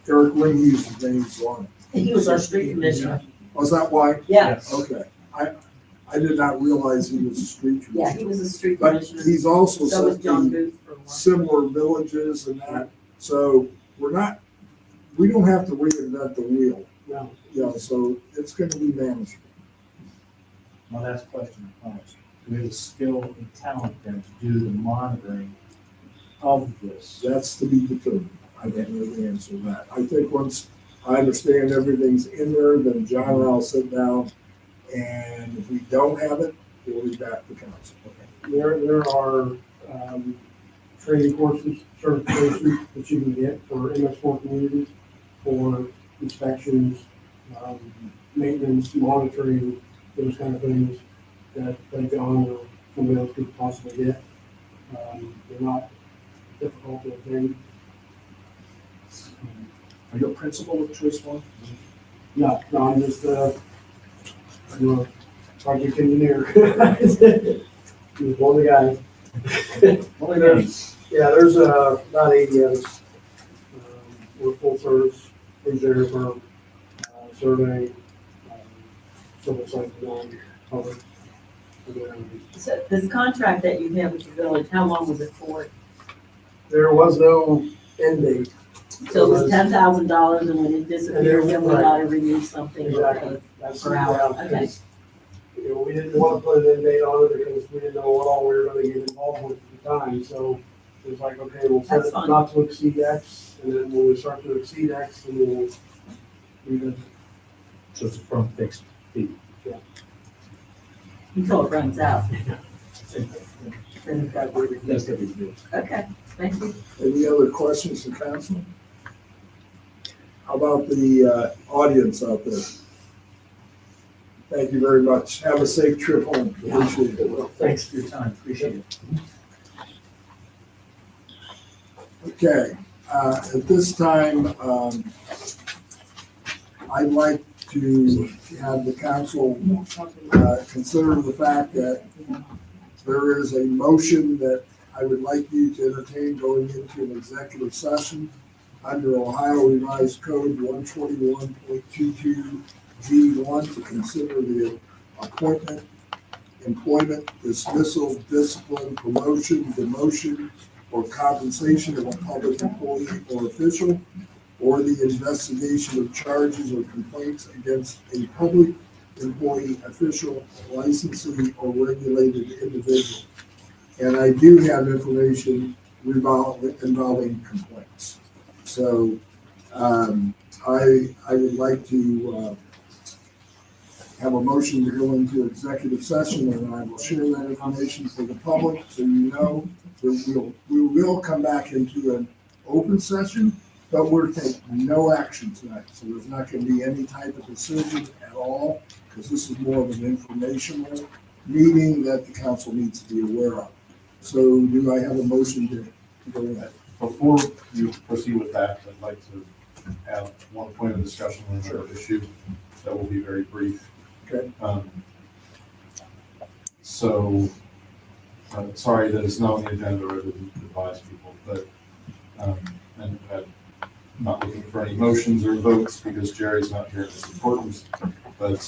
Eric Ring used his names on it. He was our street commissioner. Was that why? Yeah. Okay. I did not realize he was a street commissioner. Yeah, he was a street But commissioner. he's also So was John sent Booth for one. similar villages and that. So we don't have to reinvent the wheel. No. Yeah, so it's going to be manageable. My last question, I promise. Do we have the skill and talent then to do the monitoring of this? That's to be determined. I can't really answer that. I think once I understand everything's in there, then John and I'll sit down, and if we don't have it, we'll be back to council. There are training courses, certifications that you can get for MS4 communities, for inspections, maintenance, monitoring, those kind of things that John or somebody else could possibly get. They're not difficult to obtain. Are you a principal with Choice One? No, I'm just project engineer. He's one of the guys. There's about 80 of us. We're full service engineer firm, survey, civil site design, public. So this contract that you have with the village, how long was it for? There was no end date. So it was $10,000, and when it disappeared, then we Right. got to renew something. Exactly. That's Per hour. Okay. We didn't want to put an end date on it because we didn't know what all we were going to get involved with at the time. So it was like, okay, we'll set That's it fine. not to exceed X, and then when we start to exceed X, then we'll revisit. So it's a firm fixed fee. Yeah. Until it runs out. Then it's got to be renewed. That's gonna be good. Okay, thank you. Any other questions for council? How about the audience out there? Thank you very much. Have a safe trip home. Appreciate it. Thanks for your time, appreciate it. Okay, at this time, I'd like to have the council consider the fact that there is a motion that I would like you to entertain going into an executive session under Ohio Revised Code 121.22G1 to consider the appointment, employment, dismissal, discipline, promotion, demotion, or compensation of a public employee or official, or the investigation of charges or complaints against a public employee, official, licensee, or regulated individual. And I do have information involving complaints. So I would like to have a motion to go into executive session, and I will share that information for the public, so you know that we will come back into an open session, but we're taking no action tonight. So there's not going to be any type of decision at all, because this is more of an informational meeting that the council needs to be aware of. So do I have a motion to go ahead? Before you proceed with that, I'd like to have one point of discussion on another issue that will be very brief. Okay. Sorry that it's not on the agenda, I didn't advise people, but, and I'm not looking for any motions or votes because Jerry's not here, it's important, but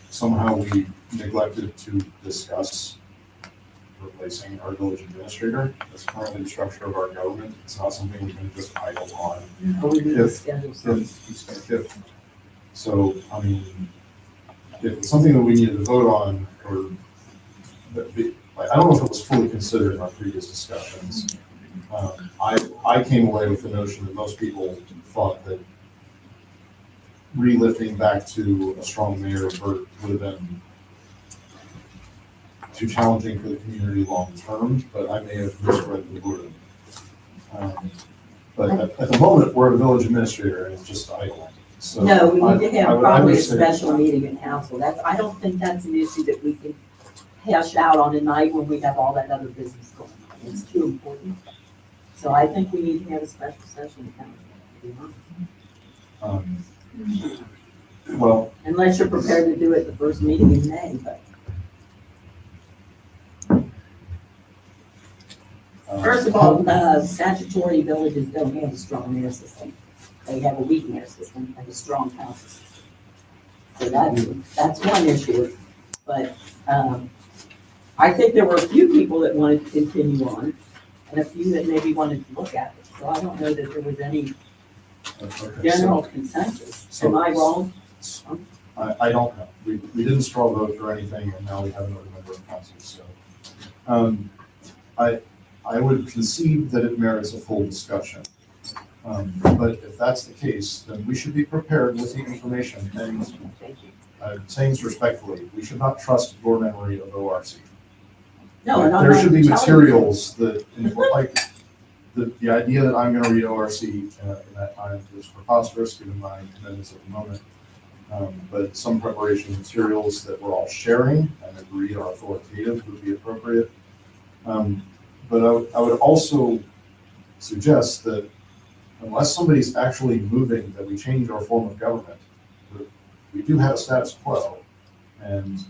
somehow we neglected to discuss replacing our village administrator. That's currently the structure of our government. It's not something we can just idle on. So, I mean, if it's something that we needed to vote on, or I don't know if it was fully considered in our previous discussions. I came away with the notion that most people thought that relifting back to a strong mayor would have been too challenging for the community long term, but I may have misread the word. But at the moment, we're a village administrator and it's just idle. So No, we need to have probably a understand. special meeting in council. I don't think that's an issue that we can hash out on a night when we have all that other business going on. It's too important. So I think we need to have a special session in council. Well, unless you're prepared to do it the first meeting in May, but. First of all, statutory villages don't have a strong mayor system. They have a weak mayor system and a strong council system. So that's one issue. But I think there were a few people that wanted to continue on and a few that maybe wanted to look at it. So I don't know that there was any general consensus. Am I wrong? I don't know. We didn't straw vote or anything, and now we have another member of council. So I would concede that it merits a full discussion. But if that's the case, then we should be prepared with the information. And I'm saying this respectfully, we should not trust your memory of ORC. No, and there should be materials that, like, the idea that I'm going to read ORC in that time is preposterous given my commitments at the moment. But some preparation materials that we're all sharing and agree are authoritative would be appropriate. But I would also suggest that unless somebody's actually moving that we change our form of government, we do have a status quo, and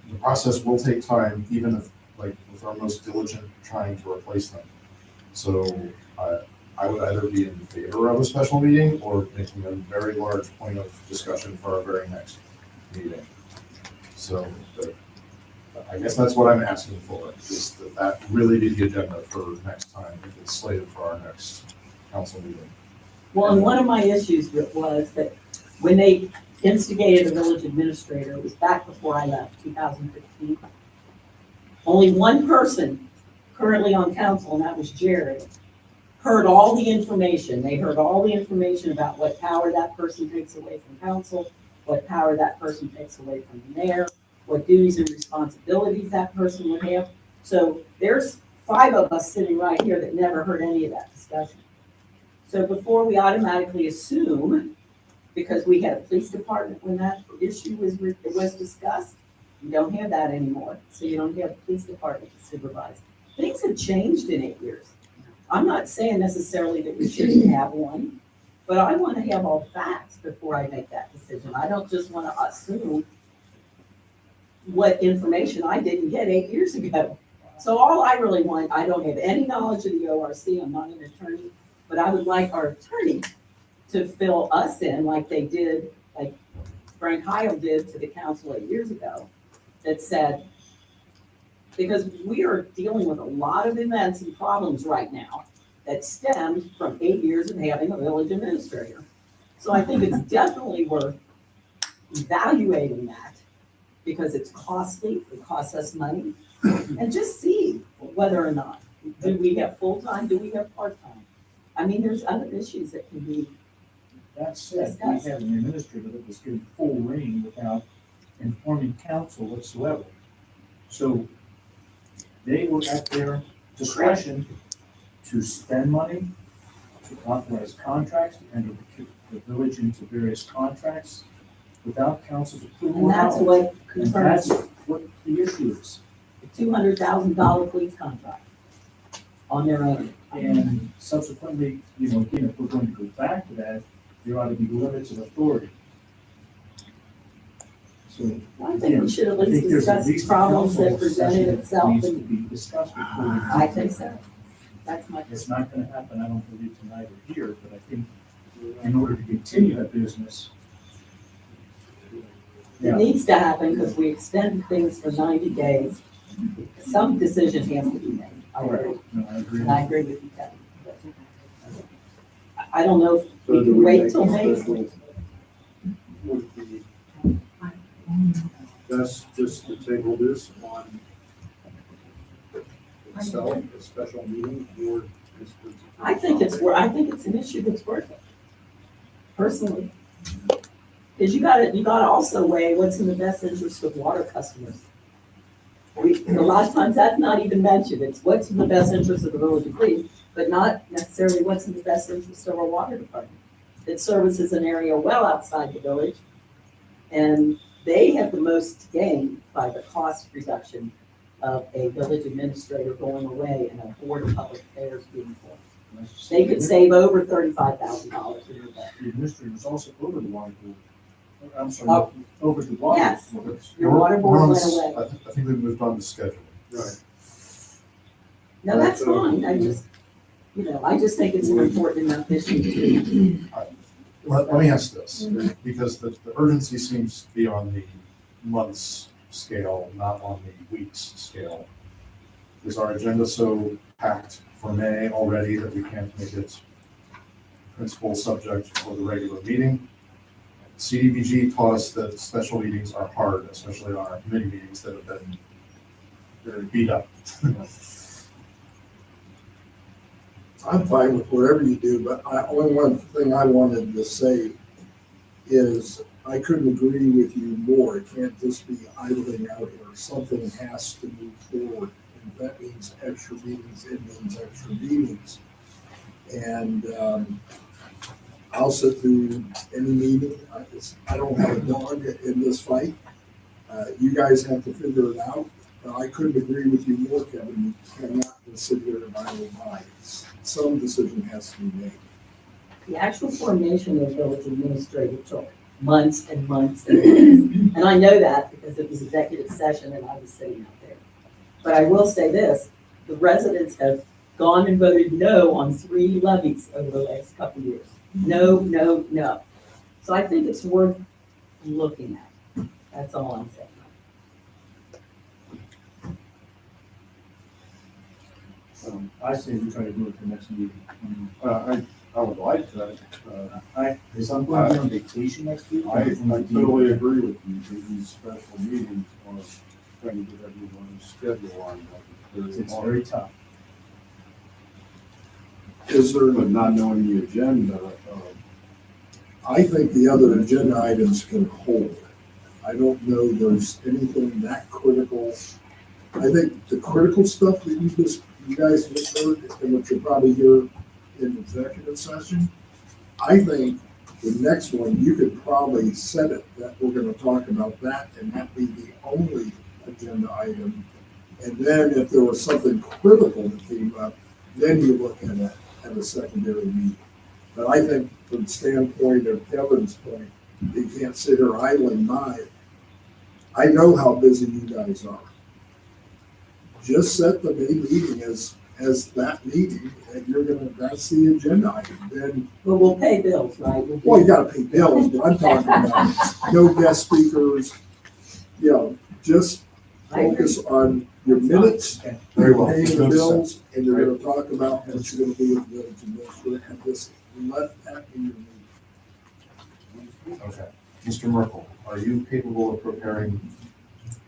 the process will take time, even if, like, with our most diligent trying to replace them. So I would either be in favor of a special meeting or making a very large point of discussion for our very next meeting. So I guess that's what I'm asking for, is that really be the agenda for next time, if it's slated for our next council meeting. Well, and one of my issues was that when they instigated a village administrator, it was back before I left, 2015. Only one person currently on council, and that was Jared, heard all the information. They heard all the information about what power that person takes away from council, what power that person takes away from the mayor, what duties and responsibilities that person would have. So there's 5 of us sitting right here that never heard any of that discussion. So before we automatically assume, because we had a police department when that issue was discussed, you don't have that anymore. So you don't have a police department to supervise. Things have changed in 8 years. I'm not saying necessarily that we shouldn't have one, but I want to have all facts before I make that decision. I don't just want to assume what information I didn't get 8 years ago. So all I really want, I don't have any knowledge of the ORC, I'm not an attorney, but I would like our attorney to fill us in like they did, like Frank Heil did to the council 8 years ago, that said, because we are dealing with a lot of events and problems right now that stemmed from 8 years of having a village administrator. So I think it's definitely worth evaluating that, because it's costly, it costs us money, and just see whether or not, do we have full-time, do we have part-time? I mean, there's other issues that can be. That said, we have an administrator that was given full reign without informing council whatsoever. So they were at their discretion to spend money, to authorize contracts, to enter the village into various contracts without council's approval. And that's what And concerns that's me. what the issue is. The $200,000 police contract on their own. And subsequently, again, if we're going to go back to that, there ought to be limits of authority. So. Well, I think we should at I think least there's at discuss least a problems that council presented session that itself. needs to And be discussed before we. I think so. That's my. It's not gonna happen, I don't believe tonight or here, but I think in order to continue that business. It needs to happen because we extend things for 90 days. Some decision has to be made. I agree. No, I agree. And I agree with you, Kevin. I don't know if So we do can we wait make till a May. special- Would be best just to table this on itself, a special meeting for this particular. I think it's an issue that's worth it, personally. Because you gotta also weigh what's in the best interest of water customers. A lot of times that's not even mentioned, it's what's in the best interest of the village of Cleves, but not necessarily what's in the best interest of our water department. It services an area well outside the village, and they have the most to gain by the cost reduction of a village administrator going away and a board of public affairs being formed. They could save over $35,000 a year. The administrator was also over the water board. I'm sorry, over the water. Yes. board. Your water board We're on went s- away. I think they've moved on to scheduling. Right. No, that's fine, I just think it's an important enough issue to. Let me ask this, because the urgency seems to be on the months scale, not on the weeks scale. Is our agenda so packed for May already that we can't make it principal subject for the regular meeting? CDBG taught us that special meetings are hard, especially on our committee meetings that have been very beat up. I'm fine with whatever you do, but only one thing I wanted to say is I couldn't agree with you more. It can't just be idling out here. Something has to move forward. And if that means extra meetings, it means extra meetings. And I'll sit through any meeting. I don't have a dog in this fight. You guys have to figure it out. I couldn't agree with you more, Kevin. You cannot just sit here and idle by. Some decision has to be made. The actual formation of village administrator took months and months and months. And I know that because it was executive session and I was sitting out there. But I will say this, the residents have gone and voted no on 3 levies over the last couple of years. No, no, no. So I think it's worth looking at. That's all I'm saying. I say we try to do it the next meeting. I would like to. Because I'm going to be on vacation next week. I totally agree with you. These special meetings are trying to get everyone's schedule on. It's very tough. Is there, But not knowing the agenda, I think the other agenda items can hold. I don't know there's anything that critical. I think the critical stuff that you guys just heard, and what you'll probably hear in executive session. I think the next one, you could probably set it that we're gonna talk about that and that be the only agenda item. And then if there was something critical that came up, then you look at a secondary meeting. But I think from the standpoint of Kevin's point, you can't sit here idling by. I know how busy you guys are. Just set the main meeting as that meeting, and you're gonna, that's the agenda item. Then, But we'll pay bills, right? well, you gotta pay bills, but I'm talking about no guest speakers. You know, just focus on your minutes, Very well. paying the bills, and you're gonna talk about what you're gonna do with the village administrator. Have this, let that be your meeting. Okay. Mr. Merkel, are you capable of preparing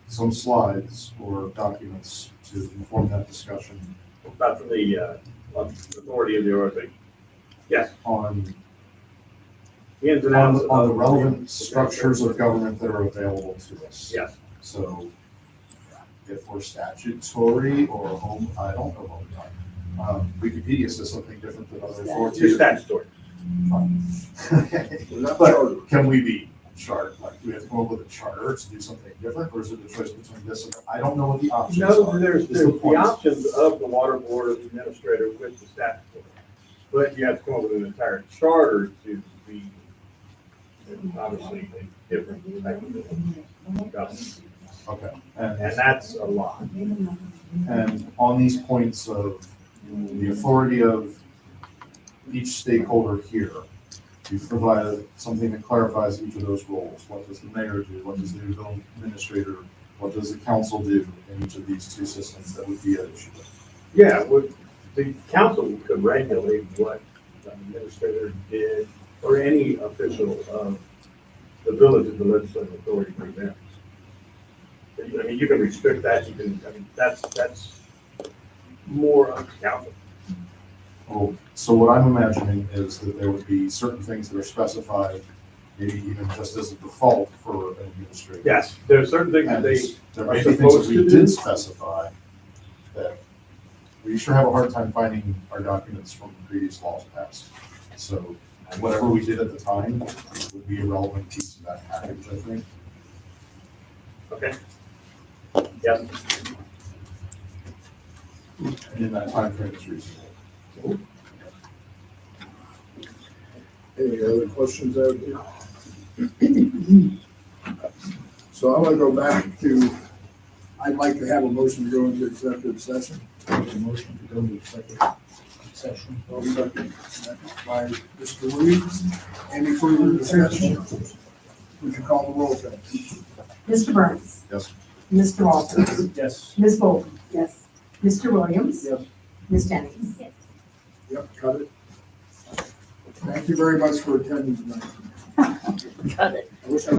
some slides or documents to inform that discussion Not from the, authority of the ORC. Yes. on, The ins and outs on the of- relevant structures of government that are available to us? Yes. So if we're statutory or home, I don't know what we're talking. Wikipedia says something different than other You're authorities. statutory. Fine. We're not charter. But can we be charter? Like, do we have to come up with a charter to do something different, or is it a choice between this and that? I don't know what the options are. No, there's is the the point. options of the water board administrator with the statutory. But you have to come up with an entire charter to be, obviously, a different type of government. Okay. And that's a lot. And on these points of the authority of each stakeholder here, you've provided something that clarifies each of those roles. What does the mayor do? What does the new village administrator? What does the council do in each of these two systems that would be an issue? Yeah, the council could regulate what the administrator did, or any official of the village of the legislative authority presents. I mean, you can restrict that, that's more up to council. Well, so what I'm imagining is that there would be certain things that are specified, maybe even just as a default for an administrator. Yes, there are certain things that And they there are may be things that supposed we to do. did specify that we sure have a hard time finding our documents from previous laws passed. So whatever we did at the time would be a relevant piece of that package, I think. Okay. Yes. And in that time frame is reasonable. Any other questions out here? So I'm gonna go back to, I'd like to have a motion to go into executive session. Motion to go into executive session. Second by Mr. Williams. Any further discussion? We can call the roll, please. Mr. Burns. Yes. Mr. Walters. Yes. Ms. Bolton. Yes. Mr. Williams. Yes. Ms. Jennings. Yes. Yep, cut it. Thank you very much for attending tonight. Got it. I wish I